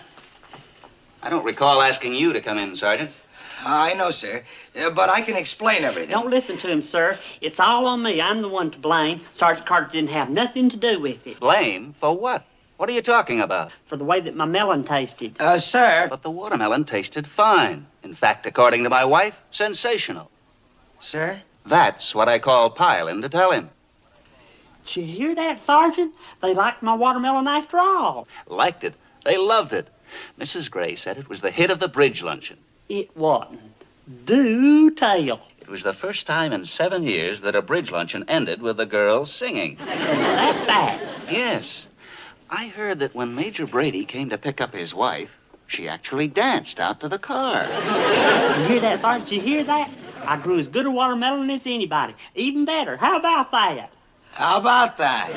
I don't recall asking you to come in, Sergeant. I know, sir. But I can explain everything. Don't listen to him, sir. It's all on me. I'm the one to blame. Sergeant Carter didn't have nothing to do with it. Blame? For what? What are you talking about? For the way that my melon tasted. Sir. But the watermelon tasted fine. In fact, according to my wife, sensational. Sir? That's what I called Pyle in to tell him. Did you hear that, Sergeant? They liked my watermelon after all. Liked it. They loved it. Mrs. Gray said it was the hit of the bridge luncheon. It wasn't. Do tell. It was the first time in 7 years that a bridge luncheon ended with the girls singing. That's that. Yes. I heard that when Major Brady came to pick up his wife, she actually danced out to the car. Did you hear that, Sergeant? Did you hear that? I grew as good a watermelon as anybody. Even better. How about that? How about that?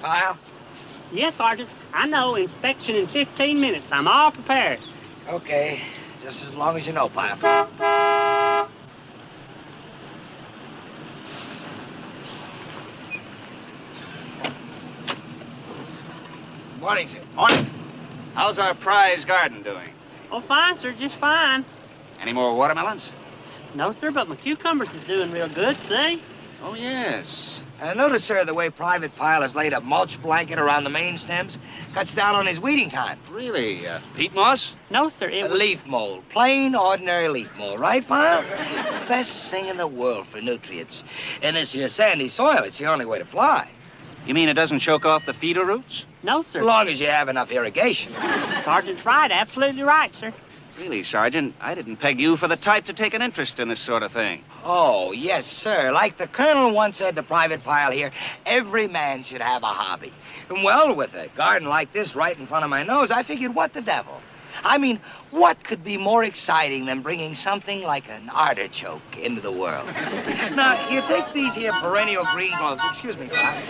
Pyle? Yes, Sergeant. I know. Inspection in 15 minutes. I'm all prepared. Okay. Just as long as you know, Pyle. Morning, sir. Morning. How's our prize garden doing? Oh, fine, sir, just fine. Any more watermelons? No, sir, but my cucumbers is doing real good, see? Oh, yes. Notice, sir, the way Private Pyle has laid a mulch blanket around the main stems. Cuts down on his weeding time. Really? Peat moss? No, sir, it was... Leaf mold. Plain, ordinary leaf mold. Right, Pyle? Best thing in the world for nutrients. In this here sandy soil, it's the only way to fly. You mean it doesn't choke off the feeder roots? No, sir. As long as you have enough irrigation. Sergeant's right, absolutely right, sir. Really, Sergeant, I didn't peg you for the type to take an interest in this sort of thing. Oh, yes, sir. Like the colonel once said to Private Pyle here, every man should have a hobby. And well, with a garden like this right in front of my nose, I figured, what the devil? I mean, what could be more exciting than bringing something like an artichoke into the world? Now, you take these here perennial green gloves. Excuse me, Pyle.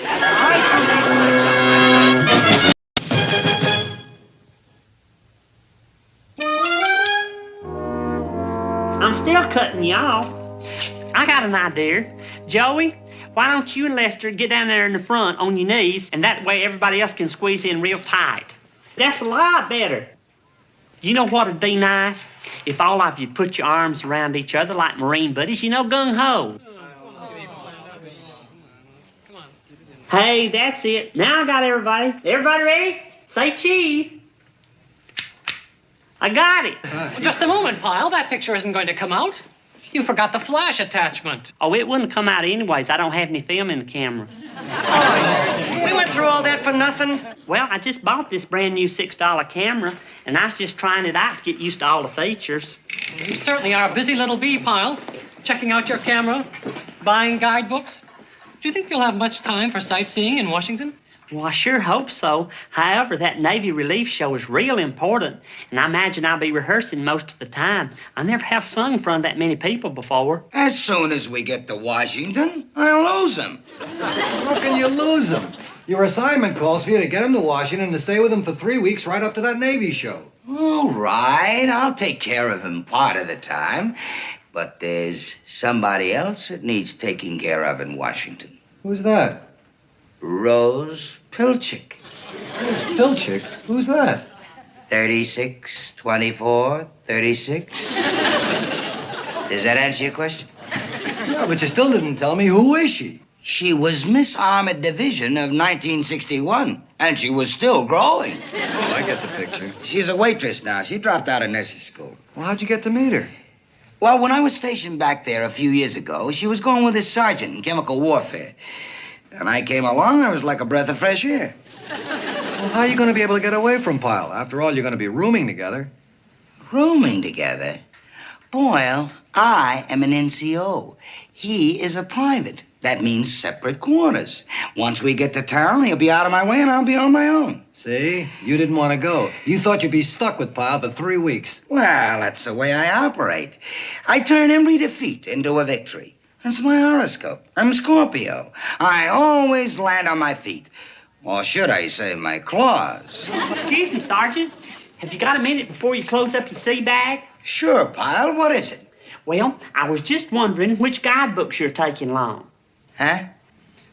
I'm still cutting y'all. I got an idea. Joey, why don't you and Lester get down there in the front on your knees, and that way everybody else can squeeze in real tight. That's a lot better. You know what would be nice? If all of you put your arms around each other like Marine buddies, you know, gung-ho. Hey, that's it. Now I got everybody. Everybody ready? Say cheese. I got it. Just a moment, Pyle. That picture isn't going to come out. You forgot the flash attachment. Oh, it wouldn't come out anyways. I don't have any film in the camera. We went through all that for nothing. Well, I just bought this brand new $6 camera, and I was just trying it out to get used to all the features. You certainly are a busy little bee, Pyle. Checking out your camera, buying guidebooks. Do you think you'll have much time for sightseeing in Washington? Well, I sure hope so. However, that Navy relief show is real important, and I imagine I'll be rehearsing most of the time. I never have sung in front of that many people before. As soon as we get to Washington, I'll lose him. How can you lose him? Your assignment calls for you to get him to Washington and stay with him for 3 weeks right up to that Navy show. All right, I'll take care of him part of the time. But there's somebody else that needs taking care of in Washington. Who's that? Rose Pilchick. Rose Pilchick? Who's that? 36, 24, 36. Does that answer your question? Yeah, but you still didn't tell me. Who is she? She was Miss Armored Division of 1961, and she was still growing. Oh, I get the picture. She's a waitress now. She dropped out of nursing school. Well, how'd you get to meet her? Well, when I was stationed back there a few years ago, she was going with a sergeant in chemical warfare. And I came along, I was like a breath of fresh air. Well, how are you going to be able to get away from Pyle? After all, you're going to be rooming together. Rooming together? Boyle, I am an NCO. He is a private. That means separate quarters. Once we get to town, he'll be out of my way and I'll be on my own. See? You didn't want to go. You thought you'd be stuck with Pyle for 3 weeks. Well, that's the way I operate. I turn every defeat into a victory. That's my horoscope. I'm Scorpio. I always land on my feet. Or should I say my claws? Excuse me, Sergeant. Have you got a minute before you close up your sea bag? Sure, Pyle. What is it? Well, I was just wondering which guidebooks you're taking along. Huh?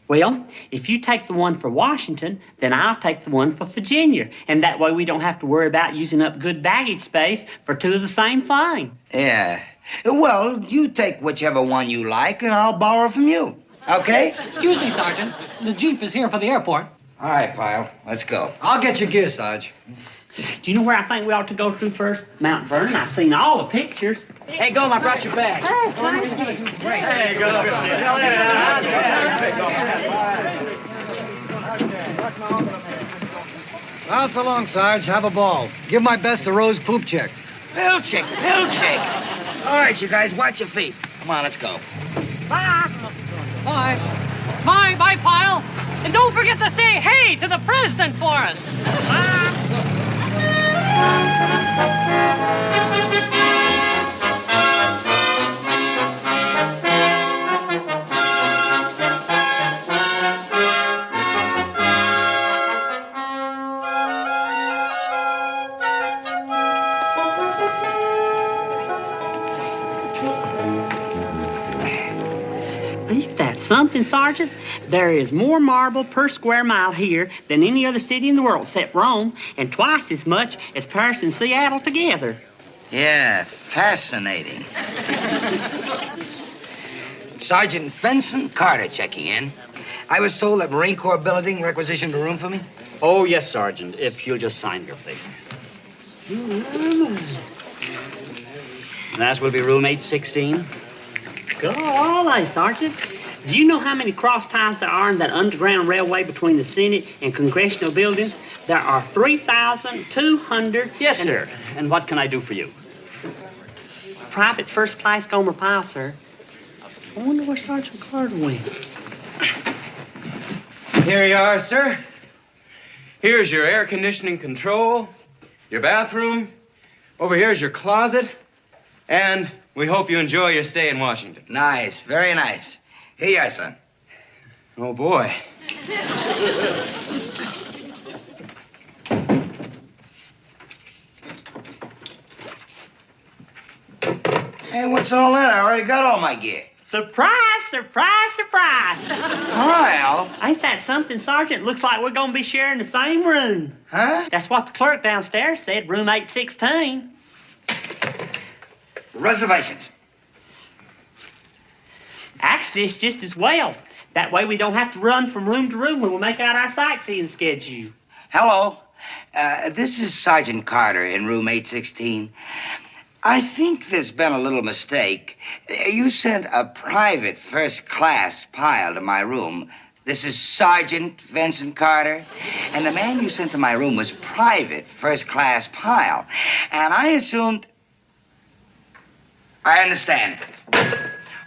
Well, if you take the one for Washington, then I'll take the one for Virginia. And that way we don't have to worry about using up good baggage space for two of the same thing. Yeah. Well, you take whichever one you like, and I'll borrow from you. Okay? Excuse me, Sergeant. The Jeep is here for the airport. All right, Pyle. Let's go. I'll get your gear, Sarge. Do you know where I think we ought to go to first? Mount Vernon. I've seen all the pictures. Hey, Gomer, I brought your bag. Hey, thank you. Hey, Gomer. Well, so long, Sarge. Have a ball. Give my best to Rose Poopchick. Pilchick, Pilchick. All right, you guys, watch your feet. Come on, let's go. Bye. Bye. Bye, bye, Pyle. And don't forget to say hey to the president for us. Bye. something, Sergeant? There is more marble per square mile here than any other city in the world except Rome, and twice as much as Paris and Seattle together. Yeah, fascinating. Sergeant Vincent Carter checking in. I was told that Marine Corps Billeting requisitioned a room for me. Oh, yes, Sergeant. If you'll just sign here, please. That will be room 816. Golly, Sergeant. Do you know how many cross ties there are in that underground railway between the Senate and Congressional Building? There are 3,200. Yes, sir. And what can I do for you? Private first class Gomer Pyle, sir. I wonder where Sergeant Carter went. Here you are, sir. Here's your air conditioning control, your bathroom. Over here's your closet. And we hope you enjoy your stay in Washington. Nice, very nice. Here you are, son. Oh, boy. Hey, what's all that? I already got all my gear. Surprise, surprise, surprise. Pyle? Ain't that something, Sergeant? Looks like we're going to be sharing the same room. Huh? That's what the clerk downstairs said, room 816. Reservations. Actually, it's just as well. That way we don't have to run from room to room when we make out our sightseeing schedule. Hello. This is Sergeant Carter in room 816. I think there's been a little mistake. You sent a private first-class Pyle to my room. This is Sergeant Vincent Carter. And the man you sent to my room was private first-class Pyle. And I assumed... I understand.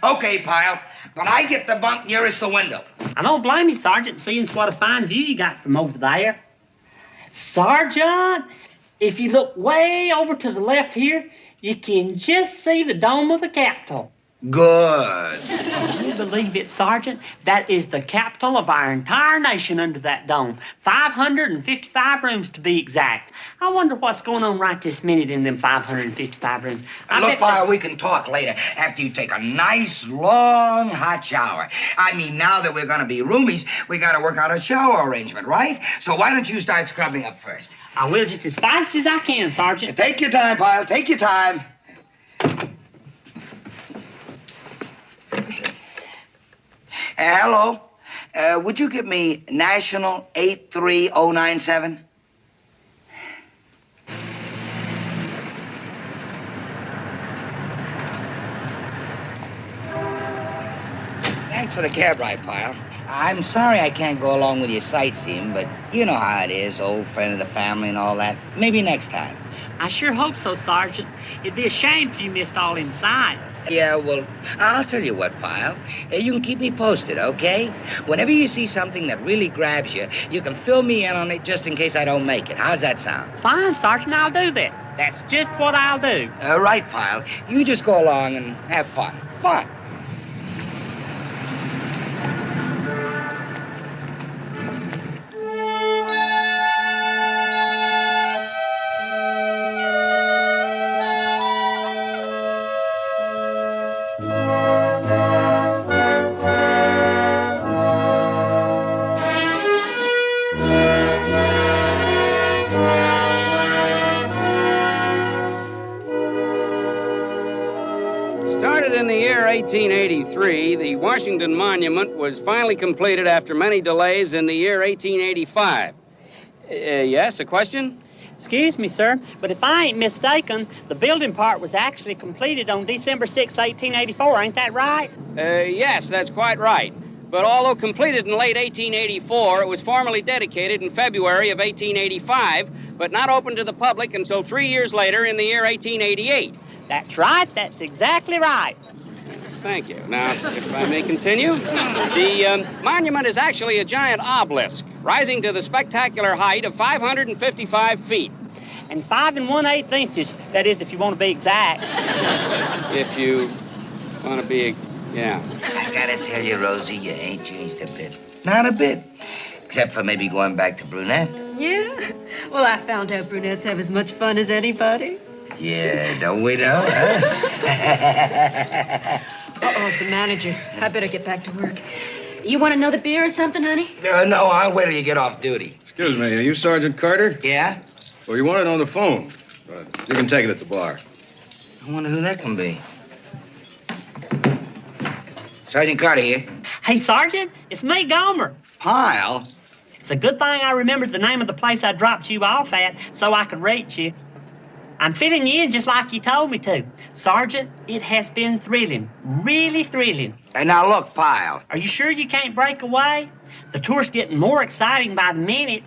Okay, Pyle, but I get the bunk nearest the window. I don't blame you, Sergeant, seeing what a fine view you got from over there. Sergeant, if you look way over to the left here, you can just see the dome of the Capitol. Good. Can you believe it, Sergeant? That is the capital of our entire nation under that dome. 555 rooms to be exact. I wonder what's going on right this minute in them 555 rooms. Look, Pyle, we can talk later after you take a nice, long, hot shower. I mean, now that we're going to be roomies, we got to work out a shower arrangement, right? So why don't you start scrubbing up first? I will just as fast as I can, Sergeant. Take your time, Pyle. Take your time. Hello. Would you give me National 83097? Thanks for the cab ride, Pyle. I'm sorry I can't go along with your sightseeing, but you know how it is, old friend of the family and all that. Maybe next time. I sure hope so, Sergeant. It'd be a shame if you missed all them sights. Yeah, well, I'll tell you what, Pyle. You can keep me posted, okay? Whenever you see something that really grabs you, you can fill me in on it just in case I don't make it. How's that sound? Fine, Sergeant, I'll do that. That's just what I'll do. Right, Pyle. You just go along and have fun. Fun. In the year 1883, the Washington Monument was finally completed after many delays in the year 1885. Yes, a question? Excuse me, sir, but if I ain't mistaken, the building part was actually completed on December 6, 1884. Ain't that right? Yes, that's quite right. But although completed in late 1884, it was formally dedicated in February of 1885, but not open to the public until 3 years later in the year 1888. That's right. That's exactly right. Thank you. Now, if I may continue, the monument is actually a giant obelisk, rising to the spectacular height of 555 feet. And 5 1/8 inches, that is, if you want to be exact. If you want to be, yeah. I gotta tell you, Rosie, you ain't changed a bit. Not a bit. Except for maybe going back to brunette. Yeah? Well, I found out brunettes have as much fun as anybody. Yeah, don't we know, huh? Uh-oh, the manager. I better get back to work. You want another beer or something, honey? No, I'll wait till you get off duty. Excuse me, are you Sergeant Carter? Yeah? Well, you want it on the phone, but you can take it at the bar. I wonder who that can be. Sergeant Carter here. Hey, Sergeant, it's me, Gomer. Pyle? It's a good thing I remembered the name of the place I dropped you off at so I could reach you. I'm fitting you in just like you told me to. Sergeant, it has been thrilling. Really thrilling. And now look, Pyle. Are you sure you can't break away? The tour's getting more exciting by the minute.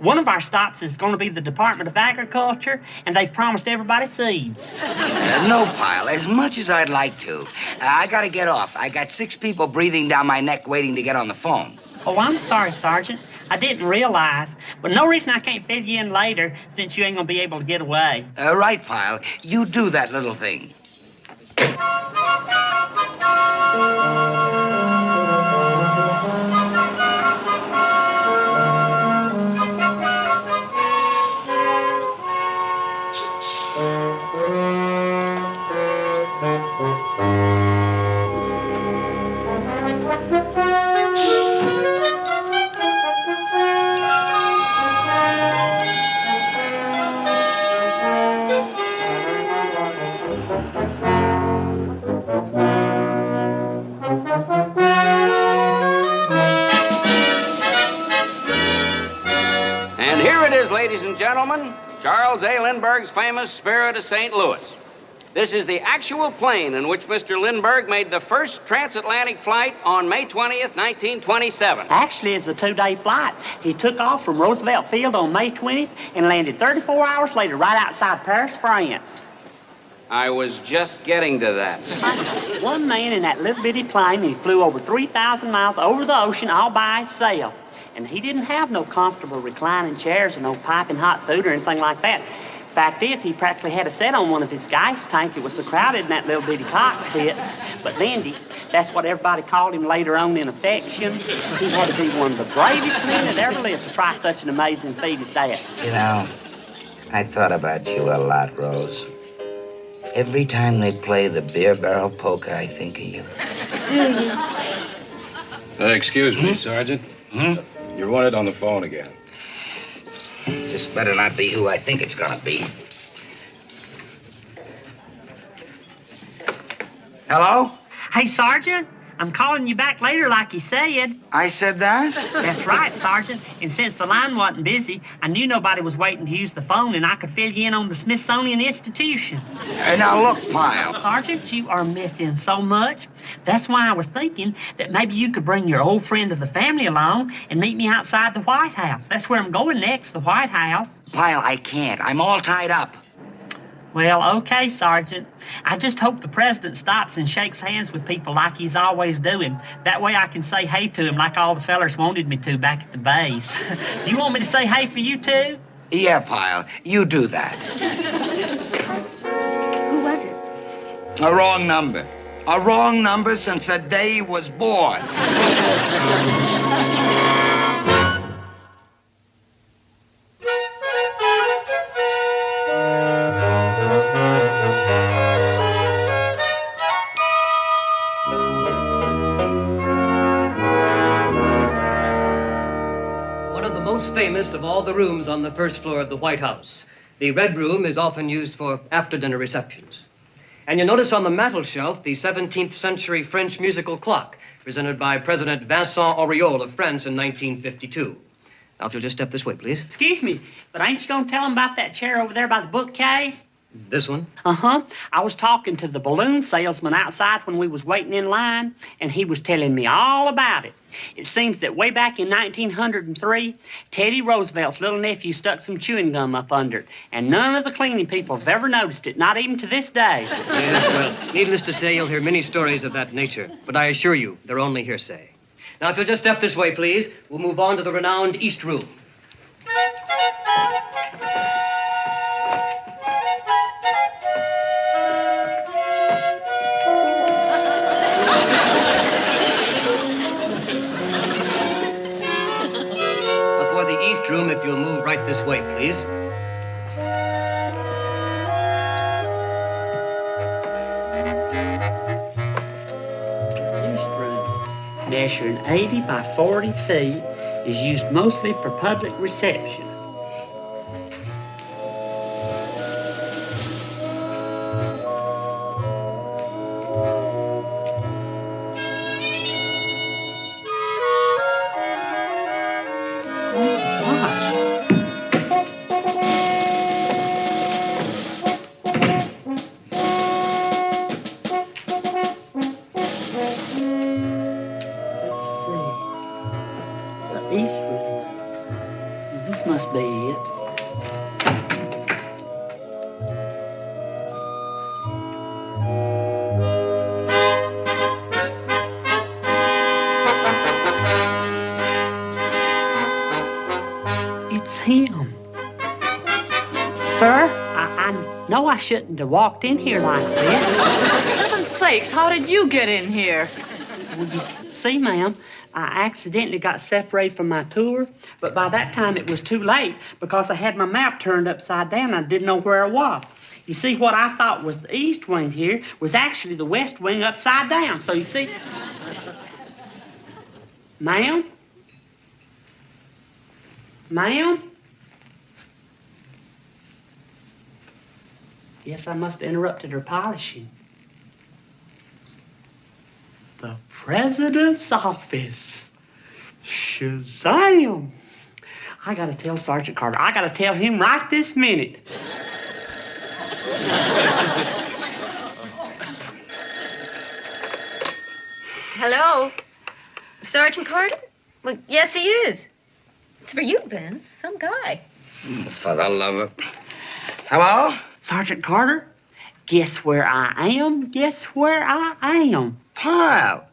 One of our stops is going to be the Department of Agriculture, and they've promised everybody seeds. No, Pyle, as much as I'd like to. I gotta get off. I got 6 people breathing down my neck waiting to get on the phone. Oh, I'm sorry, Sergeant. I didn't realize. But no reason I can't fill you in later since you ain't gonna be able to get away. Right, Pyle. You do that little thing. And here it is, ladies and gentlemen, Charles A. Lindbergh's famous Spirit of St. Louis. This is the actual plane in which Mr. Lindbergh made the first transatlantic flight on May 20th, 1927. Actually, it's a 2-day flight. He took off from Roosevelt Field on May 20th and landed 34 hours later right outside Paris, France. I was just getting to that. One man in that little bitty plane, and he flew over 3,000 miles over the ocean all by himself. And he didn't have no comfortable reclining chairs or no piping hot food or anything like that. Fact is, he practically had a set on one of his gas tanks. It was so crowded in that little bitty cockpit. But Lindy, that's what everybody called him later on in affection. He had to be one of the bravest men that ever lived to try such an amazing feat as that. You know, I thought about you a lot, Rose. Every time they play the beer barrel polka, I think of you. Do you? Excuse me, Sergeant. You're wanted on the phone again. This better not be who I think it's gonna be. Hello? Hey, Sergeant, I'm calling you back later like you said. I said that? That's right, Sergeant. And since the line wasn't busy, I knew nobody was waiting to use the phone, and I could fill you in on the Smithsonian Institution. Now look, Pyle. Sergeant, you are missing so much. That's why I was thinking that maybe you could bring your old friend of the family along and meet me outside the White House. That's where I'm going next, the White House. Pyle, I can't. I'm all tied up. Well, okay, Sergeant. I just hope the president stops and shakes hands with people like he's always doing. That way I can say hey to him like all the fellers wanted me to back at the base. Do you want me to say hey for you, too? Yeah, Pyle, you do that. Who was it? A wrong number. A wrong number since the day he was born. Famous of all the rooms on the first floor of the White House. The Red Room is often used for after-dinner receptions. And you'll notice on the mantel shelf the 17th century French musical clock, presented by President Vincent Auriol of France in 1952. Now, if you'll just step this way, please. Excuse me, but ain't you gonna tell him about that chair over there by the bookcase? This one? Uh-huh. I was talking to the balloon salesman outside when we was waiting in line, and he was telling me all about it. It seems that way back in 1903, Teddy Roosevelt's little nephew stuck some chewing gum up under it, and none of the cleaning people have ever noticed it, not even to this day. Yes, well, needless to say, you'll hear many stories of that nature, but I assure you, they're only hearsay. Now, if you'll just step this way, please, we'll move on to the renowned East Room. Room, if you'll move right this way, please. measuring 80 by 40 feet, is used mostly for public receptions. This must be it. It's him. Sir, I know I shouldn't have walked in here like this. For heaven's sakes, how did you get in here? Well, you see, ma'am, I accidentally got separated from my tour, but by that time it was too late because I had my map turned upside down and I didn't know where I was. You see, what I thought was the east wing here was actually the west wing upside down. So you see... Ma'am? Ma'am? Yes, I must have interrupted her polishing. The president's office. Shazam! I gotta tell Sergeant Carter. I gotta tell him right this minute. Hello? Sergeant Carter? Well, yes, he is. It's for you, Vince. Some guy. For the love of... Hello? Sergeant Carter? Guess where I am? Guess where I am? Pyle.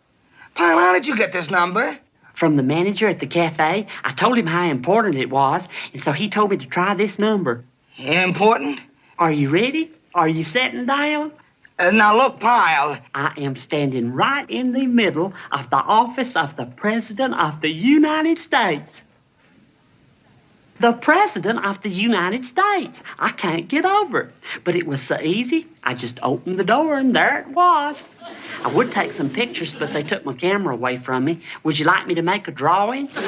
Pyle, how did you get this number? From the manager at the cafe. I told him how important it was, and so he told me to try this number. Important? Are you ready? Are you sitting down? Now look, Pyle. I am standing right in the middle of the office of the President of the United States. The President of the United States. I can't get over it. But it was so easy. I just opened the door and there it was. I would take some pictures, but they took my camera away from me. Would you like me to make a drawing? Golly,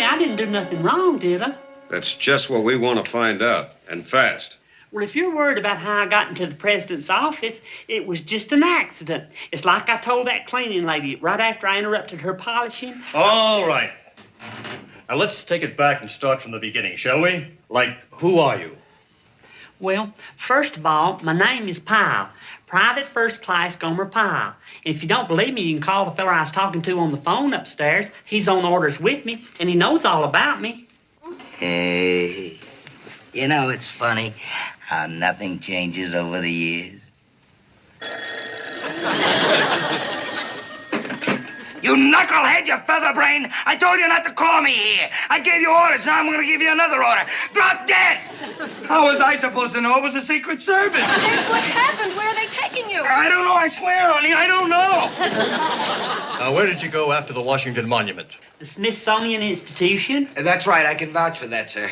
I didn't do nothing wrong, did I? That's just what we want to find out, and fast. Well, if you're worried about how I got into the president's office, it was just an accident. It's like I told that cleaning lady right after I interrupted her polishing. All right. Now, let's take it back and start from the beginning, shall we? Like, who are you? Well, first of all, my name is Pyle. Private First Class Gomer Pyle. And if you don't believe me, you can call the fella I was talking to on the phone upstairs. He's on orders with me, and he knows all about me. Hey, you know, it's funny how nothing changes over the years. You knucklehead, you featherbrain! I told you not to call me here. I gave you orders, now I'm going to give you another order. Drop dead! How was I supposed to know it was the Secret Service? Vince, what happened? Where are they taking you? I don't know, I swear, honey, I don't know. Now, where did you go after the Washington Monument? The Smithsonian Institution. That's right, I can vouch for that, sir.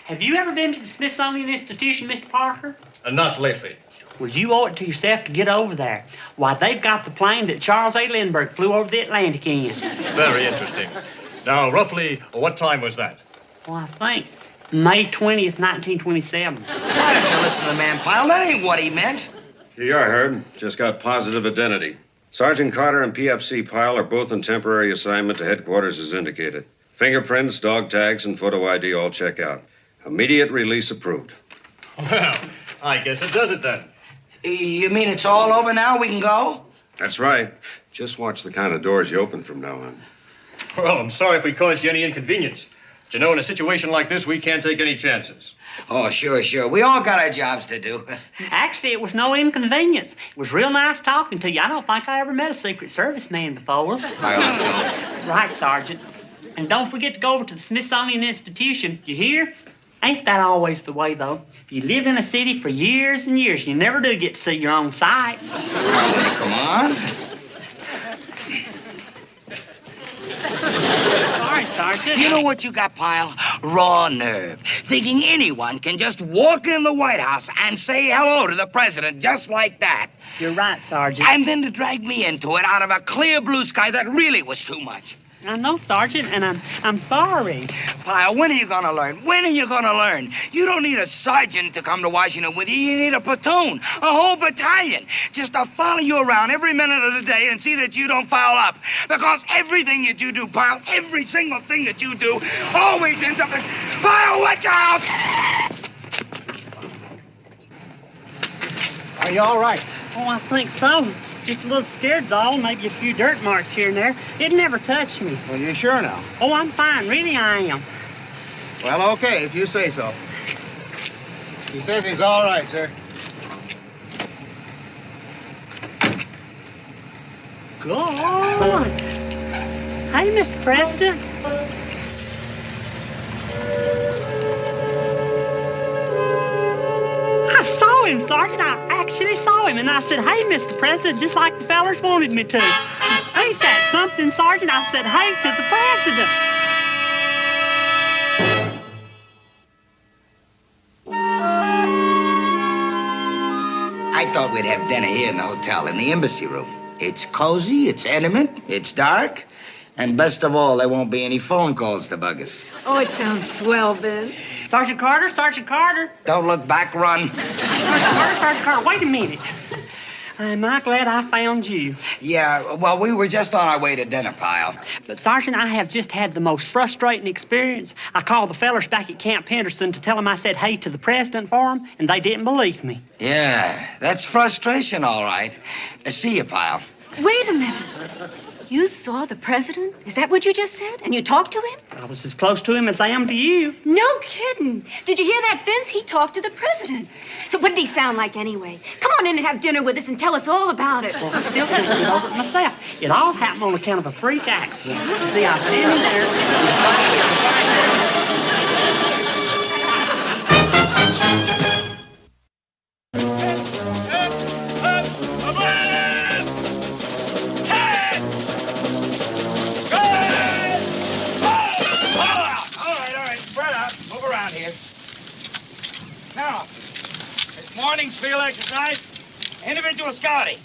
Have you ever been to the Smithsonian Institution, Mr. Parker? Not lately. Well, you owe it to yourself to get over there. Why, they've got the plane that Charles A. Lindbergh flew over the Atlantic in. Very interesting. Now, roughly, what time was that? Well, I think May 20th, 1927. Why don't you listen to the man, Pyle? That ain't what he meant. You are, Herb. Just got positive identity. Sergeant Carter and PFC Pyle are both on temporary assignment to headquarters as indicated. Fingerprints, dog tags, and photo ID all check out. Immediate release approved. Well, I guess it does it then. You mean it's all over now? We can go? That's right. Just watch the kind of doors you open from now on. Well, I'm sorry if we caused you any inconvenience. But you know, in a situation like this, we can't take any chances. Oh, sure. We all got our jobs to do. Actually, it was no inconvenience. It was real nice talking to you. I don't think I ever met a Secret Service man before. All right, let's go. Right, Sergeant. And don't forget to go over to the Smithsonian Institution. You hear? Ain't that always the way, though? If you live in a city for years and years, you never do get to see your own sights. Come on. Sorry, Sergeant. You know what you got, Pyle? Raw nerve. Thinking anyone can just walk in the White House and say hello to the president just like that. You're right, Sergeant. And then to drag me into it out of a clear blue sky, that really was too much. I know, Sergeant, and I'm sorry. Pyle, when are you gonna learn? When are you gonna learn? You don't need a sergeant to come to Washington with you. You need a platoon, a whole battalion, just to follow you around every minute of the day and see that you don't foul up. Because everything that you do, Pyle, every single thing that you do, always ends up in... Pyle, watch out! Are you all right? Oh, I think so. Just a little scared's all, maybe a few dirt marks here and there. It never touched me. Well, you sure now? Oh, I'm fine. Really, I am. Well, okay, if you say so. He says he's all right, sir. God. Hey, Mr. President. I saw him, Sergeant. I actually saw him, and I said, hey, Mr. President, just like the fellers wanted me to. Ain't that something, Sergeant? I said, hey, to the President. I thought we'd have dinner here in the hotel, in the embassy room. It's cozy, it's intimate, it's dark, and best of all, there won't be any phone calls to bug us. Oh, it sounds swell, Ben. Sergeant Carter, Sergeant Carter. Don't look back, run. Sergeant Carter, wait a minute. Am I glad I found you? Yeah, well, we were just on our way to dinner, Pyle. But, Sergeant, I have just had the most frustrating experience. I called the fellers back at Camp Henderson to tell them I said hey to the president for them, and they didn't believe me. Yeah, that's frustration, all right. See you, Pyle. Wait a minute. You saw the president? Is that what you just said? And you talked to him? I was as close to him as I am to you. No kidding. Did you hear that, Vince? He talked to the president. So what did he sound like anyway? Come on in and have dinner with us and tell us all about it. Well, I still can't get over it myself. It all happened on account of a freak accident. See, I was standing there. Now, it's morning's field exercise, individual scouting.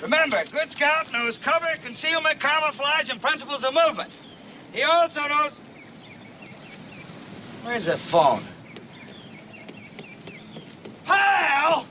Remember, good scout knows cover, concealment, camouflage, and principles of movement. He also knows... Where's the phone? Pyle!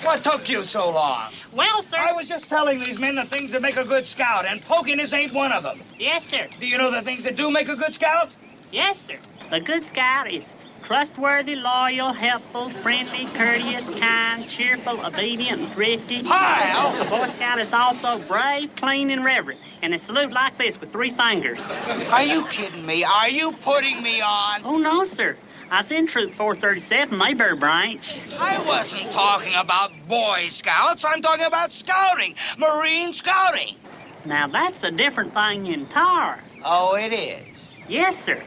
What took you so long? Well, sir... I was just telling these men the things that make a good scout, and pokiness ain't one of them. Yes, sir. Do you know the things that do make a good scout? Yes, sir. A good scout is trustworthy, loyal, helpful, friendly, courteous, kind, cheerful, obedient, and thrifty. Pyle! A Boy Scout is also brave, clean, and reverent, and they salute like this with 3 fingers. Are you kidding me? Are you putting me on? Oh, no, sir. I was in Troop 437, Mayberry Branch. I wasn't talking about Boy Scouts. I'm talking about scouting, Marine scouting. Now, that's a different thing entirely. Oh, it is? Yes, sir.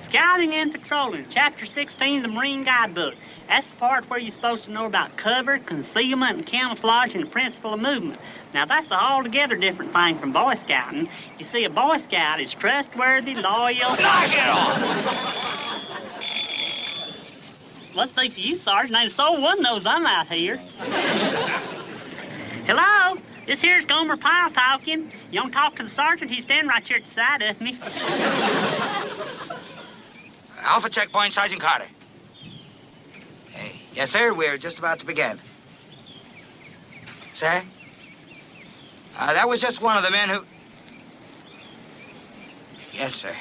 Scouting and patrolling, Chapter 16 of the Marine Guidebook. That's the part where you're supposed to know about cover, concealment, and camouflage, and the principle of movement. Now, that's an altogether different thing from Boy Scouting. You see, a Boy Scout is trustworthy, loyal... Knock it off! Must be for you, Sergeant. Ain't a soul one knows I'm out here. Hello? This here's Gomer Pyle talking. You want to talk to the sergeant? He's standing right here at the side of me. Alpha checkpoint, Sergeant Carter. Hey, yes, sir. We're just about to begin. Sir? That was just one of the men who... Yes, sir.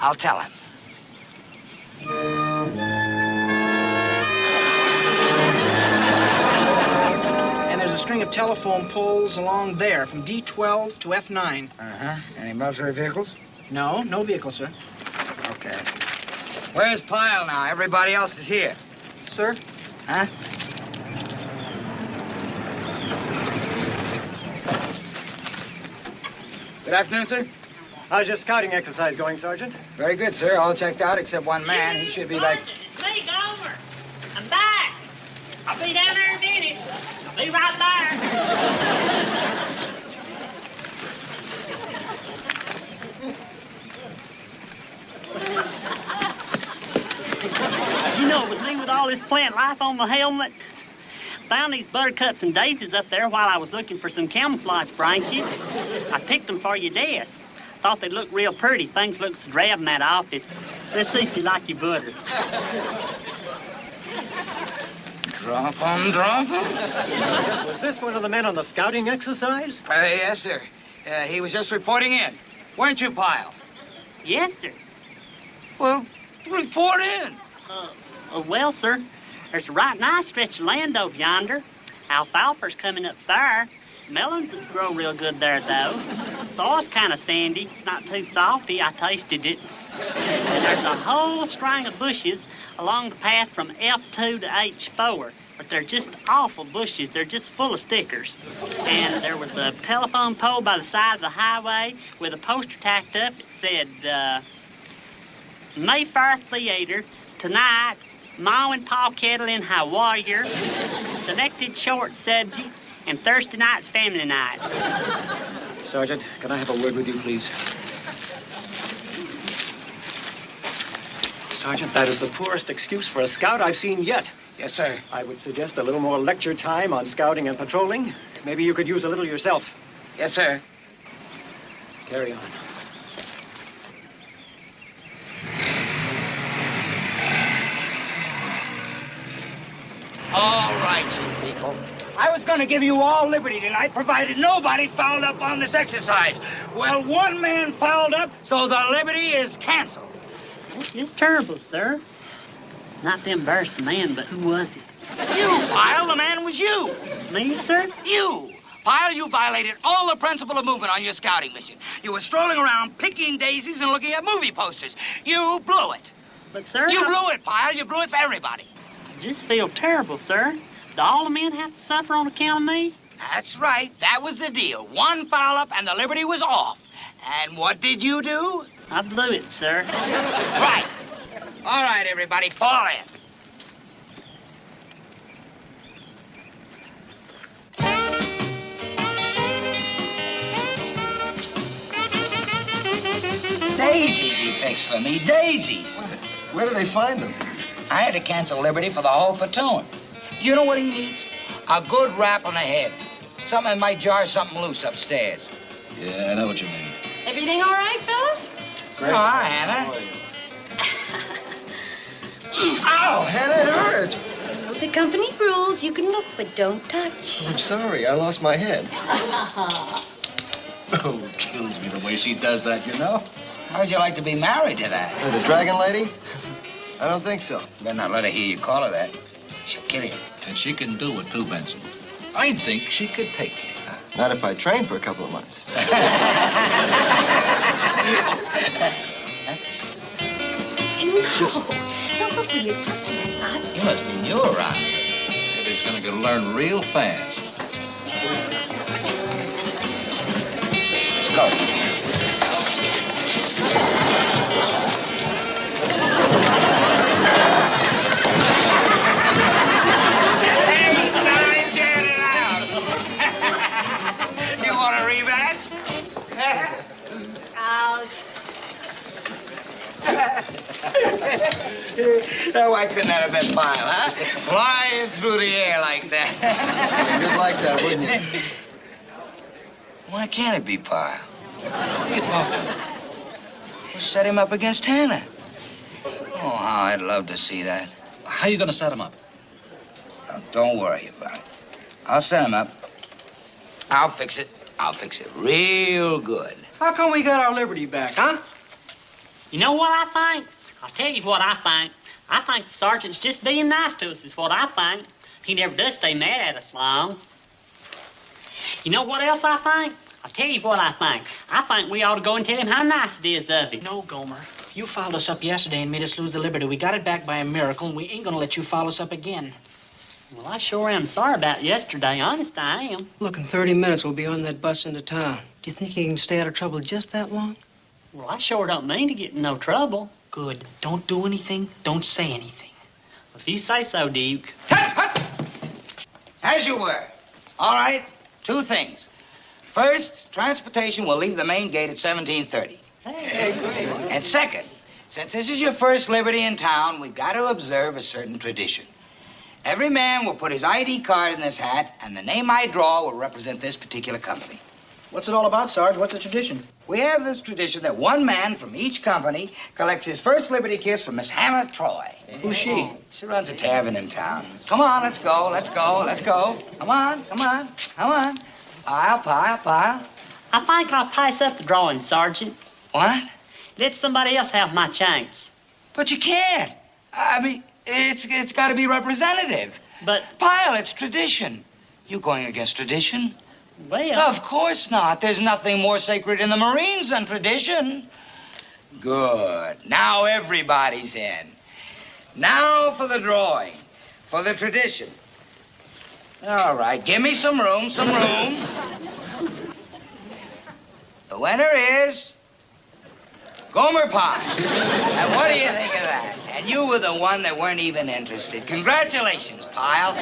I'll tell him. And there's a string of telephone poles along there from D12 to F9. Uh-huh. Any military vehicles? No, no vehicle, sir. Okay. Where's Pyle now? Everybody else is here. Sir? Huh? Good afternoon, sir. How's your scouting exercise going, Sergeant? Very good, sir. All checked out except one man. He should be like... It's me, Gomer. I'm back. I'll be down there in a minute. I'll be right there. You know, it was me with all this plant life on my helmet. Found these buttercups and daisies up there while I was looking for some camouflage branches. I picked them for your desk. Thought they'd look real pretty. Things look so drab in that office. Let's see if you like your butter. Drop 'em, drop 'em. Was this one of the men on the scouting exercise? Yes, sir. He was just reporting in. Weren't you, Pyle? Yes, sir. Well, report in. Well, sir, there's a right nice stretch of land over yonder. Alfalfa's coming up there. Melons would grow real good there, though. Soil's kind of sandy. It's not too salty. I tasted it. And there's a whole string of bushes along the path from F2 to H4. But they're just awful bushes. They're just full of stickers. And there was a telephone pole by the side of the highway with a poster tacked up. It said, Mayfair Theater, tonight, Ma and Pa Kettle in Hawaii, selected short subjects, and Thursday night's family night. Sergeant, can I have a word with you, please? Sergeant, that is the poorest excuse for a scout I've seen yet. Yes, sir. I would suggest a little more lecture time on scouting and patrolling. Maybe you could use a little yourself. Yes, sir. Carry on. All right, you people. I was going to give you all liberty tonight, provided nobody fouled up on this exercise. Well, one man fouled up, so the liberty is canceled. It's terrible, sir. Not to embarrass the man, but who was it? You, Pyle. The man was you. Me, sir? You. Pyle, you violated all the principle of movement on your scouting mission. You were strolling around picking daisies and looking at movie posters. You blew it. But, sir... You blew it, Pyle. You blew it for everybody. I just feel terrible, sir. Do all the men have to suffer on account of me? That's right. That was the deal. One foul up and the liberty was off. And what did you do? I blew it, sir. Right. All right, everybody, fall in. Daisies he picks for me, daisies. Where do they find them? I had to cancel liberty for the whole platoon. You know what he needs? A good rap on the head. Something that might jar something loose upstairs. Yeah, I know what you mean. Everything all right, fellas? Great. Oh, hi, Hannah. Ow, Hannah, it hurts. Well, the company rules. You can look, but don't touch. I'm sorry, I lost my head. Oh, kills me the way she does that, you know? How'd you like to be married to that? The dragon lady? I don't think so. Better not let her hear you call her that. She'll kill you. And she can do it, too, Benson. I think she could take you. Not if I train for a couple of months. No, will you just let up? You must be new around here. Maybe he's gonna get learn real fast. Let's go. Ouch. Oh, why couldn't that have been Pyle, huh? Flying through the air like that. You'd like that, wouldn't you? Why can't it be Pyle? What are you talking? We'll set him up against Hannah. Oh, how I'd love to see that. How are you gonna set him up? Now, don't worry about it. I'll set him up. I'll fix it. I'll fix it real good. How come we got our liberty back, huh? You know what I think? I'll tell you what I think. I think the sergeant's just being nice to us is what I think. He never does stay mad at us long. You know what else I think? I'll tell you what I think. I think we ought to go and tell him how nice it is of him. No, Gomer. You fouled us up yesterday and made us lose the liberty. We got it back by a miracle, and we ain't gonna let you foul us up again. Well, I sure am sorry about yesterday. Honest, I am. Look, in 30 minutes, we'll be on that bus into town. Do you think you can stay out of trouble just that long? Well, I sure don't mean to get in no trouble. Good. Don't do anything. Don't say anything. If you say so, Duke. As you were. All right, two things. First, transportation will leave the main gate at 17:30. Hey, great. And second, since this is your first liberty in town, we've got to observe a certain tradition. Every man will put his ID card in this hat, and the name I draw will represent this particular company. What's it all about, Sarge? What's the tradition? We have this tradition that one man from each company collects his first liberty kiss from Miss Hannah Troy. Who's she? She runs a tavern in town. Come on, let's go, let's go, let's go. Come on, come on, come on. Pyle, Pyle, Pyle. I think I'll pass up the drawing, Sergeant. What? Let somebody else have my chance. But you can't. I mean, it's got to be representative. But... Pyle, it's tradition. You going against tradition? Well... Of course not. There's nothing more sacred in the Marines than tradition. Good. Now everybody's in. Now for the drawing. For the tradition. All right, give me some room, some room. The winner is... Gomer Pyle. And what do you think of that? And you were the one that weren't even interested. Congratulations, Pyle.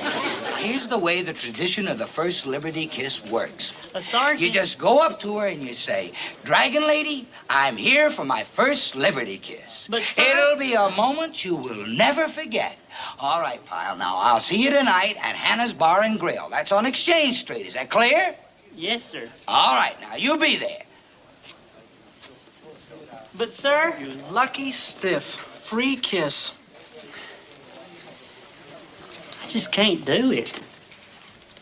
Here's the way the tradition of the first Liberty kiss works. Sergeant... You just go up to her and you say, Dragon Lady, I'm here for my first Liberty kiss. But, It'll be a moment you will never forget. All right, Pyle, now I'll see you tonight at Hannah's Bar and Grill. That's on Exchange Street. Is that clear? Yes, sir. All right, now you be there. But, sir... You lucky stiff. Free kiss. I just can't do it.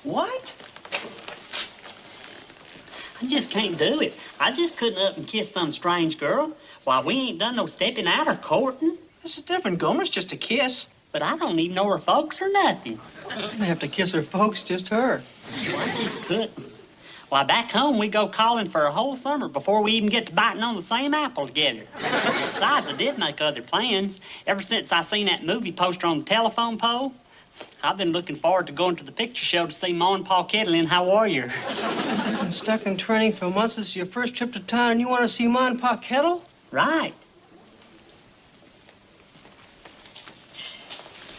What? I just can't do it. I just couldn't up and kiss some strange girl. Why, we ain't done no stepping out or courting. This is different, Gomer. It's just a kiss. But I don't even know her folks or nothing. You don't have to kiss her folks, just her. I just couldn't. Why, back home, we go calling for a whole summer before we even get to biting on the same apple together. Besides, I did make other plans. Ever since I seen that movie poster on the telephone pole, I've been looking forward to going to the picture show to see Ma and Pa Kettle in High Warrior. You've been stuck in training for months. This is your first trip to town, and you want to see Ma and Pa Kettle? Right.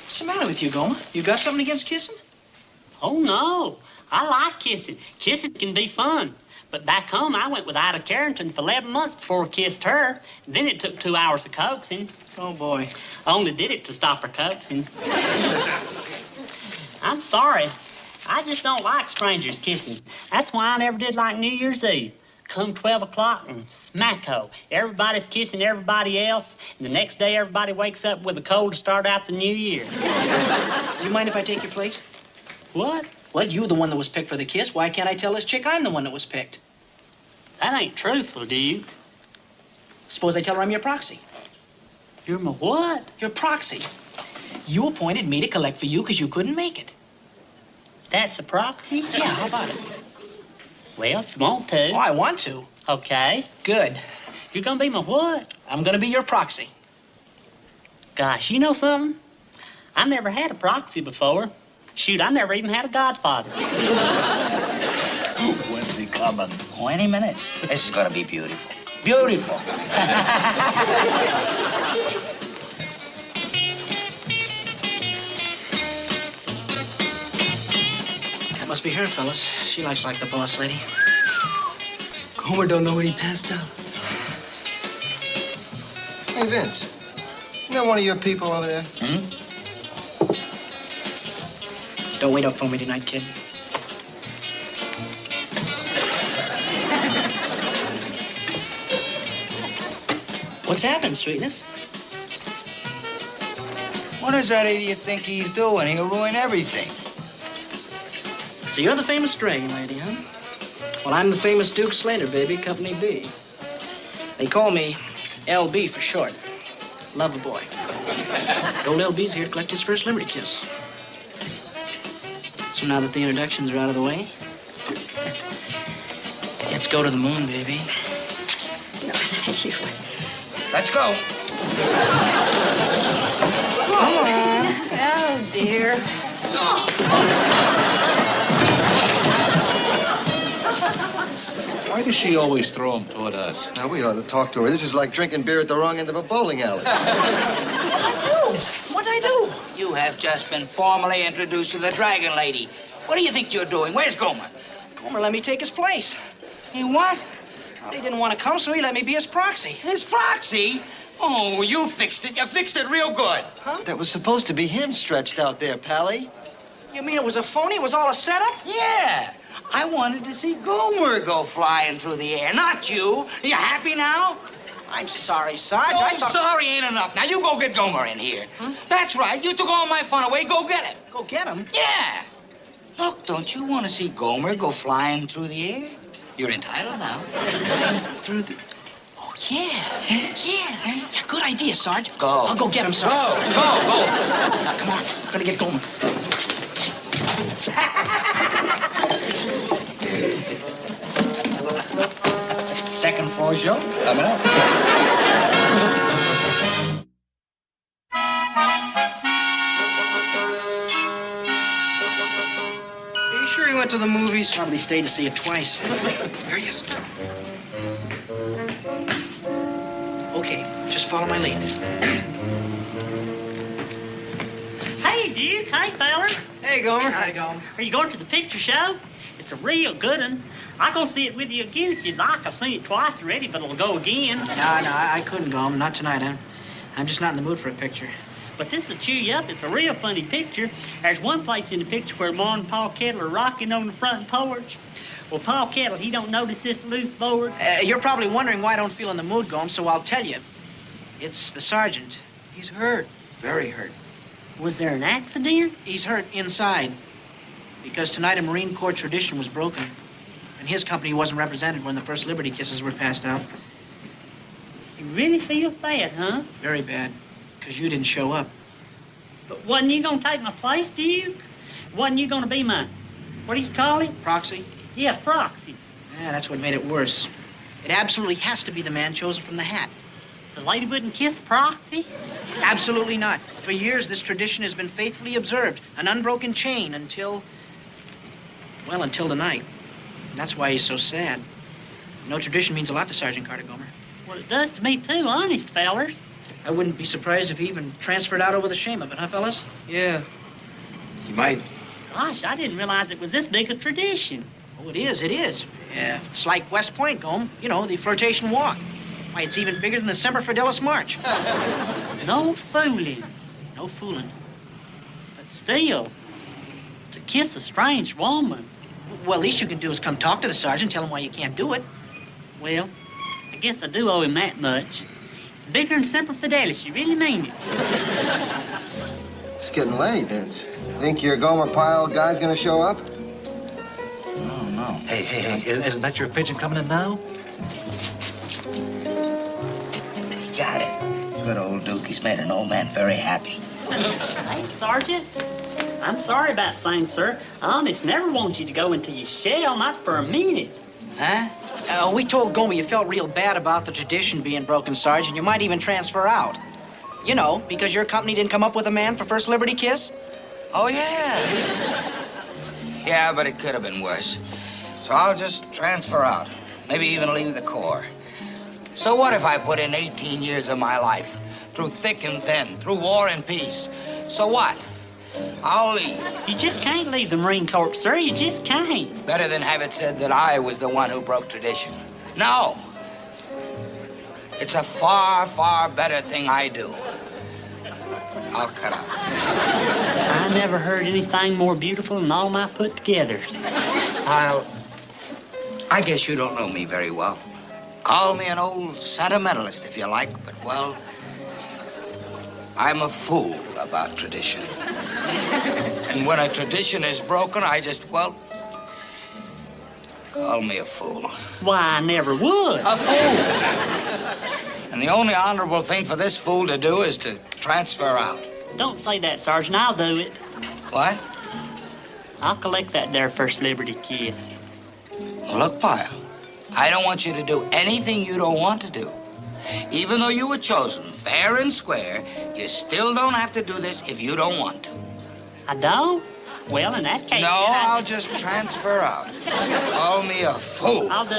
What's the matter with you, Gomer? You got something against kissing? Oh, no. I like kissing. Kissing can be fun. But back home, I went with Ida Carrington for 11 months before I kissed her. Then it took 2 hours of coaxing. Oh, boy. I only did it to stop her coaxing. I'm sorry. I just don't like strangers kissing. That's why I never did like New Year's Eve. Come 12 o'clock and smack-ho. Everybody's kissing everybody else, and the next day everybody wakes up with a cold to start out the new year. You mind if I take your place? What? Well, you were the one that was picked for the kiss. Why can't I tell this chick I'm the one that was picked? That ain't truthful, Duke. Suppose I tell her I'm your proxy. You're my what? Your proxy. You appointed me to collect for you because you couldn't make it. That's a proxy? Yeah, how about it? Well, if you want to. Oh, I want to. Okay. Good. You're gonna be my what? I'm gonna be your proxy. Gosh, you know something? I never had a proxy before. Shoot, I never even had a godfather. When's he coming? Oh, any minute. This is gonna be beautiful. Beautiful. That must be her, fellas. She likes like the boss lady. Gomer don't know when he passed out. Hey, Vince. Isn't that one of your people over there? Don't wait up for me tonight, kid. What's happened, sweetness? What does that idiot think he's doing? He'll ruin everything. So you're the famous dragon lady, huh? Well, I'm the famous Duke Slater, baby, Company B. They call me LB for short. Lover boy. Old LB's here to collect his first liberty kiss. So now that the introductions are out of the way, let's go to the moon, baby. No, thank you. Let's go. Come on. Oh, dear. Why does she always throw them toward us? Now, we ought to talk to her. This is like drinking beer at the wrong end of a bowling alley. What'd I do? You have just been formally introduced to the Dragon Lady. What do you think you're doing? Where's Gomer? Gomer let me take his place. He what? Well, he didn't want to come, so he let me be his proxy. His proxy? Oh, you fixed it. You fixed it real good. Huh? That was supposed to be him stretched out there, Pally. You mean it was a phony? It was all a setup? Yeah. I wanted to see Gomer go flying through the air, not you. You happy now? I'm sorry, Sarge. No, I thought... sorry ain't enough. Now, you go get Gomer in here. Huh? That's right. You took all my fun away. Go get him. Go get him? Yeah. Look, don't you want to see Gomer go flying through the air? You're entitled now. Through the... Oh, yeah. Yeah, good idea, Sarge. Go. I'll go get him, Sarge. Go. Now, come on. I'm gonna get Gomer. Second floor show coming up. Are you sure he went to the movies? Probably stayed to see it twice. Here he is. Okay, just follow my lead. Hey, Duke. Hey, fellas. Hey, Gomer. Hi, Gomer. Are you going to the picture show? It's a real good one. I'll go see it with you again if you'd like. I've seen it twice already, but it'll go again. No, I couldn't, Gomer. Not tonight. I'm just not in the mood for a picture. But this will cheer you up. It's a real funny picture. There's one place in the picture where Ma and Pa Kettle are rocking on the front porch. Well, Pa Kettle, he don't notice this loose board. You're probably wondering why I don't feel in the mood, Gomer, so I'll tell you. It's the sergeant. He's hurt. Very hurt. Was there an accident? He's hurt inside. Because tonight a Marine Corps tradition was broken. And his company wasn't represented when the first Liberty Kisses were passed out. He really feels bad, huh? Very bad. Because you didn't show up. But wasn't you going to take my place, Duke? Wasn't you going to be my, what do you call it? Proxy? Yeah, proxy. Yeah, that's what made it worse. It absolutely has to be the man chosen from the hat. The lady wouldn't kiss proxy? Absolutely not. For years, this tradition has been faithfully observed. An unbroken chain until tonight. And that's why he's so sad. No tradition means a lot to Sergeant Carter, Gomer. Well, it does to me, too, honest, fellers. I wouldn't be surprised if he even transferred out over the shame of it, huh, fellas? Yeah. He might. Gosh, I didn't realize it was this big a tradition. Oh, it is. Yeah, it's like West Point, Gomer. You know, the flirtation walk. Why, it's even bigger than the Semper Fidelis March. No fooling. No fooling. But still, to kiss a strange woman. Well, least you can do is come talk to the sergeant, tell him why you can't do it. Well, I guess I do owe him that much. It's bigger than Semper Fidelis. You really mean it. It's getting late. Think your Gomer Pyle guy's gonna show up? Oh, no. Hey, isn't that your pigeon coming in now? He got it. Good old Duke. He's made an old man very happy. Hey, Sergeant. I'm sorry about things, sir. I honest never wanted you to go into your shell, not for a minute. Huh? We told Gomer you felt real bad about the tradition being broken, Sergeant. You might even transfer out. You know, because your company didn't come up with a man for First Liberty Kiss. Oh, yeah. Yeah, but it could have been worse. So I'll just transfer out. Maybe even leave the Corps. So what if I put in 18 years of my life? Through thick and thin, through war and peace. So what? I'll leave. You just can't leave the Marine Corps, sir. You just can't. Better than have it said that I was the one who broke tradition. No. It's a far, far better thing I do. I'll cut out. I never heard anything more beautiful than all my put-togethers. I guess you don't know me very well. Call me an old sentimentalist if you like, but, well, I'm a fool about tradition. And when a tradition is broken, I just, well, call me a fool. Why, I never would. A fool. And the only honorable thing for this fool to do is to transfer out. Don't say that, Sergeant. I'll do it. What? I'll collect that there First Liberty Kiss. Well, look, Pyle, I don't want you to do anything you don't want to do. Even though you were chosen fair and square, you still don't have to do this if you don't want to. I don't? Well, in that case... No, I'll just transfer out. Call me a fool. I'll do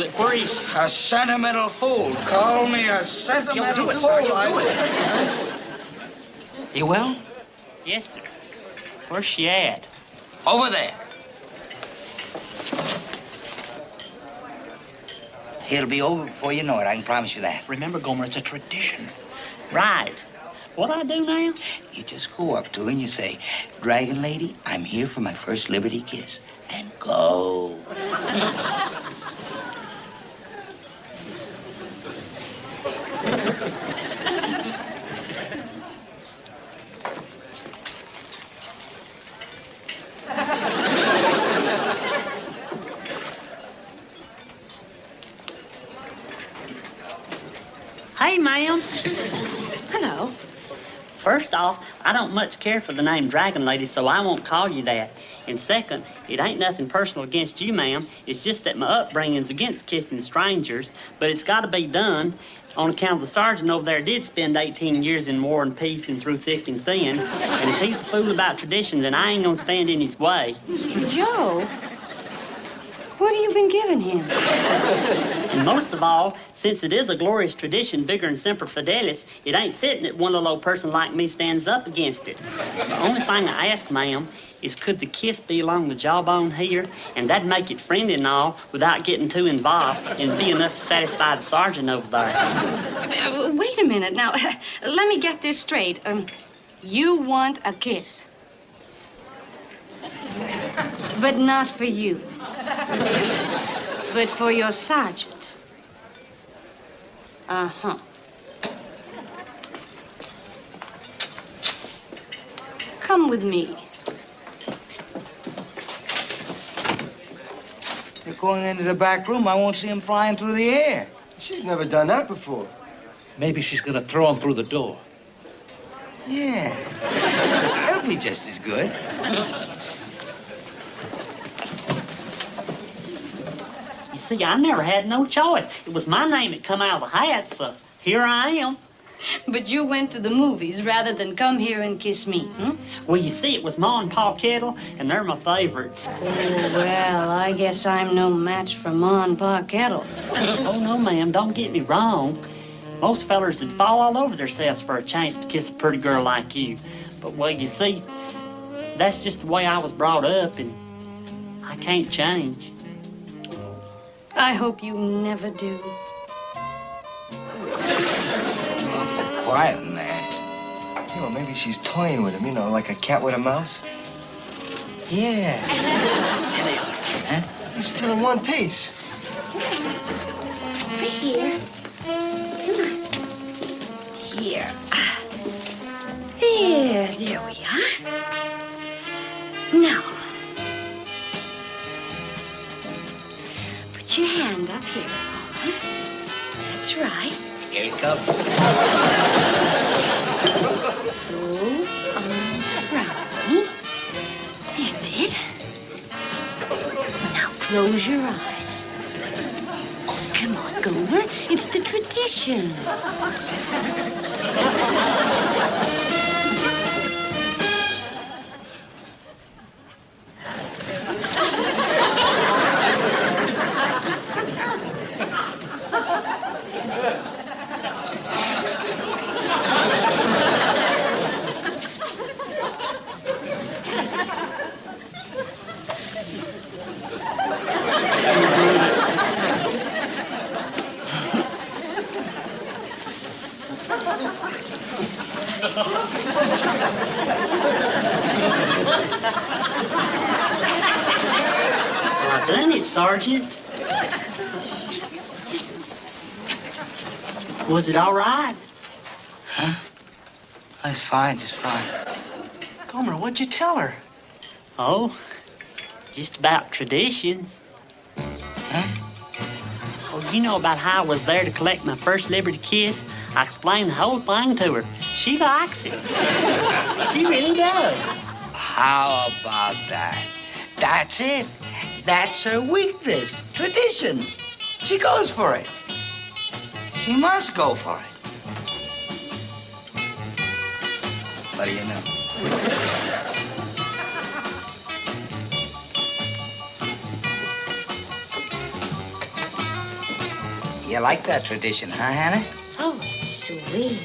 it. Where is she? A sentimental fool. Call me a sentimental fool. You'll do it. You will? Yes, sir. Where's she at? Over there. It'll be over before you know it, I can promise you that. Remember, Gomer, it's a tradition. Right. What I do now? You just go up to her and you say, Dragon Lady, I'm here for my first Liberty kiss. And go. Hey, ma'am. Hello. First off, I don't much care for the name Dragon Lady, so I won't call you that. And second, it ain't nothing personal against you, ma'am. It's just that my upbringing's against kissing strangers, but it's got to be done on account of the sergeant over there did spend 18 years in war and peace and through thick and thin. And if he's a fool about tradition, then I ain't gonna stand in his way. Joe, what have you been giving him? And most of all, since it is a glorious tradition bigger than Semper Fidelis, it ain't fitting that one little old person like me stands up against it. The only thing I ask, ma'am, is could the kiss be along the jawbone here? And that'd make it friendly and all without getting too involved and be enough to satisfy the sergeant over there. Wait a minute. Now, let me get this straight. You want a kiss. But not for you. But for your sergeant. Uh-huh. Come with me. They're going into the back room. I won't see him flying through the air. She's never done that before. Maybe she's gonna throw him through the door. Yeah. That'll be just as good. See, I never had no choice. It was my name that come out of the hat, so here I am. But you went to the movies rather than come here and kiss me, hmm? Well, you see, it was Ma and Pa Kettle, and they're my favorites. Oh, well, I guess I'm no match for Ma and Pa Kettle. Oh, no, ma'am, don't get me wrong. Most fellers would fall all over themselves for a chance to kiss a pretty girl like you. But, well, you see, that's just the way I was brought up, and I can't change. I hope you never do. Quiet in there. You know, maybe she's toying with him, you know, like a cat with a mouse. Yeah. There they are. Huh? He's still in one piece. Over here. Come on. Here. There we are. Now, put your hand up here, Paula. That's right. Here it comes. Go arms around me. That's it. Now close your eyes. Oh, come on, Gomer. It's the tradition. I done it, Sergeant. Was it all right? Huh? That's fine, just fine. Gomer, what'd you tell her? Oh, just about traditions. Huh? Oh, you know about how I was there to collect my first Liberty kiss? I explained the whole thing to her. She likes it. She really does. How about that? That's it. That's her weakness. Traditions. She goes for it. She must go for it. What do you know? You like that tradition, huh, Hannah? Oh, it's sweet.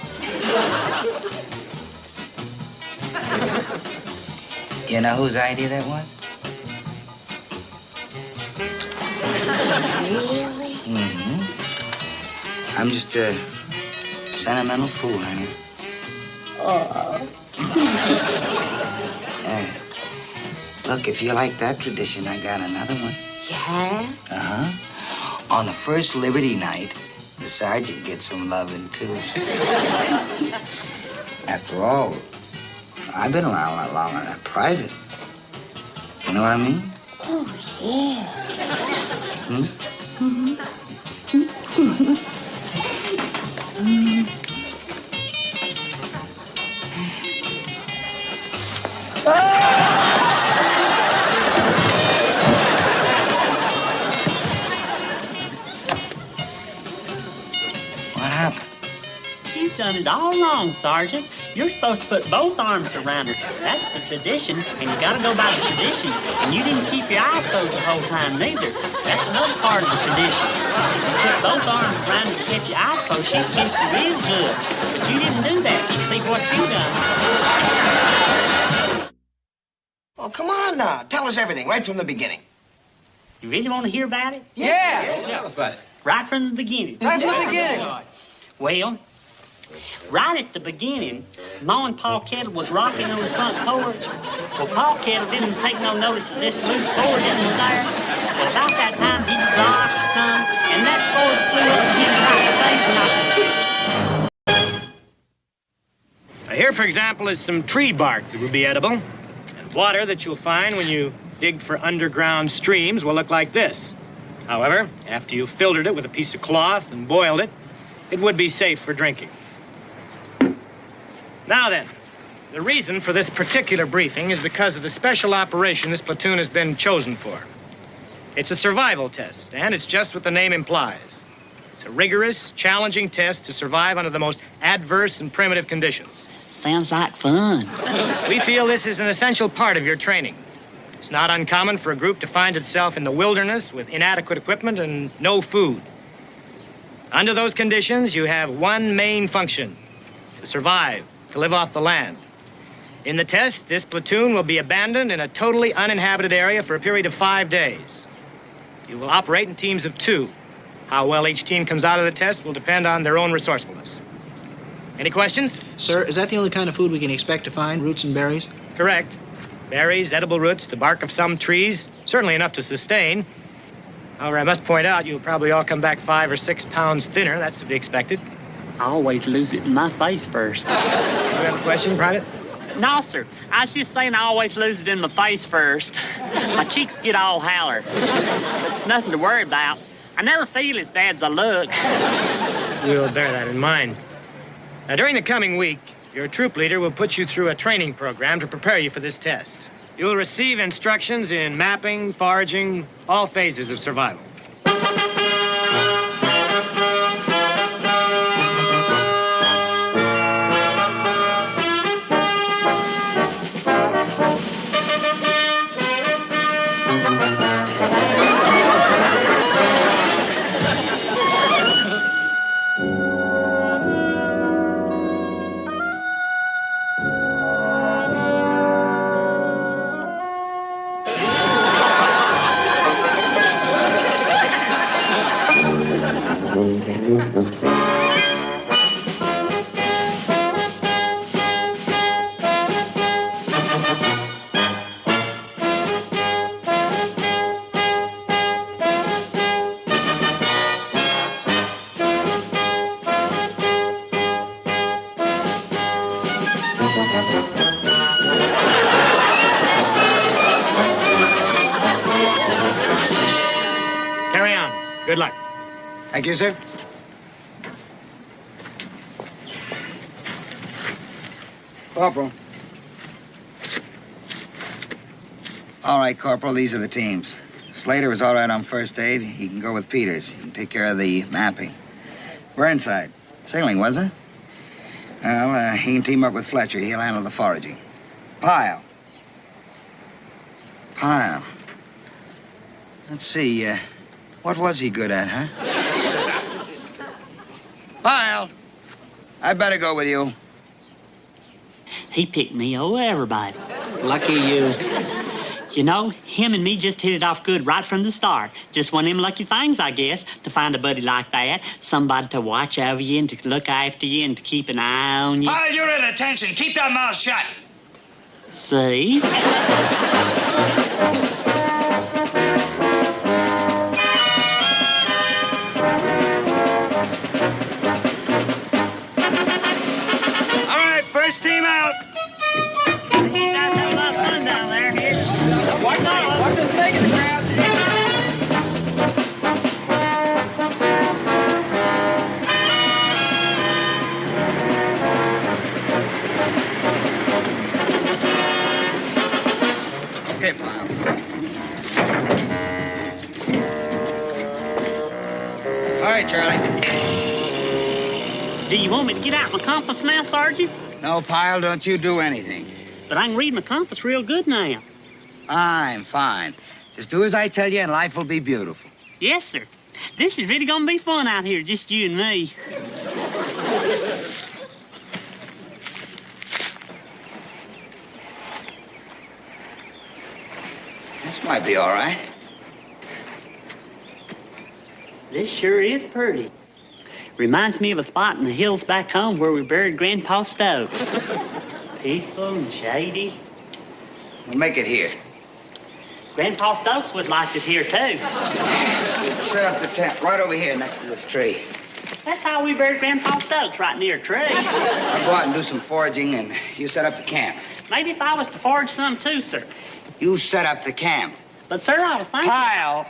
You know whose idea that was? Really? Mm-hmm. I'm just a sentimental fool, honey. Oh. Look, if you like that tradition, I got another one. Yeah? Uh-huh. On the first Liberty night, the sergeant gets some loving, too. After all, I've been around a lot longer than a private. You know what I mean? Oh, yeah. Hmm? What happened? You've done it all wrong, Sergeant. You're supposed to put both arms around her. That's the tradition, and you gotta go by the tradition. And you didn't keep your eyes closed the whole time, neither. That's another part of the tradition. If you put both arms around her and kept your eyes closed, she'd kiss you real good. But you didn't do that. See what you done. Oh, come on now. Tell us everything right from the beginning. You really want to hear about it? Yeah. Tell us about it. Right from the beginning. Right from the beginning. Well, right at the beginning, Ma and Pa Kettle was rocking on the front porch. Well, Pa Kettle didn't take no notice that this loose board isn't there. Well, about that time, he rocked some, and that board flew up and hit him right in the face, and Here, for example, is some tree bark that would be edible. And water that you'll find when you dig for underground streams will look like this. However, after you've filtered it with a piece of cloth and boiled it, it would be safe for drinking. Now then, the reason for this particular briefing is because of the special operation this platoon has been chosen for. It's a survival test, and it's just what the name implies. It's a rigorous, challenging test to survive under the most adverse and primitive conditions. Sounds like fun. We feel this is an essential part of your training. It's not uncommon for a group to find itself in the wilderness with inadequate equipment and no food. Under those conditions, you have one main function: to survive, to live off the land. In the test, this platoon will be abandoned in a totally uninhabited area for a period of 5 days. You will operate in teams of 2. How well each team comes out of the test will depend on their own resourcefulness. Any questions? Sir, is that the only kind of food we can expect to find, roots and berries? Correct. Berries, edible roots, the bark of some trees, certainly enough to sustain. However, I must point out, you'll probably all come back 5 or 6 pounds thinner. That's to be expected. I always lose it in my face first. Do you have a question, Private? No, sir. I was just saying I always lose it in my face first. My cheeks get all holler. But it's nothing to worry about. I never feel as bad as I look. We'll bear that in mind. Now, during the coming week, your troop leader will put you through a training program to prepare you for this test. You'll receive instructions in mapping, foraging, all phases of survival. Carry on. Good luck. Thank you, sir. Corporal. All right, Corporal, these are the teams. Slater is all right on first aid. He can go with Peters. He can take care of the mapping. Burnside. Sailing, wasn't it? Well, he can team up with Fletcher. He'll handle the foraging. Pyle. Let's see, what was he good at, huh? Pyle, I'd better go with you. He picked me over everybody. Lucky you. You know, him and me just hit it off good right from the start. Just one of them lucky things, I guess, to find a buddy like that. Somebody to watch over you and to look after you and to keep an eye on you. Pyle, you're at attention. Keep that mouth shut. See? All right, first team out. You guys have a lot of fun down there. Watch this snake in the crowd. Okay, Pyle. All right, Charlie. Do you want me to get out my compass now, Sergeant? No, Pyle, don't you do anything. But I can read my compass real good now. I'm fine. Just do as I tell you and life will be beautiful. Yes, sir. This is really gonna be fun out here, just you and me. This might be all right. This sure is pretty. Reminds me of a spot in the hills back home where we buried Grandpa Stokes. Peaceful and shady. We'll make it here. Grandpa Stokes would like it here, too. Set up the tent right over here next to this tree. That's how we buried Grandpa Stokes, right near a tree. I'll go out and do some foraging, and you set up the camp. Maybe if I was to forage some, too, sir. You set up the camp. But, sir, I was thinking... Pyle!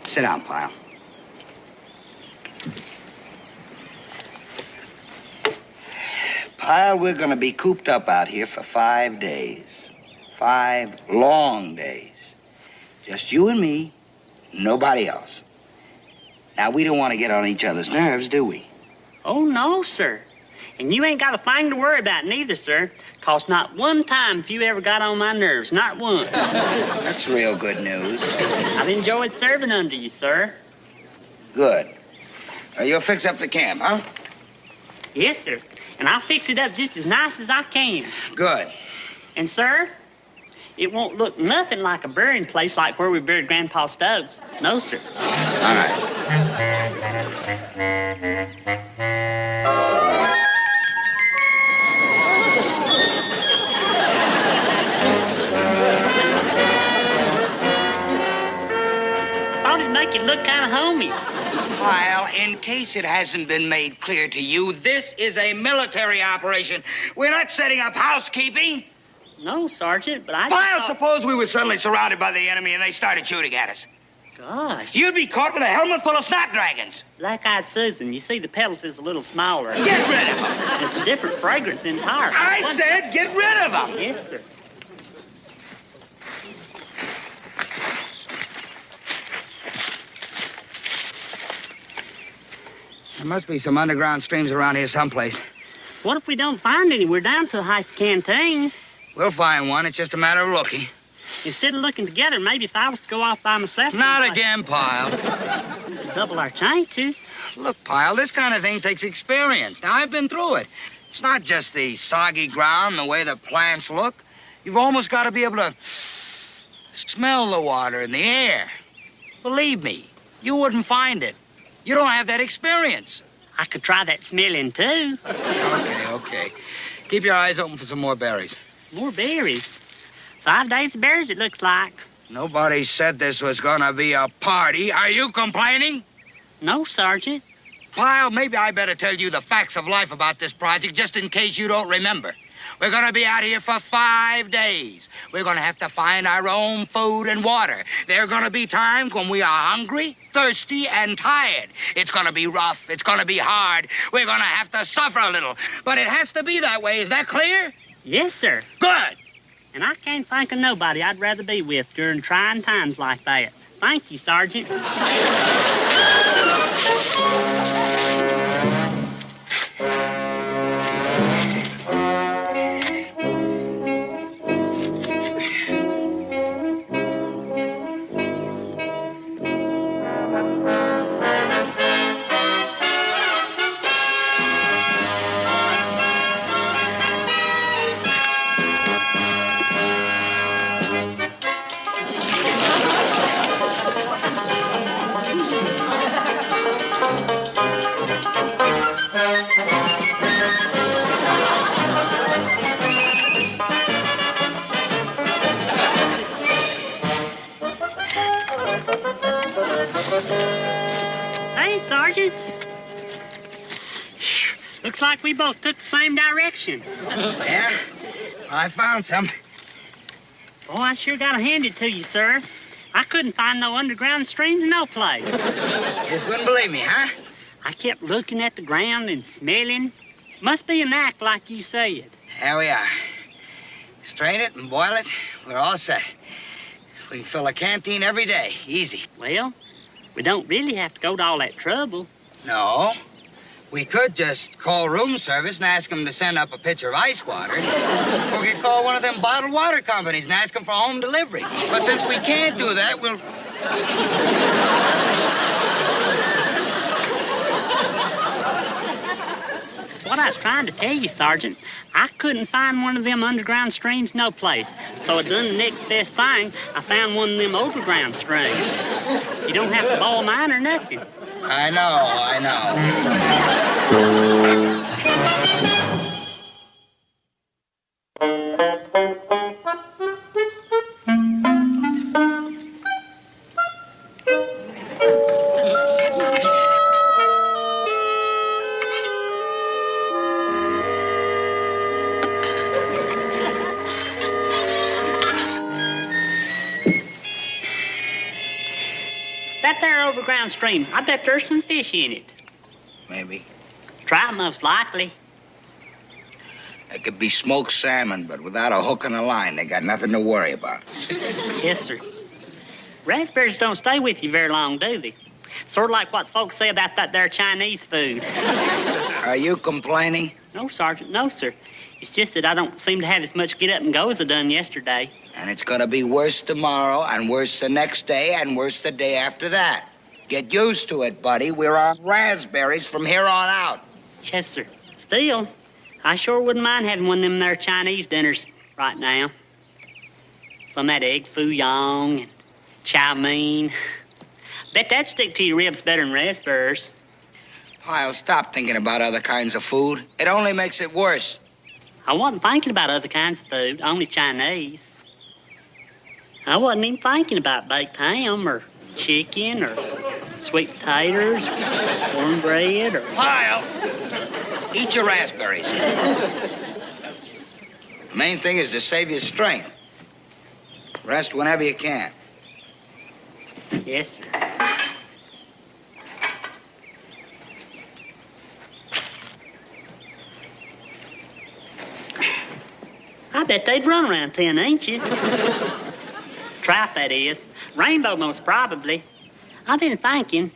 Sit down, Pyle. Pyle, we're gonna be cooped up out here for 5 days. 5 long days. Just you and me, nobody else. Now, we don't want to get on each other's nerves, do we? Oh, no, sir. And you ain't got a thing to worry about neither, sir. 'Cause not one time have you ever got on my nerves. Not once. That's real good news. I've enjoyed serving under you, sir. Good. You'll fix up the camp, huh? Yes, sir. And I'll fix it up just as nice as I can. Good. And, sir, it won't look nothing like a burying place like where we buried Grandpa Stokes. No, sir. All right. Thought it'd make it look kind of homey. Pyle, in case it hasn't been made clear to you, this is a military operation. We're not setting up housekeeping. No, Sergeant, but I Pyle, just suppose we were suddenly surrounded by the enemy and they started shooting at us. Gosh. You'd be caught with a helmet full of snapdragons. Black-eyed Susan, you see the petals is a little smaller. Get rid of them. It's a different fragrance entirely. I said get rid of them. Yes, sir. There must be some underground streams around here someplace. What if we don't find any? We're down to a high canteen. We'll find one. It's just a matter of looking. Instead of looking together, maybe if I was to go off by myself... Not again, Pyle. Double our chances. Look, Pyle, this kind of thing takes experience. Now, I've been through it. It's not just the soggy ground, the way the plants look. You've almost got to be able to smell the water in the air. Believe me, you wouldn't find it. You don't have that experience. I could try that smelling, too. Okay. Keep your eyes open for some more berries. More berries? 5 days of berries, it looks like. Nobody said this was gonna be a party. Are you complaining? No, Sergeant. Pyle, maybe I better tell you the facts of life about this project just in case you don't remember. We're gonna be out here for 5 days. We're gonna have to find our own food and water. There are gonna be times when we are hungry, thirsty, and tired. It's gonna be rough. It's gonna be hard. We're gonna have to suffer a little. But it has to be that way. Is that clear? Yes, sir. Good. And I can't think of nobody I'd rather be with during trying times like that. Thank you, Sergeant. Hey, Sergeant. Looks like we both took the same direction. Yeah? I found some. Oh, I sure gotta hand it to you, sir. I couldn't find no underground streams no place. Just wouldn't believe me, huh? I kept looking at the ground and smelling. Must be an act like you said. Here we are. Strain it and boil it. We're all set. We can fill a canteen every day. Easy. Well, we don't really have to go to all that trouble. No. We could just call room service and ask them to send up a pitcher of ice water. Or we could call one of them bottled water companies and ask them for home delivery. But since we can't do that, we'll... That's what I was trying to tell you, Sergeant. I couldn't find one of them underground streams no place. So I done the next best thing. I found one of them overground streams. You don't have to boil mine or nothing. I know. That there overground stream, I bet there's some fish in it. Maybe. Trout, most likely. It could be smoked salmon, but without a hook and a line, they got nothing to worry about. Yes, sir. Raspberries don't stay with you very long, do they? Sort of like what folks say about that there Chinese food. Are you complaining? No, Sergeant, no, sir. It's just that I don't seem to have as much get up and go as I done yesterday. And it's gonna be worse tomorrow, and worse the next day, and worse the day after that. Get used to it, buddy. We're on raspberries from here on out. Yes, sir. Still, I sure wouldn't mind having one of them there Chinese dinners right now. Some of that egg foo young and chow mein. Bet that'd stick to your ribs better than raspberries. Pyle, stop thinking about other kinds of food. It only makes it worse. I wasn't thinking about other kinds of food, only Chinese. I wasn't even thinking about baked ham or chicken or sweet potatoes or cornbread or... Pyle! Eat your raspberries. The main thing is to save your strength. Rest whenever you can. Yes, sir. I bet they'd run around 10 inches. Trout, that is. Rainbow, most probably. I've been thinking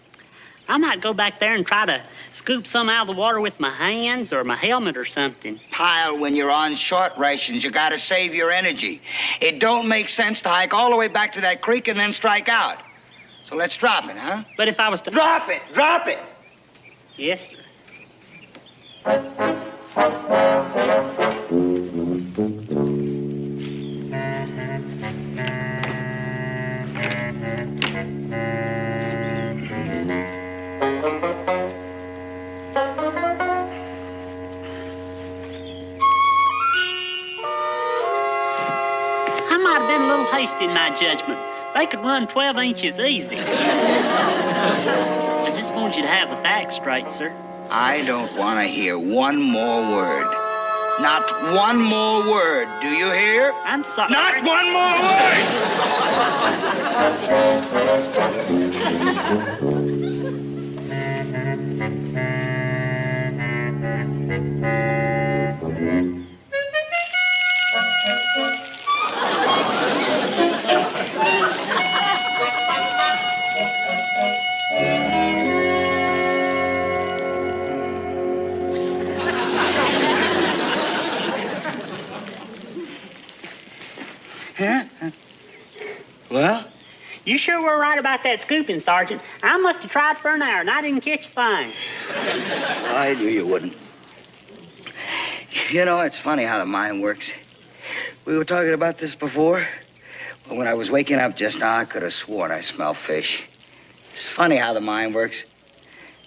I might go back there and try to scoop some out of the water with my hands or my helmet or something. Pyle, when you're on short rations, you gotta save your energy. It don't make sense to hike all the way back to that creek and then strike out. So let's drop it, huh? But if I was to... Drop it! Drop it! Yes, sir. Hasty in my judgment. They could run 12 inches easy. I just want you to have the facts straight, sir. I don't want to hear one more word. Not one more word. Do you hear? I'm sorry. Not one more Well? You sure were right about that scooping, Sergeant. I must have tried for an hour, and I didn't catch a thing. I knew you wouldn't. You know, it's funny how the mind works. We were talking about this before. But when I was waking up just now, I could have sworn I smelled fish. It's funny how the mind works.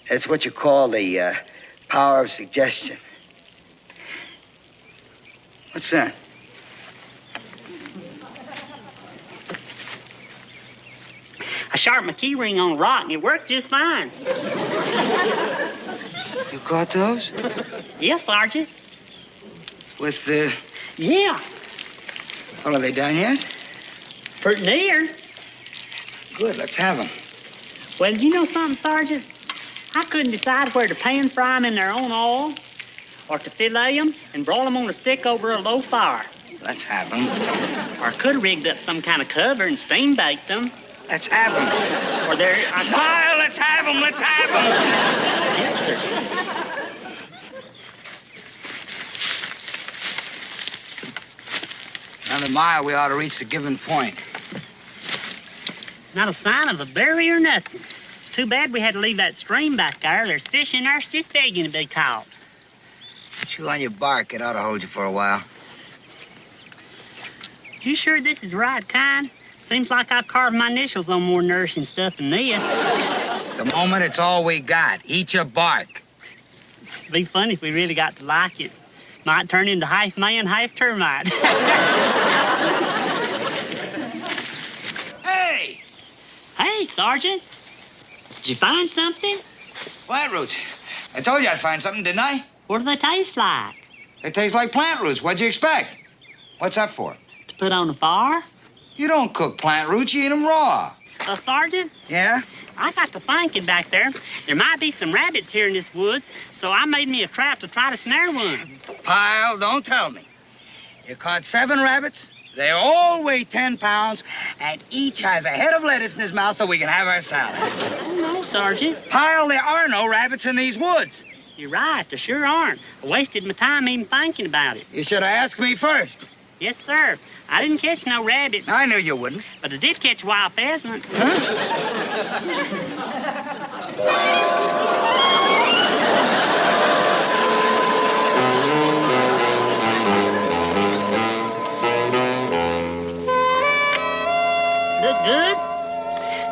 It's what you call the power of suggestion. What's that? sharpened my key ring on a rock, and it worked just fine. You caught those? Yeah, Sergeant. With the... Yeah. Well, are they done yet? Pretty near. Good, let's have them. Well, you know something, Sergeant? I couldn't decide where to pan fry them in their own oil or to fillet them and broil them on a stick over a low fire. Let's have them. Or I could have rigged up some kind of cover and steam baked them. Let's have them. Or they're... Pyle, let's have them, let's have them. Yes, sir. Another mile, we ought to reach the given point. Not a sign of a berry or nothing. It's too bad we had to leave that stream back there. There's fish in there just begging to be caught. Chew on your bark. It ought to hold you for a while. You sure this is the right kind? Seems like I've carved my initials on more nourishing stuff than this. At the moment, it's all we got. Eat your bark. It'd be funny if we really got to like it. Might turn into half man, half termite. Hey! Hey, Sergeant. Did you find something? Plant roots. I told you I'd find something, didn't I? What do they taste like? They taste like plant roots. What'd you expect? What's that for? To put on the fire? You don't cook plant roots, you eat them raw. Sergeant? Yeah? I got to thinking back there. There might be some rabbits here in this wood, so I made me a trap to try to snare one. Pyle, don't tell me. You caught 7 rabbits. They all weigh 10 pounds, and each has a head of lettuce in his mouth so we can have our salad. Oh, no, Sergeant. Pyle, there are no rabbits in these woods. You're right, there sure aren't. I wasted my time even thinking about it. You should have asked me first. Yes, sir. I didn't catch no rabbits. I knew you wouldn't. But I did catch a wild pheasant. Look good?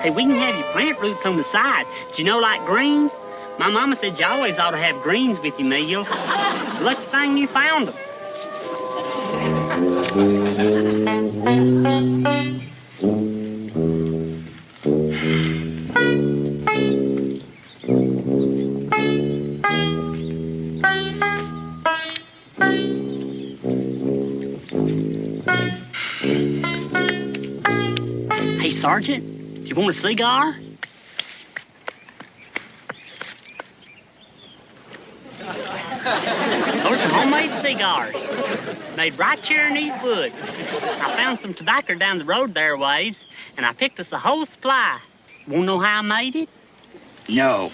Hey, we can have your plant roots on the side. Do you know, like greens? My mama said you always ought to have greens with your meals. Lucky thing you found them. Hey, Sergeant, you want a cigar? Those are homemade cigars, made right here in these woods. I found some tobacco down the road there ways, and I picked us a whole supply. Want to know how I made it? No.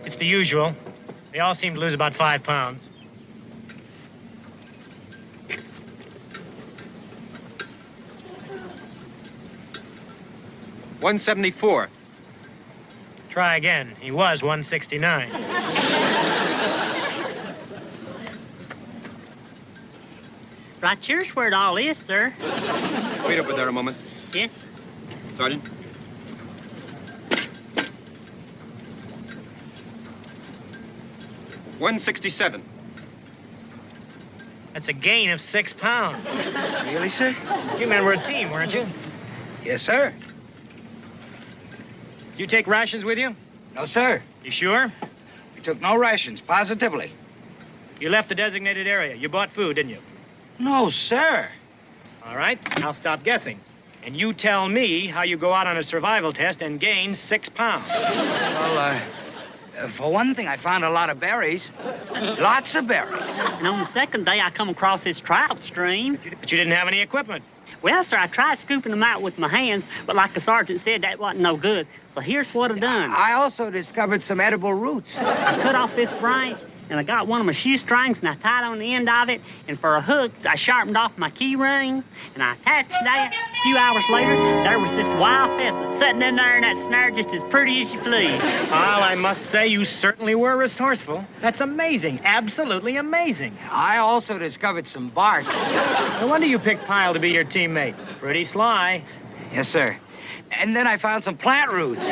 It's the usual. They all seem to lose about 5 pounds. $174. Try again. He was 169. Right here's where it all is, sir. Wait over there a moment. Yes? Sergeant? $167. That's a gain of 6 pounds. Really, sir? You men were a team, weren't you? Yes, sir. Did you take rations with you? No, sir. You sure? We took no rations, positively. You left the designated area. You bought food, didn't you? No, sir. All right, I'll stop guessing. And you tell me how you go out on a survival test and gain 6 pounds. Well, for one thing, I found a lot of berries. Lots of berries. And on the second day, I come across this trout stream. But you didn't have any equipment. Well, sir, I tried scooping them out with my hands, but like the sergeant said, that wasn't no good. So here's what I done. I also discovered some edible roots. I cut off this branch, and I got one of my shoestrings, and I tied on the end of it, and for a hook, I sharpened off my key ring, and I attached that. A few hours later, there was this wild pheasant sitting in there in that snare just as pretty as you please. Well, I must say you certainly were resourceful. That's amazing, absolutely amazing. I also discovered some bark. No wonder you picked Pyle to be your teammate. Pretty sly. Yes, sir. And then I found some plant roots.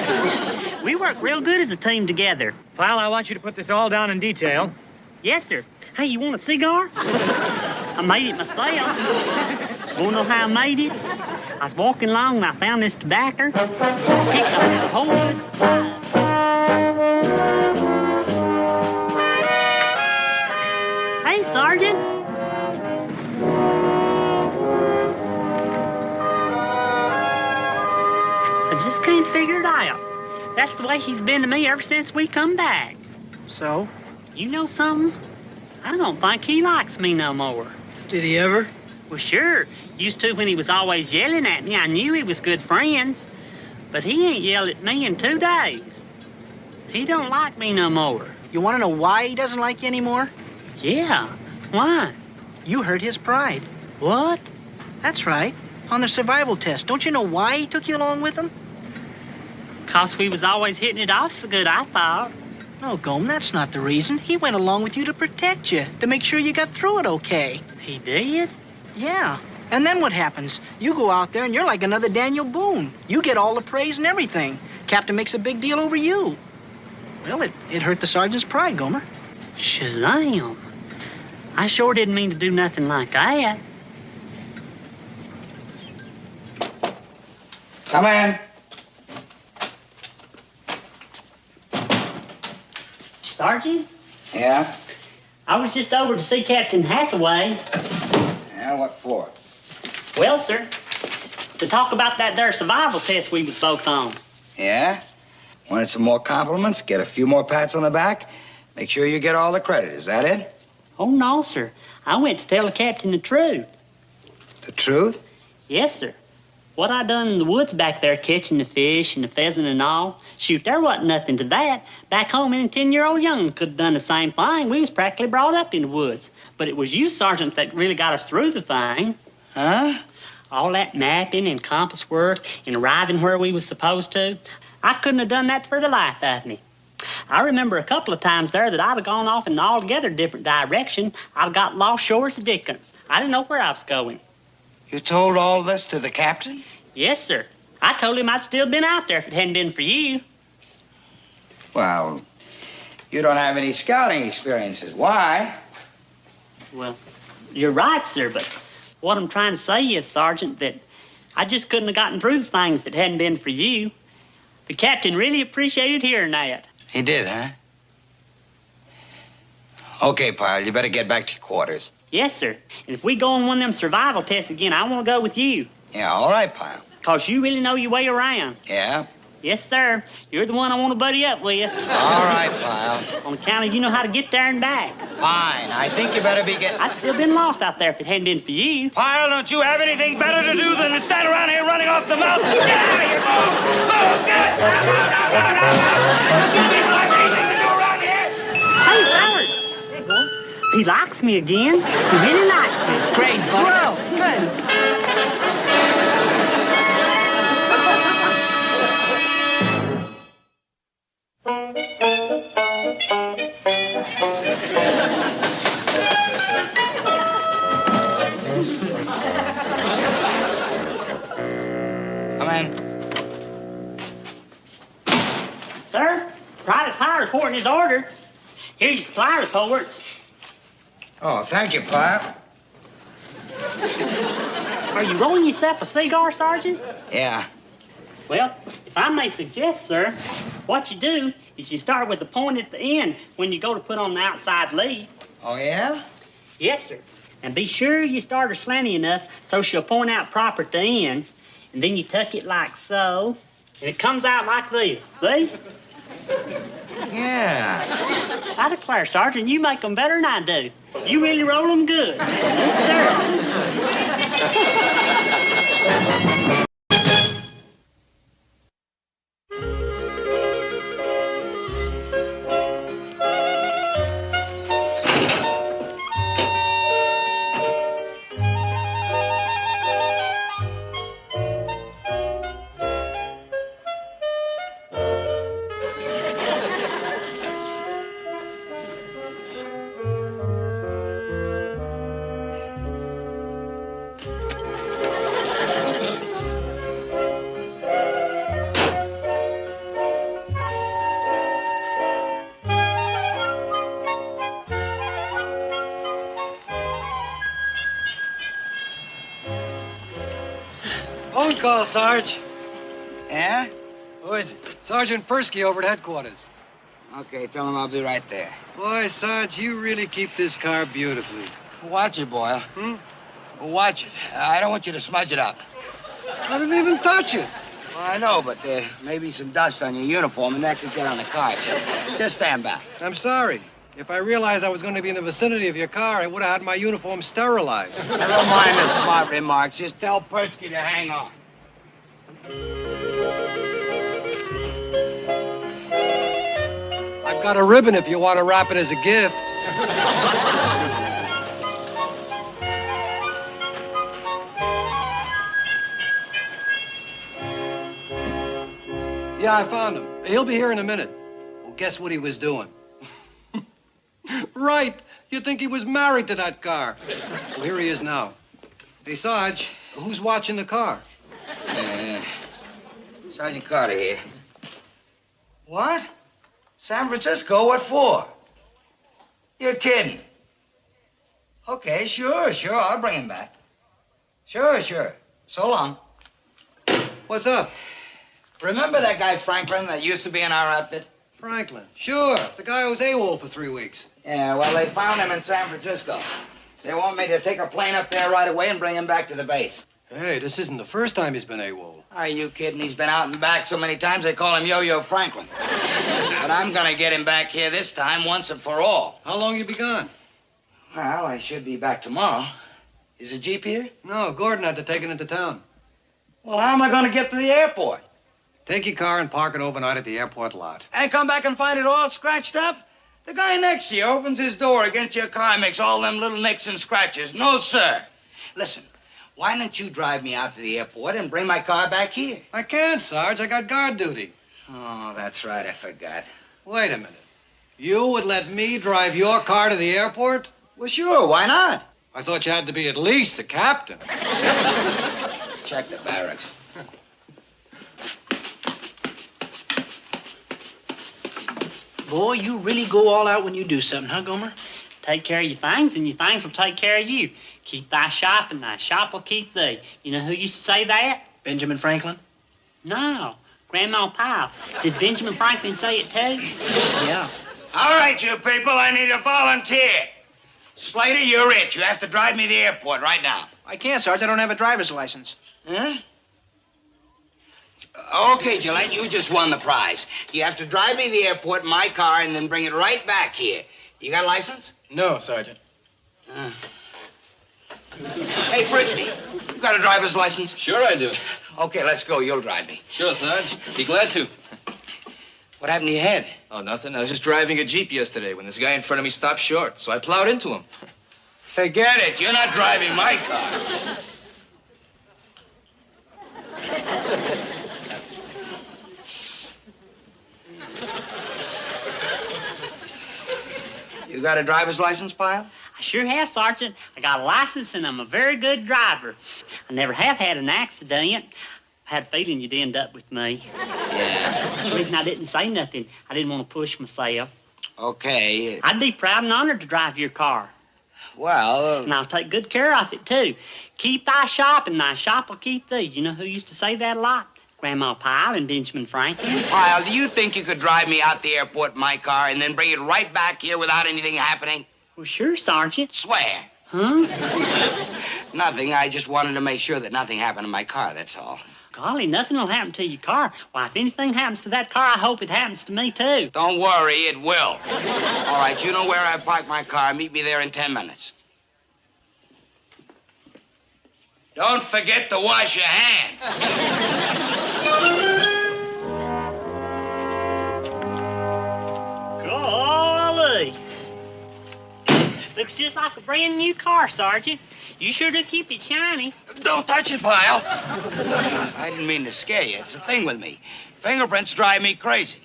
We work real good as a team together. Pyle, I want you to put this all down in detail. Yes, sir. Hey, you want a cigar? I made it myself. Want to know how I made it? I was walking along and I found this tobacco. Picked up the whole wood. Hey, Sergeant. I just can't figure it out. That's the way he's been to me ever since we come back. So? You know something? I don't think he likes me no more. Did he ever? Well, sure. Used to when he was always yelling at me. I knew he was good friends. But he ain't yelled at me in 2 days. He don't like me no more. You want to know why he doesn't like you anymore? Yeah. Why? You hurt his pride. What? That's right. On the survival test. Don't you know why he took you along with him? 'Cause we was always hitting it off so good, I thought. No, Gomer, that's not the reason. He went along with you to protect you, to make sure you got through it okay. He did? Yeah. And then what happens? You go out there and you're like another Daniel Boone. You get all the praise and everything. Captain makes a big deal over you. Well, it hurt the sergeant's pride, Gomer. Shazam. I sure didn't mean to do nothing like that. Come in. Sergeant? Yeah? I was just over to see Captain Hathaway. Yeah, what for? Well, sir, to talk about that there survival test we was both on. Yeah? Wanted some more compliments, get a few more pats on the back, make sure you get all the credit. Is that it? Oh, no, sir. I went to tell the captain the truth. The truth? Yes, sir. What I done in the woods back there catching the fish and the pheasant and all, shoot, there wasn't nothing to that. Back home, any 10-year-old young could have done the same thing. We was practically brought up in the woods. But it was you, Sergeant, that really got us through the thing. Huh? All that mapping and compass work and arriving where we was supposed to. I couldn't have done that for the life of me. I remember a couple of times there that I'd have gone off in an altogether different direction. I'd got lost shore as the Dickens. I didn't know where I was going. You told all this to the captain? Yes, sir. I told him I'd still been out there if it hadn't been for you. Well, you don't have any scouting experiences. Why? Well, you're right, sir, but what I'm trying to say is, Sergeant, that I just couldn't have gotten through the thing if it hadn't been for you. The captain really appreciated hearing that. He did, huh? Okay, Pyle, you better get back to your quarters. Yes, sir. And if we go on one of them survival tests again, I want to go with you. Yeah, all right, Pyle. 'Cause you really know your way around. Yeah? Yes, sir. You're the one I want to buddy up with. All right, Pyle. On account of you know how to get there and back. Fine. I think you better be getting... I'd still been lost out there if it hadn't been for you. Pyle, don't you have anything better to do than to stand around here running off the mouth? Get out of here, move! Move! Get out! Don't you people have anything to do around here? Hey, Howard. He likes me again. He really likes me. Great. Swell. Good. Come in. Sir, Private Pyle reporting his order. Here are your supply reports. Oh, thank you, Pyle. Are you rolling yourself a cigar, Sergeant? Yeah. Well, if I may suggest, sir, what you do is you start with the point at the end when you go to put on the outside leaf. Oh, yeah? Yes, sir. And be sure you start her slanty enough so she'll point out proper at the end. and then you tuck it like so, and it comes out like this. See? Yeah. I declare, Sergeant, you make them better than I do. You really roll them good. Yes, sir. Phone call, Sarge. Yeah? Who is it? Sergeant Persky over at headquarters. Okay, tell him I'll be right there. Boy, Sarge, you really keep this car beautifully. Watch it, Boyle. Watch it. I don't want you to smudge it up. I didn't even touch it. Well, I know, but there may be some dust on your uniform, and that could get on the car, so just stand back. I'm sorry. If I realized I was going to be in the vicinity of your car, I would have had my uniform sterilized. Never mind the smart remarks. Just tell Persky to hang on. I've got a ribbon if you want to wrap it as a gift. Yeah, I found him. He'll be here in a minute. Well, guess what he was doing? Right. You'd think he was married to that car. Well, here he is now. Hey, Sarge, who's watching the car? Sergeant Carter here. What? San Francisco? What for? You're kidding. Okay, sure. I'll bring him back. Sure. So long. What's up? Remember that guy Franklin that used to be in our outfit? Franklin. Sure. The guy who was AWOL for 3 weeks. Yeah, well, they found him in San Francisco. They want me to take a plane up there right away and bring him back to the base. Hey, this isn't the first time he's been AWOL. Are you kidding? He's been out and back so many times they call him Yo-Yo Franklin. But I'm gonna get him back here this time once and for all. How long you be gone? Well, I should be back tomorrow. Is the Jeep here? No, Gordon had to take it into town. Well, how am I gonna get to the airport? Take your car and park it overnight at the airport lot. And come back and find it all scratched up? The guy next to you opens his door against your car and makes all them little nicks and scratches. No, sir. Listen, why don't you drive me out to the airport and bring my car back here? I can't, Sarge. I got guard duty. Oh, that's right. I forgot. Wait a minute. You would let me drive your car to the airport? Well, sure. Why not? I thought you had to be at least a captain. Check the barracks. Boy, you really go all out when you do something, huh, Gomer? Take care of your things, and your things will take care of you. Keep thy shop, and thy shop will keep thee. You know who used to say that? Benjamin Franklin? No, Grandma Pyle. Did Benjamin Franklin say it too? Yeah. All right, you people, I need a volunteer. Slater, you're it. You have to drive me to the airport right now. I can't, Sarge. I don't have a driver's license. Huh? Okay, Gillette, you just won the prize. You have to drive me to the airport in my car and then bring it right back here. You got a license? No, Sergeant. Hey, Frisbee, you got a driver's license? Sure I do. Okay, let's go. You'll drive me. Sure, Sarge. Be glad to. What happened to your head? Oh, nothing. I was just driving a Jeep yesterday when this guy in front of me stopped short, so I plowed into him. Forget it. You're not driving my car. You got a driver's license, Pyle? I sure have, Sergeant. I got a license, and I'm a very good driver. I never have had an accident. I had a feeling you'd end up with me. Yeah. That's the reason I didn't say nothing. I didn't want to push myself. Okay. I'd be proud and honored to drive your car. Well... And I'll take good care of it, too. Keep thy shop, and thy shop will keep thee. You know who used to say that a lot? Grandma Pyle and Benjamin Franklin. Pyle, do you think you could drive me out the airport in my car and then bring it right back here without anything happening? Well, sure, Sergeant. Swear. Huh? Nothing. I just wanted to make sure that nothing happened to my car, that's all. Golly, nothing will happen to your car. Why, if anything happens to that car, I hope it happens to me, too. Don't worry, it will. All right, you know where I parked my car. Meet me there in 10 minutes. Don't forget to wash your hands. Golly. Looks just like a brand new car, Sergeant. You sure do keep it shiny. Don't touch it, Pyle. I didn't mean to scare you. It's a thing with me. Fingerprints drive me crazy.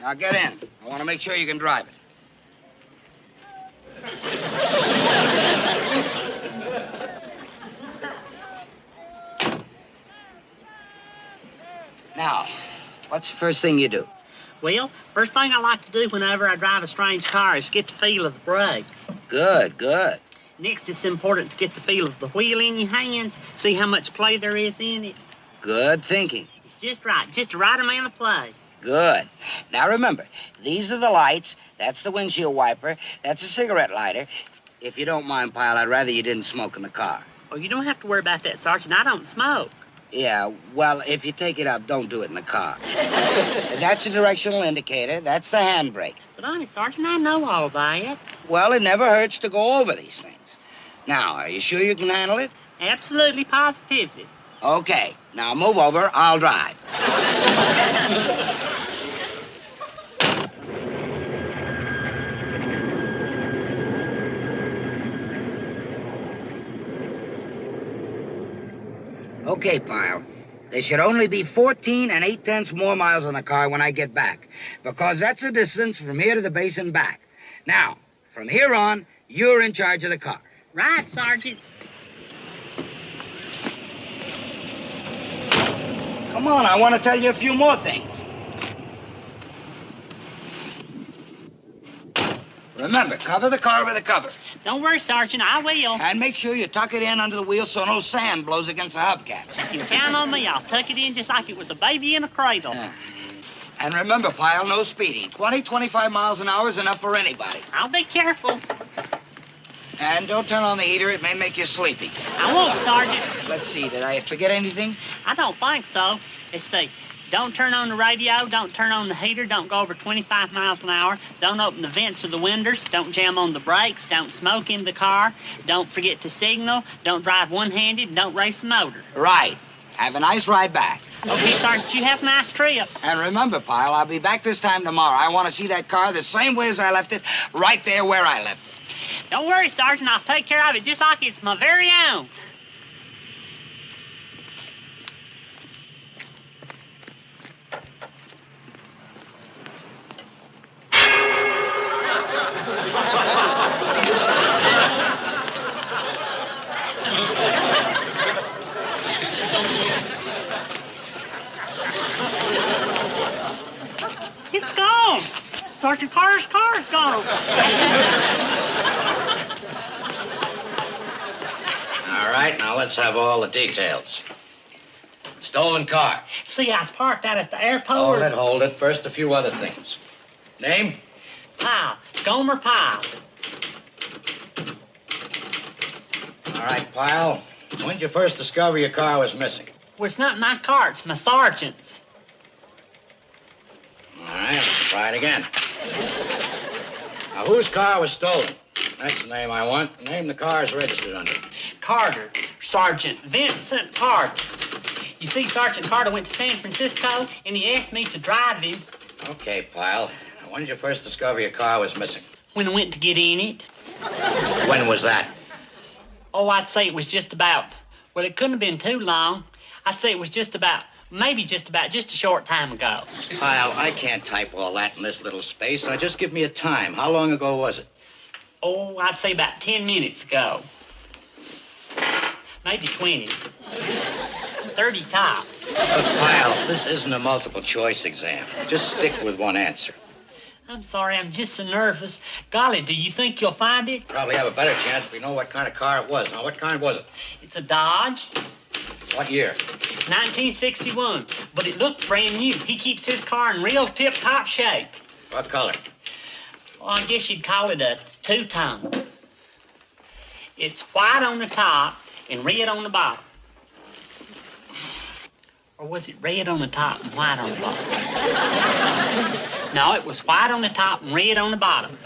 Now get in. I want to make sure you can drive it. Now, what's the first thing you do? Well, first thing I like to do whenever I drive a strange car is get the feel of the brakes. Good, good. Next, it's important to get the feel of the wheel in your hands, see how much play there is in it. Good thinking. It's just right the right amount of play. Good. Now remember, these are the lights, that's the windshield wiper, that's a cigarette lighter. If you don't mind, Pyle, I'd rather you didn't smoke in the car. Oh, you don't have to worry about that, Sergeant. I don't smoke. Yeah, well, if you take it up, don't do it in the car. That's a directional indicator. That's the handbrake. But honest, Sergeant, I know all that. Well, it never hurts to go over these things. Now, are you sure you can handle it? Absolutely, positively. Okay, now move over. I'll drive. Okay, Pyle. There should only be 14 8/10 more miles on the car when I get back, because that's the distance from here to the base and back. Now, from here on, you're in charge of the car. Right, Sergeant. Come on, I want to tell you a few more things. Remember, cover the car with a cover. Don't worry, Sergeant, I will. And make sure you tuck it in under the wheel so no sand blows against the hubcaps. You can count on me. I'll tuck it in just like it was a baby in a cradle. And remember, Pyle, no speeding. 20, 25 miles an hour is enough for anybody. I'll be careful. And don't turn on the heater. It may make you sleepy. I won't, Sergeant. Let's see. Did I forget anything? I don't think so. Let's see. Don't turn on the radio. Don't turn on the heater. Don't go over 25 miles an hour. Don't open the vents or the windows. Don't jam on the brakes. Don't smoke in the car. Don't forget to signal. Don't drive one-handed. Don't race the motor. Right. Have a nice ride back. Okay, Sergeant, you have a nice trip. And remember, Pyle, I'll be back this time tomorrow. I want to see that car the same way as I left it, right there where I left it. Don't worry, Sergeant. I'll take care of it just like it's my very own. It's gone. Sergeant Carter's car's gone. All right, now let's have all the details. Stolen car. See, I was parked out at the airport. Hold it. First, a few other things. Name? Pyle. Gomer Pyle. All right, Pyle. When did you first discover your car was missing? Well, it's not my car. It's my sergeant's. All right, let's try it again. Now, whose car was stolen? That's the name I want. The name the car is registered under. Carter. Sergeant Vincent Carter. You see, Sergeant Carter went to San Francisco, and he asked me to drive him. Okay, Pyle. Now, when did you first discover your car was missing? When I went to get in it. When was that? Oh, I'd say it was just about, well, it couldn't have been too long. I'd say it was just a short time ago. Pyle, I can't type all that in this little space. Now, just give me a time. How long ago was it? Oh, I'd say about 10 minutes ago. Maybe 20. 30 tops. Look, Pyle, this isn't a multiple choice exam. Just stick with one answer. I'm sorry, I'm just so nervous. Golly, do you think you'll find it? Probably have a better chance if we know what kind of car it was. Now, what kind was it? It's a Dodge. What year? 1961, but it looks brand new. He keeps his car in real tip-top shape. What color? Well, I guess you'd call it a two-tone. It's white on the top and red on the bottom. Or was it red on the top and white on the bottom? No, it was white on the top and red on the bottom.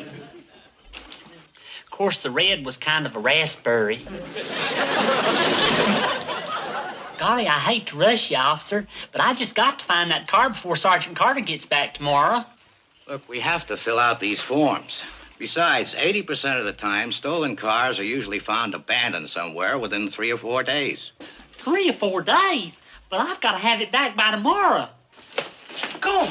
Of course, the red was kind of a raspberry. Golly, I hate to rush you, officer, but I just got to find that car before Sergeant Carter gets back tomorrow. Look, we have to fill out these forms. Besides, 80% of the time, stolen cars are usually found abandoned somewhere within 3 or 4 days. 3 or 4 days? But I've got to have it back by tomorrow. Go.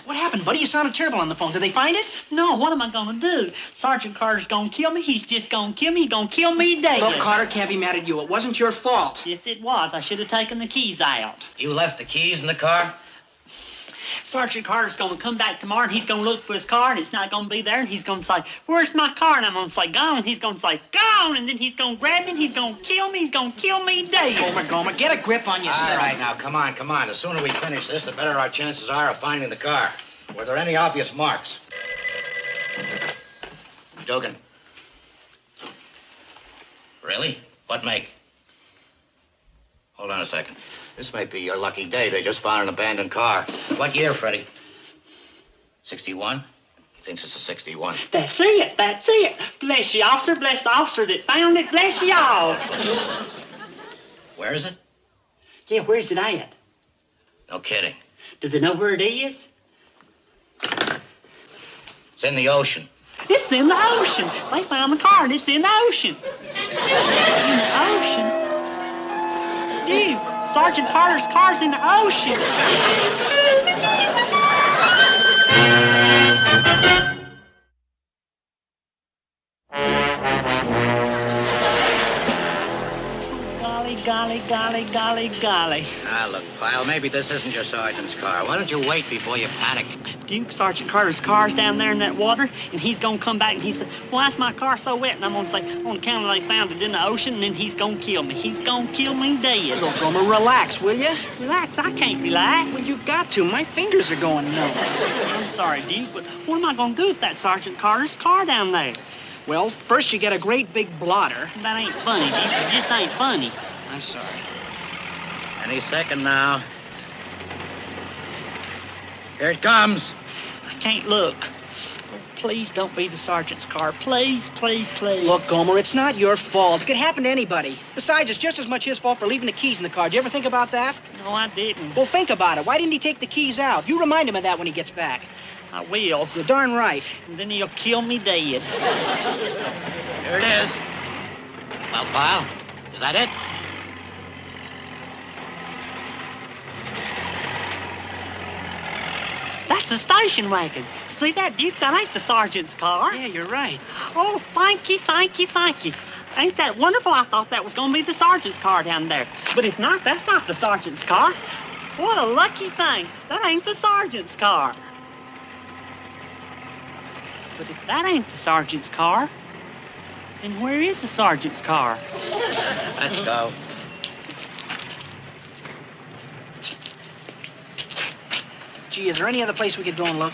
What happened, buddy? You sounded terrible on the phone. Did they find it? No, what am I going to do? Sergeant Carter's going to kill me. He's just going to kill me. He's going to kill me dead. Look, Carter can't be mad at you. It wasn't your fault. Yes, it was. I should have taken the keys out. You left the keys in the car? Sergeant Carter's going to come back tomorrow, and he's going to look for his car, and it's not going to be there, and he's going to say, where's my car? And I'm going to say, gone. He's going to say, gone, and then he's going to grab me, and he's going to kill me. He's going to kill me dead. Gomer, get a grip on yourself. All right, now, come on. The sooner we finish this, the better our chances are of finding the car. Were there any obvious marks? Joking. Really? What make? Hold on a second. This might be your lucky day. They just found an abandoned car. What year, Freddie? 61? He thinks it's a 61. That's it. That's it. Bless you, officer. Bless the officer that found it. Bless you all. Where is it? Yeah, where's it at? No kidding. Do they know where it is? It's in the ocean. It's in the ocean. They found the car, and it's in the ocean. In the ocean? Dude, Sergeant Carter's car's in the ocean. Golly. Ah, look, Pyle, maybe this isn't your sergeant's car. Why don't you wait before you panic? Duke, Sergeant Carter's car's down there in that water, and he's gonna come back and he said, why is my car so wet? And I'm gonna say, on account of they found it in the ocean, and then he's gonna kill me. He's gonna kill me dead. Look, Gomer, relax, will you? Relax? I can't relax. Well, you got to. My fingers are going numb. I'm sorry, Duke, but what am I gonna do with that Sergeant Carter's car down there? Well, first you get a great big blotter. That ain't funny, Duke. It just ain't funny. I'm sorry. Any second now. Here it comes. I can't look. Oh, please don't be the sergeant's car. Please. Look, Gomer, it's not your fault. It could happen to anybody. Besides, it's just as much his fault for leaving the keys in the car. Did you ever think about that? No, I didn't. Well, think about it. Why didn't he take the keys out? You remind him of that when he gets back. I will. You're darn right. And then he'll kill me dead. Here it is. Well, Pyle, is that it? That's a station wagon. See that, Duke? That ain't the sergeant's car. Yeah, you're right. Oh, thank you. Ain't that wonderful? I thought that was going to be the sergeant's car down there. But it's not. That's not the sergeant's car. What a lucky thing. That ain't the sergeant's car. But if that ain't the sergeant's car, then where is the sergeant's car? Let's go. Gee, is there any other place we could go and look?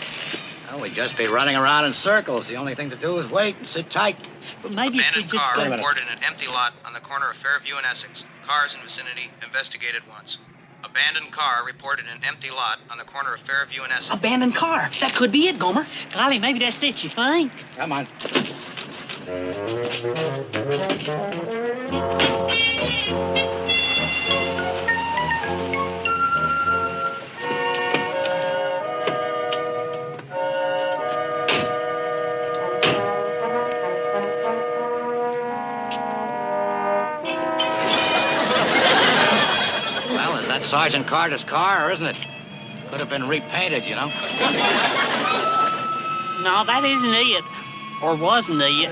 Well, we'd just be running around in circles. The only thing to do is wait and sit tight. But maybe if we Abandoned just... car reported in an empty lot on the corner of Fairview and Essex. Cars in vicinity investigated once. Abandoned car reported in an empty lot on the corner of Fairview and Essex. Abandoned car. That could be it, Gomer. Golly, maybe that's it, you think? Come on. Sergeant Carter's car, isn't it? Could have been repainted, you know. No, that isn't it. Or wasn't it.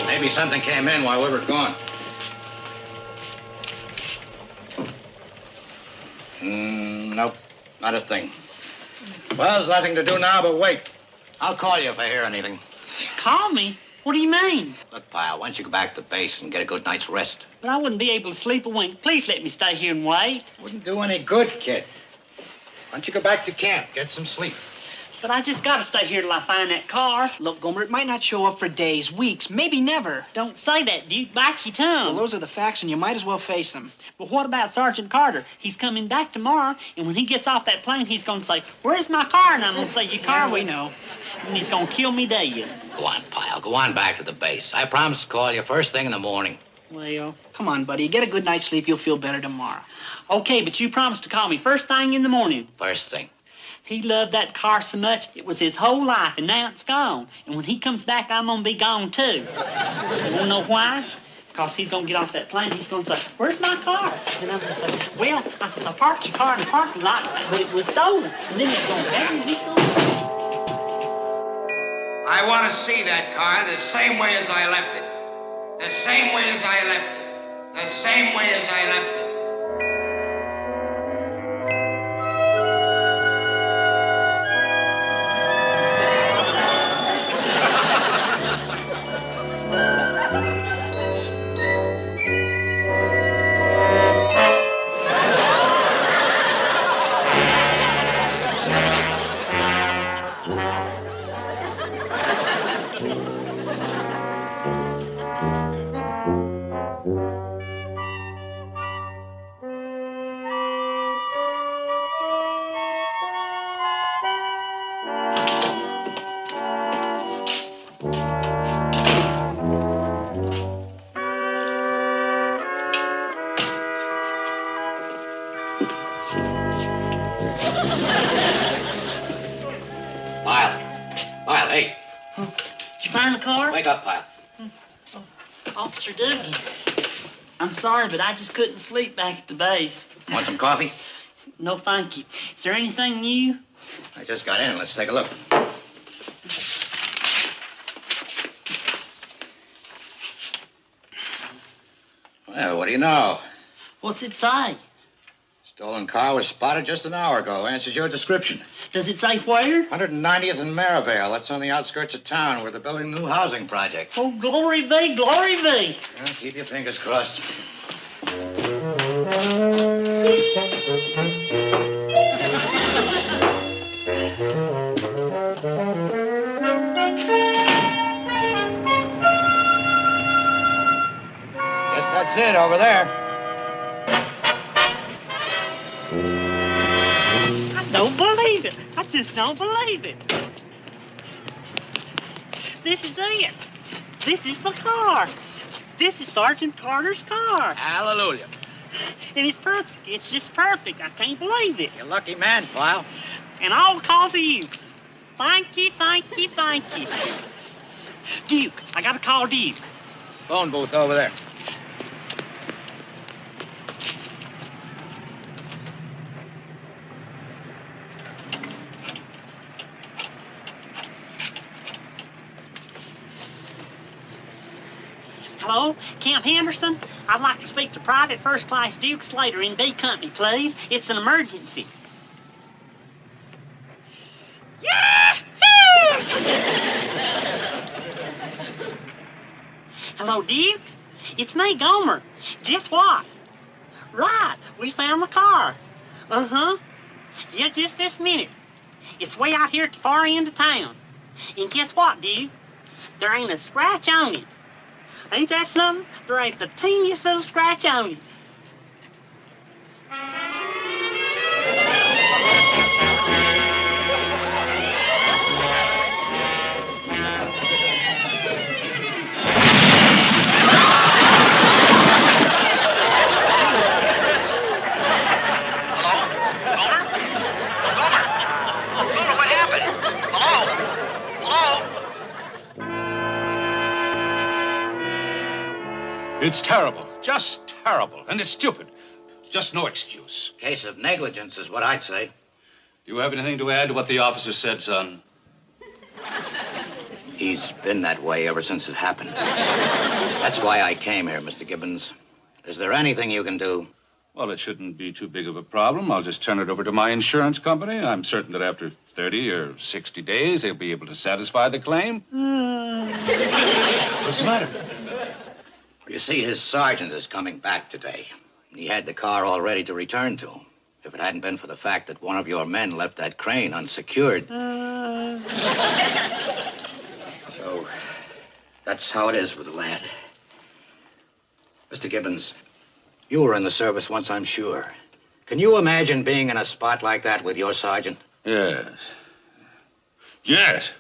Maybe something came in while we were gone. Nope, not a thing. Well, there's nothing to do now but wait. I'll call you if I hear anything. Call me? What do you mean? Look, Pyle, why don't you go back to base and get a good night's rest? But I wouldn't be able to sleep a wink. Please let me stay here and wait. Wouldn't do any good, kid. Why don't you go back to camp, get some sleep? But I just gotta stay here till I find that car. Look, Gomer, it might not show up for days, weeks, maybe never. Don't say that, Duke. Bite your tongue. Well, those are the facts, and you might as well face them. But what about Sergeant Carter? He's coming back tomorrow, and when he gets off that plane, he's gonna say, "Where's my car?" And I'm gonna say, "Your car we was..." know. And he's gonna kill me dead. Go on, Pyle. Go on back to the base. I promise to call you first thing in the morning. Well... Come on, buddy. Get a good night's sleep. You'll feel better tomorrow. Okay, but you promised to call me first thing in the morning. First thing. He loved that car so much, it was his whole life, and now it's gone. And when he comes back, I'm gonna be gone, too. You wanna know why? Because he's gonna get off that plane, he's gonna say, "Where's my car?" And I'm gonna say, "Well," I said, "I parked your car in the parking lot, but it was stolen." And then he's gonna I want to see that car the same way as I left it. The same way as I left it. The same way as I left it. Pyle, hey. Did you find the car? Wake up, Pyle. Officer Doogie. I'm sorry, but I just couldn't sleep back at the base. Want some coffee? No, thank you. Is there anything new? I just got in. Let's take a look. Well, what do you know? What's it say? Stolen car was spotted just an hour ago. Answers your description. Does it say where? 190th and Maryvale. That's on the outskirts of town where they're building a new housing project. Oh, glory be, glory be. Well, keep your fingers crossed. Guess that's it over there. I don't believe it. I just don't believe it. This is it. This is the car. This is Sergeant Carter's car. Hallelujah. And it's perfect. It's just perfect. I can't believe it. You're a lucky man, Pyle. And all because of you. Thank you, thank you, thank you. Duke, I gotta call Duke. Phone booth over there. Hello, Camp Henderson? I'd like to speak to Private First Class Duke Slater in B Company, please. It's an emergency. Yahoo! Hello, Duke? It's me, Gomer. Guess what? Right, we found the car. Uh-huh. Yeah, just this minute. It's way out here at the far end of town. And guess what, Duke? There ain't a scratch on it. Ain't that something? There ain't the teeniest little scratch on it. It's terrible. Just terrible. And it's stupid. Just no excuse. Case of negligence is what I'd say. Do you have anything to add to what the officer said, son? He's been that way ever since it happened. That's why I came here, Mr. Gibbons. Is there anything you can do? Well, it shouldn't be too big of a problem. I'll just turn it over to my insurance company. I'm certain that after 30 or 60 days, they'll be able to satisfy the claim. What's the matter? You see, his sergeant is coming back today. He had the car all ready to return to him. If it hadn't been for the fact that one of your men left that crane unsecured, So, that's how it is with the lad. Mr. Gibbons, you were in the service once, I'm sure. Can you imagine being in a spot like that with your sergeant? Yes. Yes.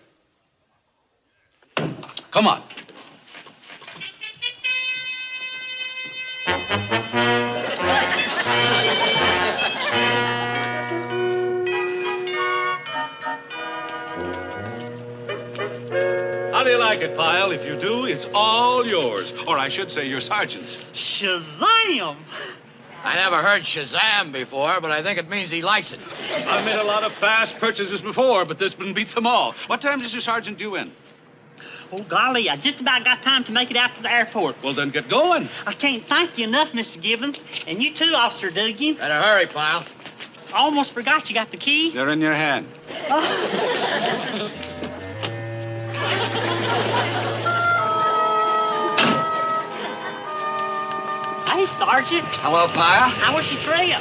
Come on. How do you like it, Pyle? If you do, it's all yours. Or I should say your sergeant's. Shazam! I never heard Shazam before, but I think it means he likes it. I've made a lot of fast purchases before, but this one beats them all. What time does your sergeant due in? Oh, golly, I just about got time to make it out to the airport. Well, then get going. I can't thank you enough, Mr. Gibbons. And you too, Officer Dugan. Better hurry, Pyle. I almost forgot you got the keys. They're in your hand. Hey, Sergeant. Hello, Pyle. How was your trip?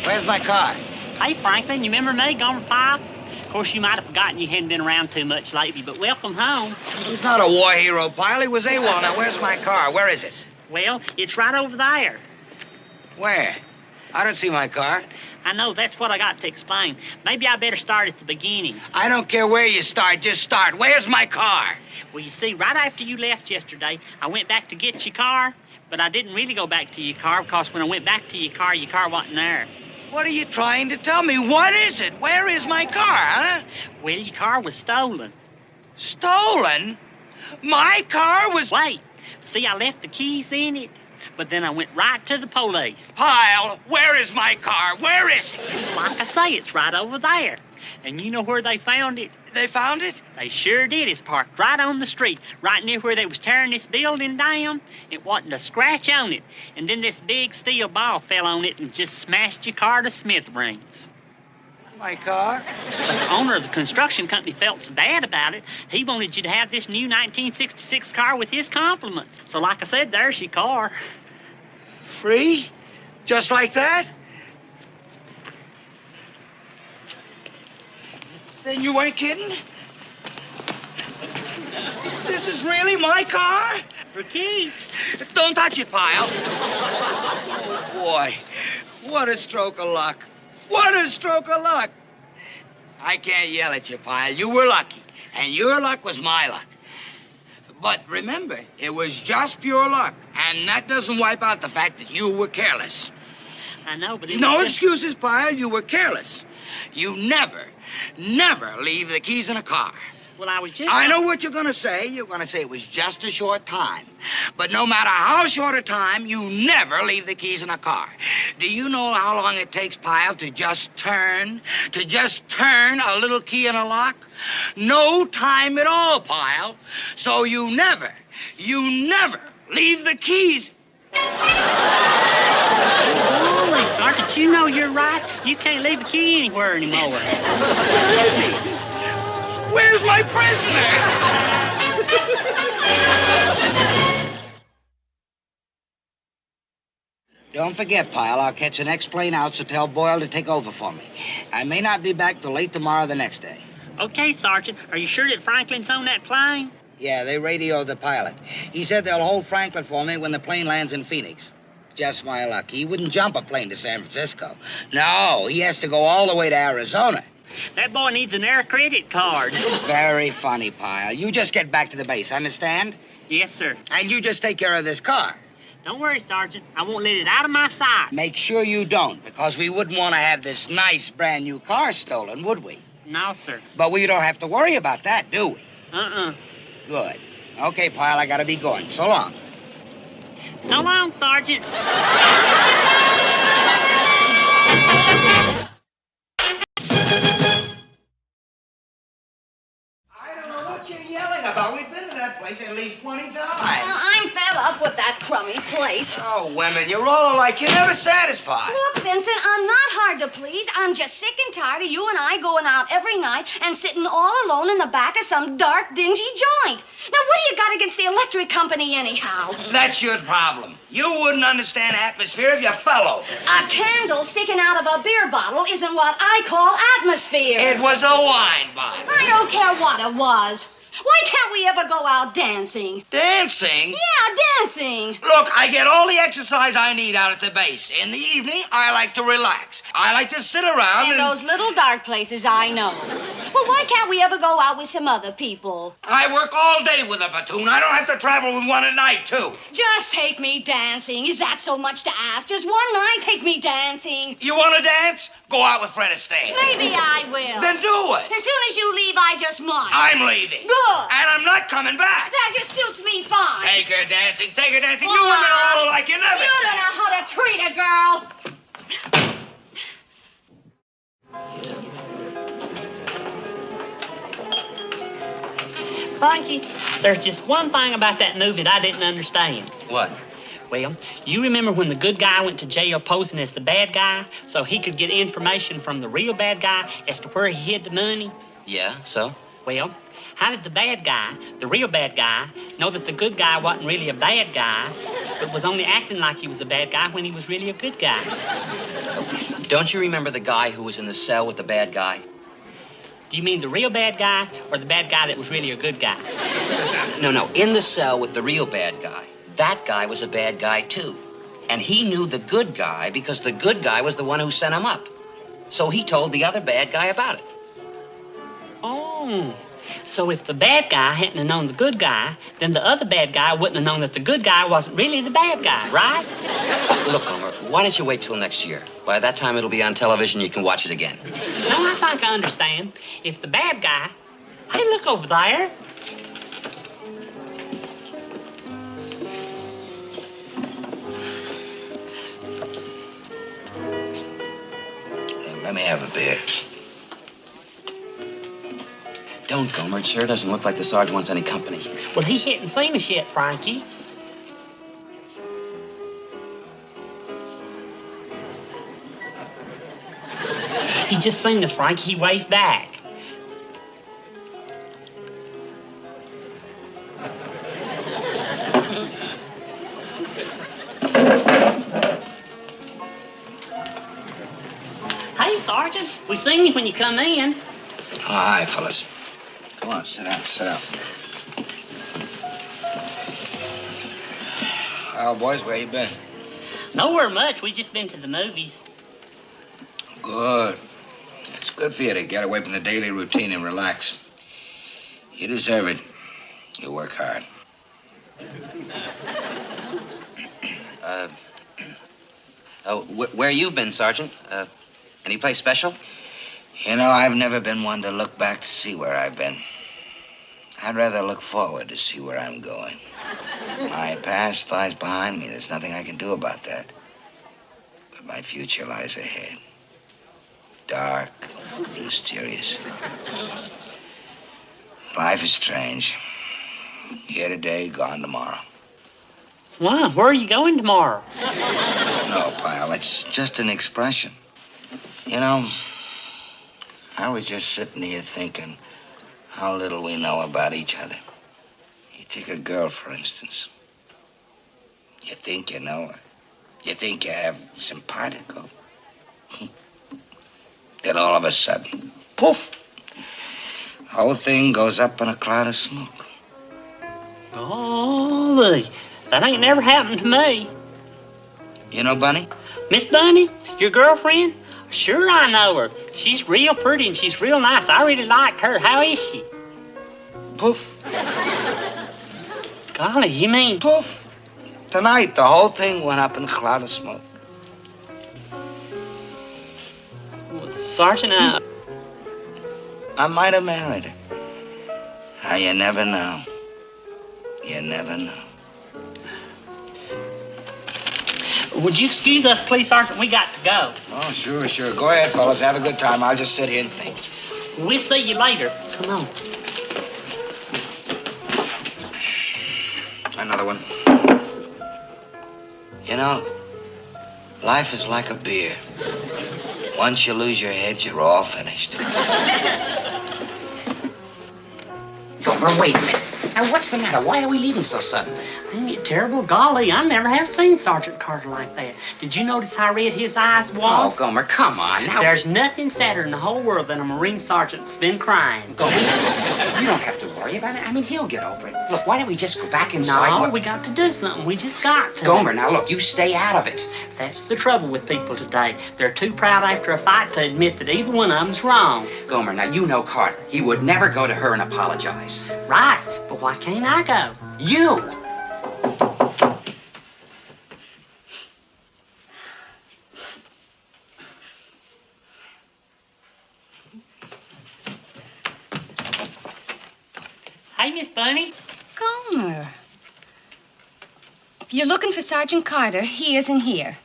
Where's my car? Hey, Franklin, you remember me, Gomer Pyle? Of course, you might have forgotten you hadn't been around too much lately, but welcome home. He's not a war hero, Pyle. He was AWOL. Now, where's my car? Where is it? Well, it's right over there. Where? I don't see my car. I know, that's what I got to explain. Maybe I better start at the beginning. I don't care where you start. Just start. Where's my car? Well, you see, right after you left yesterday, I went back to get your car, but I didn't really go back to your car because when I went back to your car wasn't there. What are you trying to tell me? What is it? Where is my car, huh? Well, your car was stolen. Stolen? My car was... Wait. See, I left the keys in it, but then I went right to the police. Pyle, where is my car? Where is it? Like I say, it's right over there. And you know where they found it? They found it? They sure did. It's parked right on the street, right near where they was tearing this building down. It wasn't a scratch on it. And then this big steel ball fell on it and just smashed your car to smithereens. My car? But the owner of the construction company felt so bad about it, he wanted you to have this new 1966 car with his compliments. So like I said, there's your car. Free? Just like that? Then you weren't kidding? This is really my car? For keeps. Don't touch it, Pyle. Oh, boy. What a stroke of luck. What a stroke of luck. I can't yell at you, Pyle. You were lucky. And your luck was my luck. But remember, it was just pure luck. And that doesn't wipe out the fact that you were careless. I know, but it No was just... excuses, Pyle. You were careless. You never leave the keys in a car. Well, I was just... I know what you're going to say. You're going to say it was just a short time. But no matter how short a time, you never leave the keys in a car. Do you know how long it takes, Pyle, to just turn a little key in a lock? No time at all, Pyle. So you never leave the keys. Holy Sergeant, you know you're right. You can't leave a key anywhere anymore. Where's my prisoner? Don't forget, Pyle, I'll catch the next plane out, so tell Boyle to take over for me. I may not be back till late tomorrow the next day. Okay, Sergeant. Are you sure that Franklin's on that plane? Yeah, they radioed the pilot. He said they'll hold Franklin for me when the plane lands in Phoenix. Just my luck. He wouldn't jump a plane to San Francisco. No, he has to go all the way to Arizona. That boy needs an air credit card. Very funny, Pyle. You just get back to the base, understand? Yes, sir. And you just take care of this car. Don't worry, Sergeant. I won't let it out of my sight. Make sure you don't, because we wouldn't want to have this nice brand new car stolen, would we? No, sir. But we don't have to worry about that, do we? Uh-uh. Good. Okay, Pyle, I gotta be going. So long. So long, Sergeant. I don't know what you're yelling about. We've been to that place at least 20 times. Well, I'm fed up. up with that crummy place. Oh, women, you're all alike. You're never satisfied. Look, Vincent, I'm not hard to please. I'm just sick and tired of you and I going out every night and sitting all alone in the back of some dark, dingy joint. Now, what do you got against the electric company, anyhow? That's your problem. You wouldn't understand atmosphere if you fell over. A candle sticking out of a beer bottle isn't what I call atmosphere. It was a wine bottle. I don't care what it was. Why can't we ever go out dancing? Dancing? Yeah, dancing. Look, I get all the exercise I need out at the base. In the evening, I like to relax. I like to sit around In those little dark places, I know. Well, why can't we ever go out with some other people? I work all day with a platoon. I don't have to travel with one at night, too. Just take me dancing. Is that so much to ask? Just one night, take me dancing. You want to dance? Go out with Fred Astaire. Maybe I will. Then do it. As soon as you leave, I just might. I'm leaving. Good. And I'm not coming back. That just suits me fine. Take her dancing. Take her dancing. You women are all alike. You never. You don't know how to treat a girl. Frankie, there's just one thing about that movie that I didn't understand. What? Well, you remember when the good guy went to jail posing as the bad guy so he could get information from the real bad guy as to where he hid the money? Yeah, so? Well, how did the bad guy, the real bad guy, know that the good guy wasn't really a bad guy, but was only acting like he was a bad guy when he was really a good guy? Don't you remember the guy who was in the cell with the bad guy? Do you mean the real bad guy or the bad guy that was really a good guy? No, in the cell with the real bad guy. That guy was a bad guy, too. And he knew the good guy because the good guy was the one who sent him up. So he told the other bad guy about it. Oh, so if the bad guy hadn't have known the good guy, then the other bad guy wouldn't have known that the good guy wasn't really the bad guy, right? Look, Gomer, why don't you wait till next year? By that time, it'll be on television. You can watch it again. No, I think I understand. If the bad guy... Hey, look over there. Let me have a beer. Don't, Gomer. It sure doesn't look like the Sarge wants any company. Well, he hadn't seen us yet, Frankie. He just seen us, Frankie. He waved back. Hey, Sergeant. We seen you when you come in. Oh, hi, fellas. Come on, sit down, sit down. Well, boys, where you been? Nowhere much. We just been to the movies. Good. It's good for you to get away from the daily routine and relax. You deserve it. You work hard. Where you been, Sergeant? Any place special? You know, I've never been one to look back to see where I've been. I'd rather look forward to see where I'm going. My past lies behind me. There's nothing I can do about that. But my future lies ahead. Dark, mysterious. Life is strange. Here today, gone tomorrow. Wow, where are you going tomorrow? No, Pyle, it's just an expression. You know, I was just sitting here thinking how little we know about each other. You take a girl, for instance. You think you know her. You think you have simpatico. Then all of a sudden, poof! The whole thing goes up in a cloud of smoke. Golly, that ain't never happened to me. You know Bunny? Miss Bunny, your girlfriend? Sure, I know her. She's real pretty and she's real nice. I really like her. How is she? Poof. Golly, you mean... Poof. Tonight, the whole thing went up in a cloud of smoke. Well, Sergeant, I might have married her. Now, you never know. You never know. Would you excuse us, please, Sergeant? We got to go. Oh, sure. Go ahead, fellas. Have a good time. I'll just sit here and think. We'll see you later. Come on. Another one. You know, life is like a beer. Once you lose your head, you're all finished. Gomer, wait a minute. Now, what's the matter? Why are we leaving so sudden? Ain't it terrible? Golly, I never have seen Sergeant Carter like that. Did you notice how red his eyes was? Oh, Gomer, come on. Now, There's nothing sadder in the whole world than a Marine sergeant that's been crying. Gomer, you don't have to worry about it. I mean, he'll get over it. Look, why don't we just go back inside? No, we got to do something. We just got to. Gomer, now look, you stay out of it. That's the trouble with people today. They're too proud after a fight to admit that either one of them's wrong. Gomer, now you know Carter. He would never go to her and apologize. Right, but why can't I go? You! Hey, Miss Bunny. Gomer. If you're looking for Sergeant Carter, he isn't here.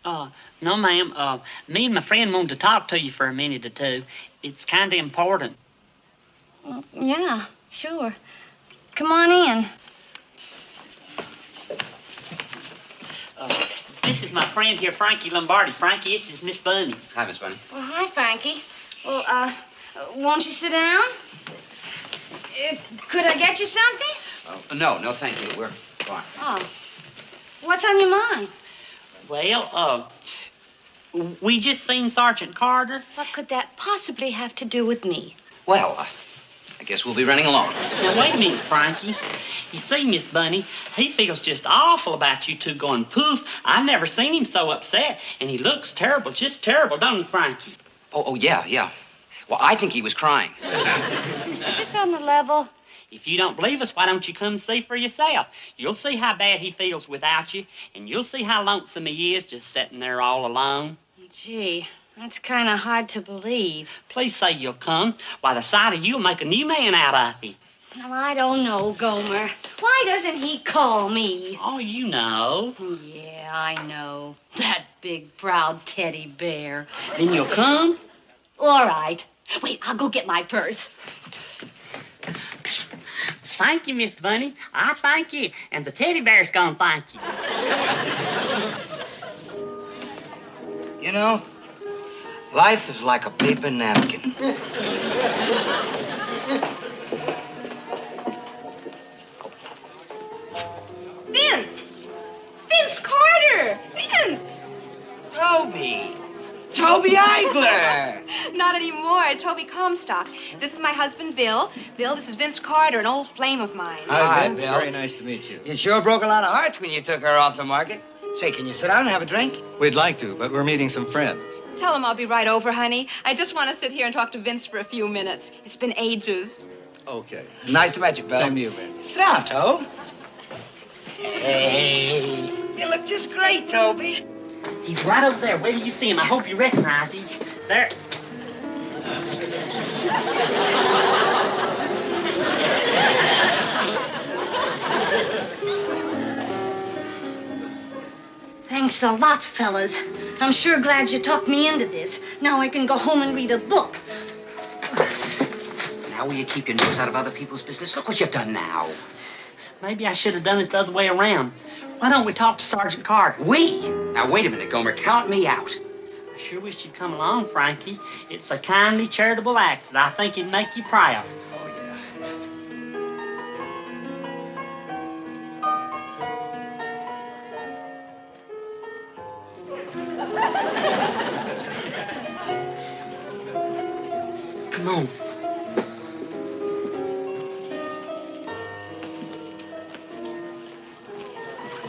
No, ma'am. Me and my friend wanted to talk to you for a minute or two. It's kind of important. Well, yeah, sure. Come on in. This is my friend here, Frankie Lombardi. Frankie, this is Miss Bunny. Hi, Miss Bunny. Well, hi, Frankie. Well, won't you sit down? Could I get you something? No, thank you. We're fine. Oh. What's on your mind? Well, we just seen Sergeant Carter. What could that possibly have to do with me? Well, I guess we'll be running along. Now, wait a minute, Frankie. You see, Miss Bunny, he feels just awful about you two going poof. I've never seen him so upset, and he looks terrible, just terrible, don't he, Frankie? Oh, yeah. Well, I think he was crying. Is this on the level? If you don't believe us, why don't you come see for yourself? You'll see how bad he feels without you, and you'll see how lonesome he is just sitting there all alone. Gee, that's kind of hard to believe. Please say you'll come. Why, the sight of you'll make a new man out of you. Well, I don't know, Gomer. Why doesn't he call me? Oh, you know. Yeah, I know. That big, proud teddy bear. Then you'll come? All right. Wait, I'll go get my purse. Thank you, Miss Bunny. I thank you. And the teddy bear's gonna thank you. You know, life is like a paper napkin. Vince Carter! Vince! Toby Eigler! Not anymore. Toby Comstock. This is my husband, Bill. Bill, this is Vince Carter, an old flame of mine. Hi, Bill. Very nice to meet you. You sure broke a lot of hearts when you took her off the market. Say, can you sit down and have a drink? We'd like to, but we're meeting some friends. Tell him I'll be right over, honey. I just want to sit here and talk to Vince for a few minutes. It's been ages. Okay. Nice to meet you, Bill. Same to you, Vince. Sit down, Tobe. Hey, you look just great, Toby. He's right over there. Wait till you see him. I hope you recognize him. There. Thanks a lot, fellas. I'm sure glad you talked me into this. Now I can go home and read a book. Now will you keep your nose out of other people's business? Look what you've done now. Maybe I should have done it the other way around. Why don't we talk to Sergeant Carter? We? Now, wait a minute, Gomer. Count me out. I sure wish you'd come along, Frankie. It's a kindly, charitable act that I think it'd make you proud. Oh, yeah. Come on.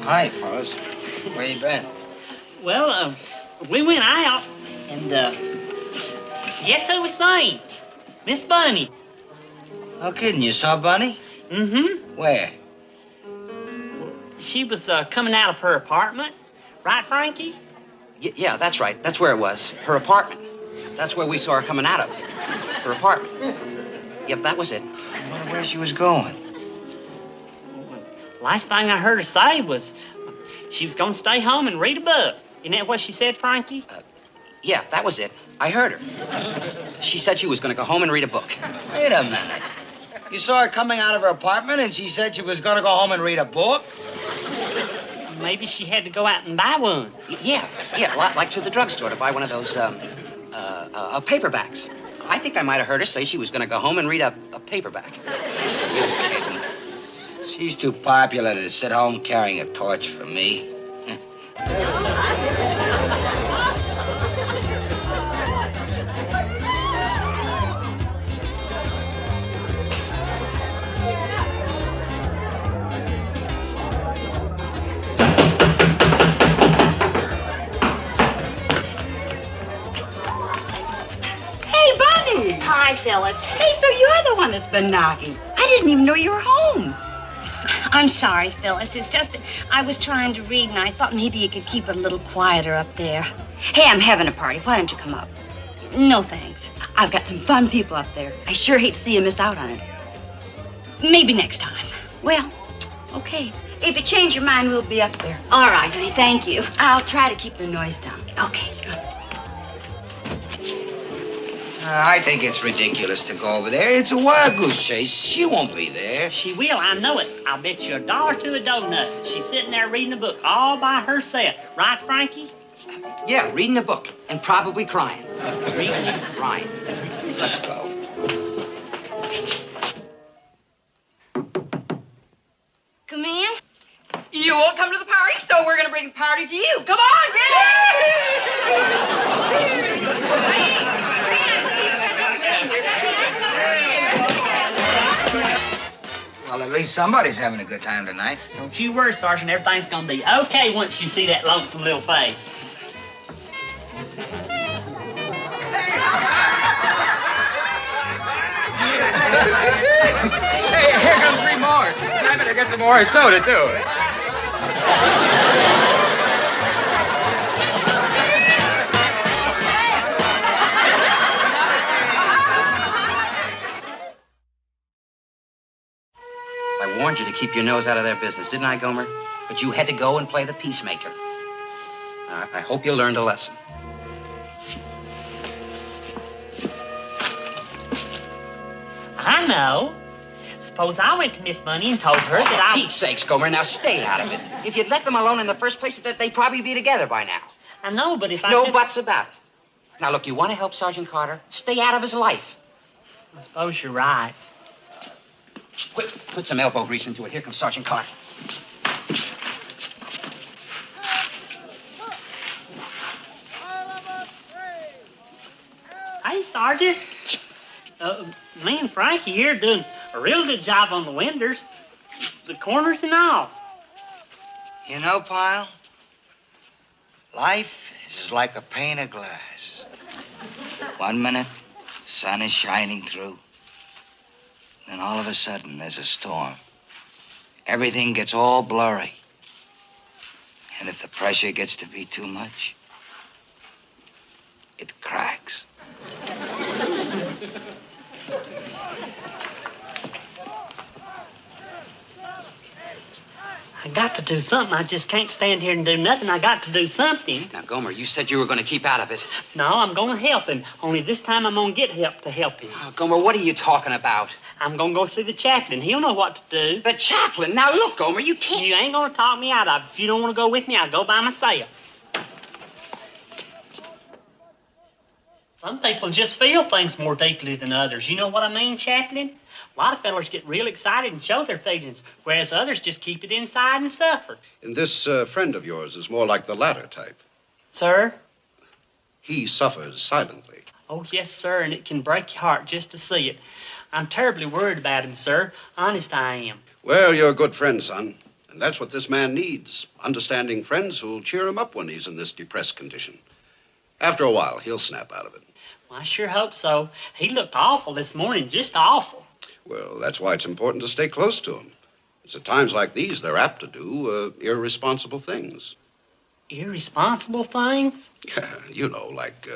Hi, fellas. Where you been? Well, we went out, and, guess who we seen? Miss Bunny. No kidding. You saw Bunny? Mm-hmm. Where? She was, coming out of her apartment. Right, Frankie? Yeah, that's right. That's where it was. Her apartment. That's where we saw her coming out of. Her apartment. Yep, that was it. I wonder where she was going. Last thing I heard her say was she was going to stay home and read a book. Isn't that what she said, Frankie? Yeah, that was it. I heard her. She said she was going to go home and read a book. Wait a minute. You saw her coming out of her apartment and she said she was going to go home and read a book? maybe she had to go out and buy one. Yeah, like to the drugstore to buy one of those, paperbacks. I think I might have heard her say she was going to go home and read a paperback. She's too popular to sit home carrying a torch for me. Hi, Phyllis. Hey, so you're the one that's been knocking. I didn't even know you were home. I'm sorry, Phyllis. It's just that I was trying to read, and I thought maybe you could keep it a little quieter up there. Hey, I'm having a party. Why don't you come up? No, thanks. I've got some fun people up there. I sure hate to see you miss out on it. Maybe next time. Well, okay. If you change your mind, we'll be up there. All right, honey. Thank you. I'll try to keep the noise down. Okay. I think it's ridiculous to go over there. It's a wild goose chase. She won't be there. She will, I know it. I'll bet you $1 to a donut. She's sitting there reading a book all by herself. Right, Frankie? Yeah, reading a book and probably crying. Reading and crying. Let's go. Come in. You won't come to the party, so we're going to bring the party to you. Come on, Well, at least somebody's having a good time tonight. Don't you worry, Sergeant. Everything's gonna be okay once you see that lonesome little face. Hey, here comes 3 more. I better get some more soda, too. I warned you to keep your nose out of their business, didn't I, Gomer? But you had to go and play the peacemaker. I hope you learned a lesson. I know. Suppose I went to Miss Bunny and told her that I... For Pete's sakes, Gomer, now stay out of it. If you'd let them alone in the first place, they'd probably be together by now. I know, but if I No just... buts about it. Now, look, you want to help Sergeant Carter? Stay out of his life. I suppose you're right. Quick, put some elbow grease into it. Here comes Sergeant Carter. Hey, Sergeant. Me and Frankie here are doing a real good job on the windows, the corners and all. You know, Pyle, life is like a pane of glass. 1 minute, the sun is shining through. Then all of a sudden, there's a storm. Everything gets all blurry. And if the pressure gets to be too much, it cracks. I got to do something. I just can't stand here and do nothing. I got to do something. Now, Gomer, you said you were going to keep out of it. No, I'm going to help him. Only this time I'm going to get help to help him. Oh, Gomer, what are you talking about? I'm going to go see the chaplain. He'll know what to do. The chaplain? Now, look, Gomer, you can't... You ain't going to talk me out of it. If you don't want to go with me, I'll go by myself. Some people just feel things more deeply than others. You know what I mean, Chaplain? A lot of fellas get real excited and show their feelings, whereas others just keep it inside and suffer. And this friend of yours is more like the latter type. Sir? He suffers silently. Oh, yes, sir, and it can break your heart just to see it. I'm terribly worried about him, sir. Honest, I am. Well, you're a good friend, son. And that's what this man needs. Understanding friends who'll cheer him up when he's in this depressed condition. After a while, he'll snap out of it. Well, I sure hope so. He looked awful this morning, just awful. Well, that's why it's important to stay close to him. It's at times like these they're apt to do irresponsible things. Irresponsible things? You know, like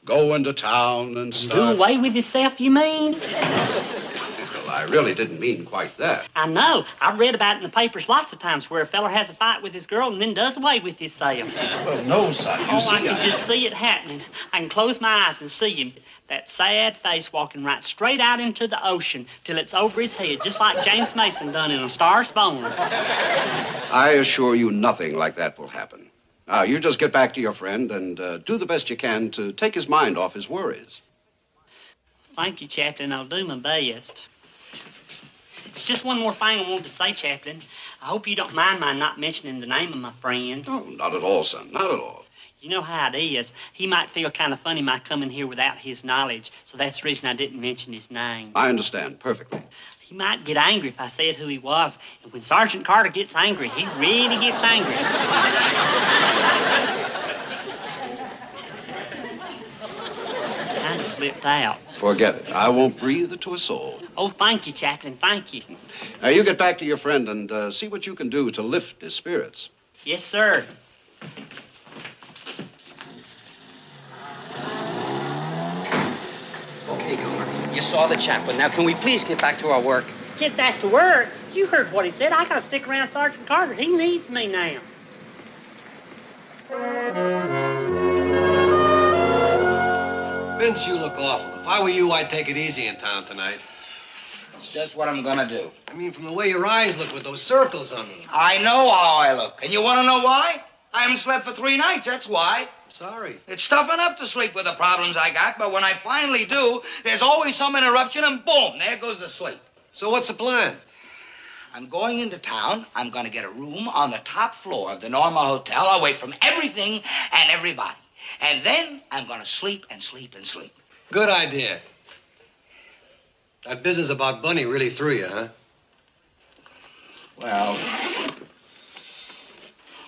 go into town and stuff. Do away with yourself, you mean? Well, I really didn't mean quite that. I know. I've read about it in the papers lots of times where a feller has a fight with his girl and then does away with himself. Well, no, son. You see, I can just see it happening. I can close my eyes and see him, that sad face walking right straight out into the ocean till it's over his head, just like James Mason done in A Star is Born. I assure you nothing like that will happen. Now, you just get back to your friend and do the best you can to take his mind off his worries. Thank you, Chaplain. I'll do my best. It's just one more thing I wanted to say, Chaplain. I hope you don't mind my not mentioning the name of my friend. Oh, not at all, son. Not at all. You know how it is. He might feel kind of funny my coming here without his knowledge, so that's the reason I didn't mention his name. I understand perfectly. He might get angry if I said who he was. And when Sergeant Carter gets angry, he really gets angry. Kind of slipped out. Forget it. I won't breathe it to a soul. Oh, thank you, Chaplain. Thank you. Now, you get back to your friend and see what you can do to lift his spirits. Yes, sir. Okay, Gomer. You saw the chaplain. Now, can we please get back to our work? Get back to work? You heard what he said. I gotta stick around Sergeant Carter. He needs me now. Vince, you look awful. If I were you, I'd take it easy in town tonight. It's just what I'm gonna do. I mean, from the way your eyes look with those circles on them. I know how I look. And you want to know why? I haven't slept for 3 nights, that's why. Sorry. It's tough enough to sleep with the problems I got, but when I finally do, there's always some interruption and boom, there goes the sleep. So what's the plan? I'm going into town. I'm going to get a room on the top floor of the Norma Hotel away from everything and everybody. And then I'm going to sleep and sleep and sleep. Good idea. That business about Bunny really threw you, huh? Well,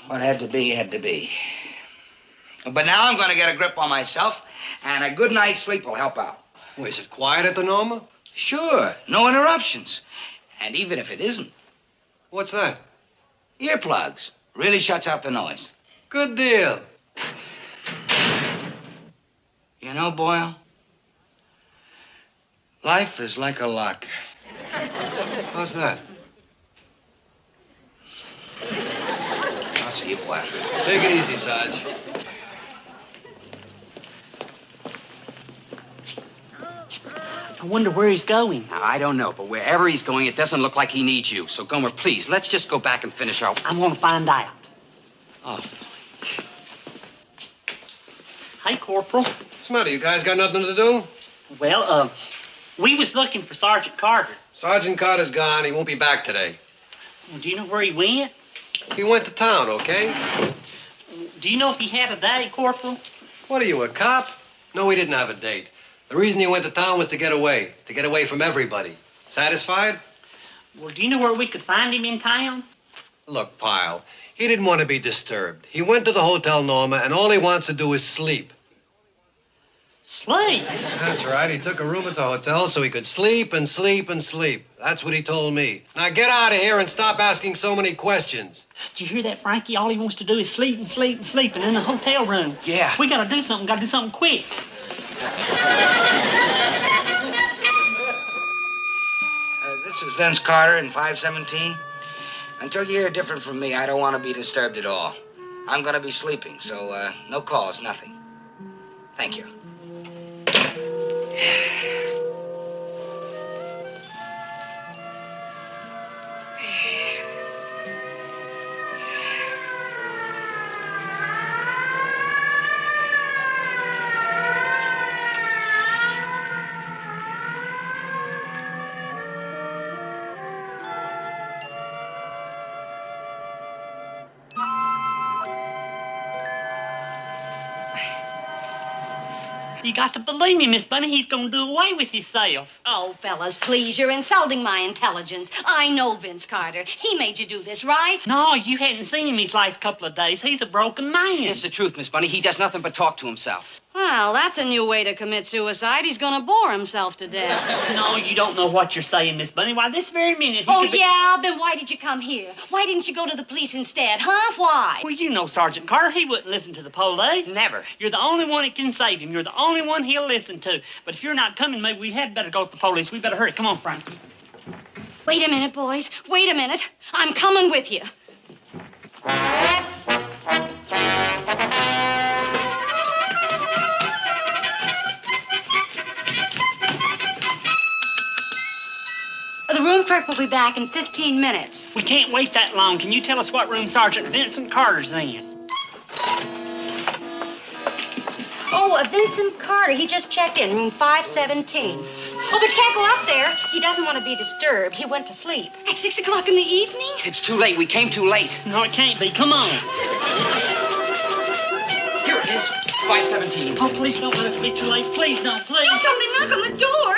what had to be, had to be. But now I'm going to get a grip on myself, and a good night's sleep will help out. Well, is it quiet at the Norma? Sure. No interruptions. And even if it isn't. What's that? Earplugs. Really shuts out the noise. Good deal. You know, Boyle, life is like a locker. How's that? I'll see you, Boyle. Take it easy, Sarge. I wonder where he's going. I don't know, but wherever he's going, it doesn't look like he needs you. So, Gomer, please, let's just go back and finish our... I'm gonna find out. Oh. Hey, Corporal. What's the matter? You guys got nothing to do? Well, we was looking for Sergeant Carter. Sergeant Carter's gone. He won't be back today. Well, do you know where he went? He went to town, okay? Do you know if he had a date, Corporal? What are you, a cop? No, he didn't have a date. The reason he went to town was to get away from everybody. Satisfied? Well, do you know where we could find him in town? Look, Pyle, he didn't want to be disturbed. He went to the Hotel Norma, and all he wants to do is sleep. Sleep? That's right. He took a room at the hotel so he could sleep and sleep and sleep. That's what he told me. Now get out of here and stop asking so many questions. Did you hear that, Frankie? All he wants to do is sleep and sleep and sleep and in the hotel room. Yeah. We gotta do something quick. This is Vince Carter in 517. Until you hear different from me, I don't want to be disturbed at all. I'm going to be sleeping, so no calls, nothing. Thank you. You got to believe me, Miss Bunny. He's gonna do away with himself. Oh, fellas, please, you're insulting my intelligence. I know Vince Carter. He made you do this, right? No, you hadn't seen him these last couple of days. He's a broken man. It's the truth, Miss Bunny. He does nothing but talk to himself. Well, that's a new way to commit suicide. He's gonna bore himself to death. No, you don't know what you're saying, Miss Bunny. Why, this very minute... Yeah? Then why did you come here? Why didn't you go to the police instead, huh? Why? Well, you know Sergeant Carter. He wouldn't listen to the police. Never. You're the only one that can save him. You're the only one he'll listen to. But if you're not coming, maybe we had better go to the police. We better hurry. Come on, Frankie. Wait a minute, boys. Wait a minute. I'm coming with you. The room clerk will be back in 15 minutes. We can't wait that long. Can you tell us what room Sergeant Vincent Carter's in? Oh, Vincent Carter. He just checked in, room 517. Oh, but you can't go up there. He doesn't want to be disturbed. He went to sleep. At 6 o'clock in the evening? It's too late. We came too late. No, it can't be. Come on. Here it is. 517. Oh, please don't let us be too late. Please don't, please. Do something. Knock on the door.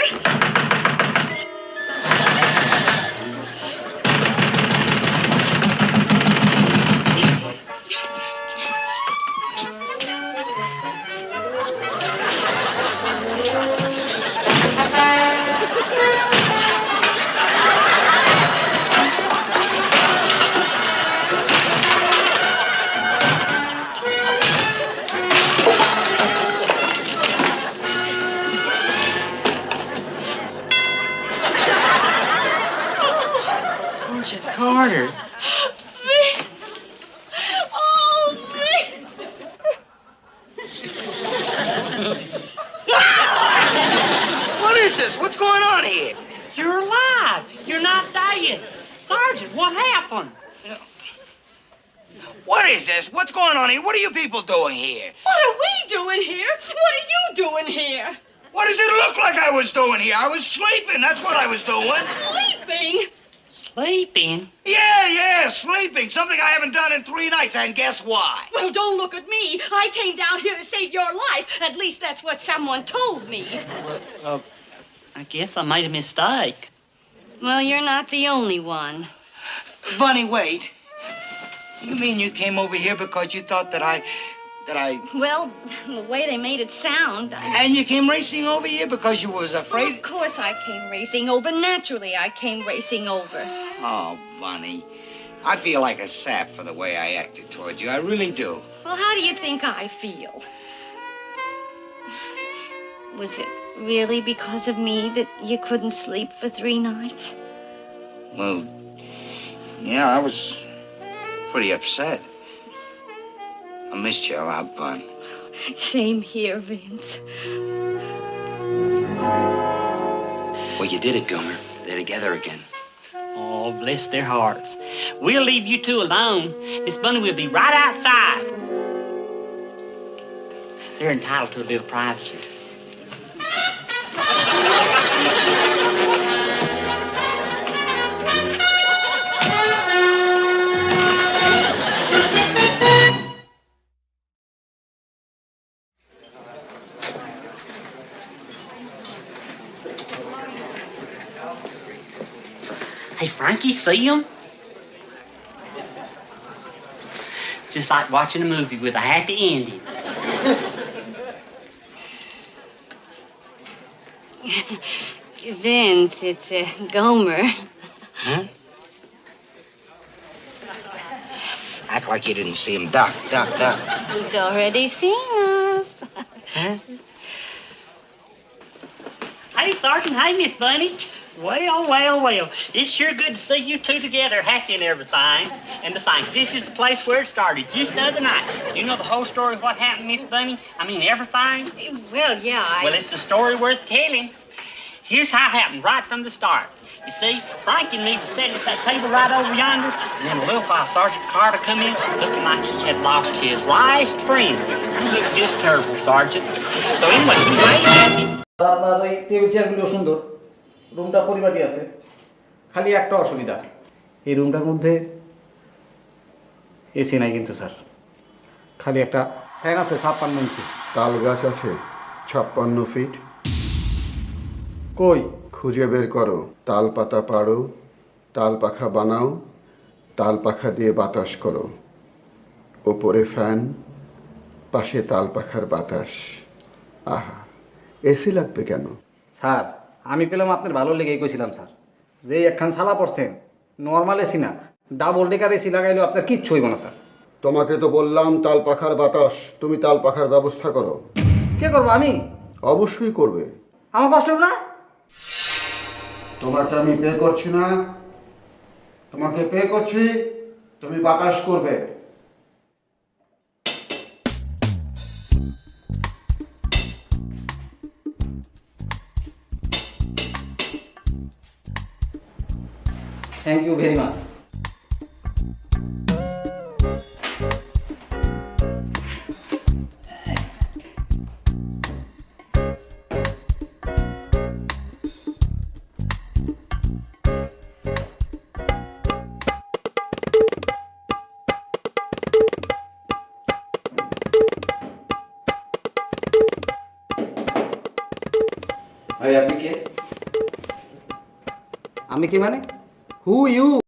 Sergeant Carter. Vince! Oh, Vince! What is this? What's going on here? You're alive. You're not dead. Sergeant, what happened? What is this? What's going on here? What are you people doing here? What are we doing here? What are you doing here? What does it look like I was doing here? I was sleeping. That's what I was doing. Sleeping? Sleeping? Yeah, sleeping. Something I haven't done in 3 nights, and guess why? Well, don't look at me. I came down here to save your life. At least that's what someone told me. I guess I made a mistake. Well, you're not the only one. Bunny, wait. You mean you came over here because you thought that I... Well, the way they made it sound... And you came racing over here because you was afraid... Of course I came racing over. Naturally, I came racing over. Oh, Bunny. I feel like a sap for the way I acted toward you. I really do. Well, how do you think I feel? Was it really because of me that you couldn't sleep for 3 nights? Well, yeah, I was pretty upset. I missed you a lot, Bun. Same here, Vince. Well, you did it, Gomer. They're together again. Oh, bless their hearts. We'll leave you two alone. Miss Bunny will be right outside. They're entitled to a little privacy. Hey, Frankie, see him? It's just like watching a movie with a happy ending. Vince, it's Gomer. Huh? Act like you didn't see him. Duck. He's already seen us. Huh? Hey, Sergeant. Hey, Miss Bunny. Well. It's sure good to see you two together, happy and everything. And to think, this is the place where it started, just the other night. You know the whole story of what happened, Miss Bunny? I mean, everything? Well, yeah, Well, it's a story worth telling. Here's how it happened, right from the start. You see, Frankie and me was sitting at that table right over yonder, and then a little while Sergeant Carter come in, looking like he had lost his last friend. He looked just terrible, Sergeant. So anyway, we waited. আপনার এই table চেয়ারগুলো সুন্দর, রুমটা পরিপাটি আছে, খালি একটা অসুবিধা, এই রুমটার মধ্যে এসি নাই কিন্তু স্যার, খালি একটা ফ্যান আছে 56 ইঞ্চি। তাল গাছ আছে 56 ফিট? কই? খুঁজে বের করো। তাল পাতা পাড়ো, তাল পাখা বানাও, তাল পাখা দিয়ে বাতাস করো। ওপরে ফ্যান, পাশে তাল পাখার বাতাস। আহা, এসি লাগবে কেন? স্যার, আমি পেলাম আপনার ভালো লেগেই কইছিলাম স্যার, যে একখান ছালা পড়ছেন, নর্মাল এসি না, ডাবল ডেকার এসি লাগাইলেও আপনার কিচ্ছু হইব না স্যার। তোমাকে তো বললাম তাল পাখার বাতাস, তুমি তাল পাখার ব্যবস্থা করো। কে করবো? আমি? অবশ্যই করবে। আমার কষ্ট হবে না? তোমাকে আমি পে করছি না, তোমাকে পে করছি, তুমি বাতাস করবে। Thank you very much. ভাই আপনি কে? আমি কি মানে? Who you?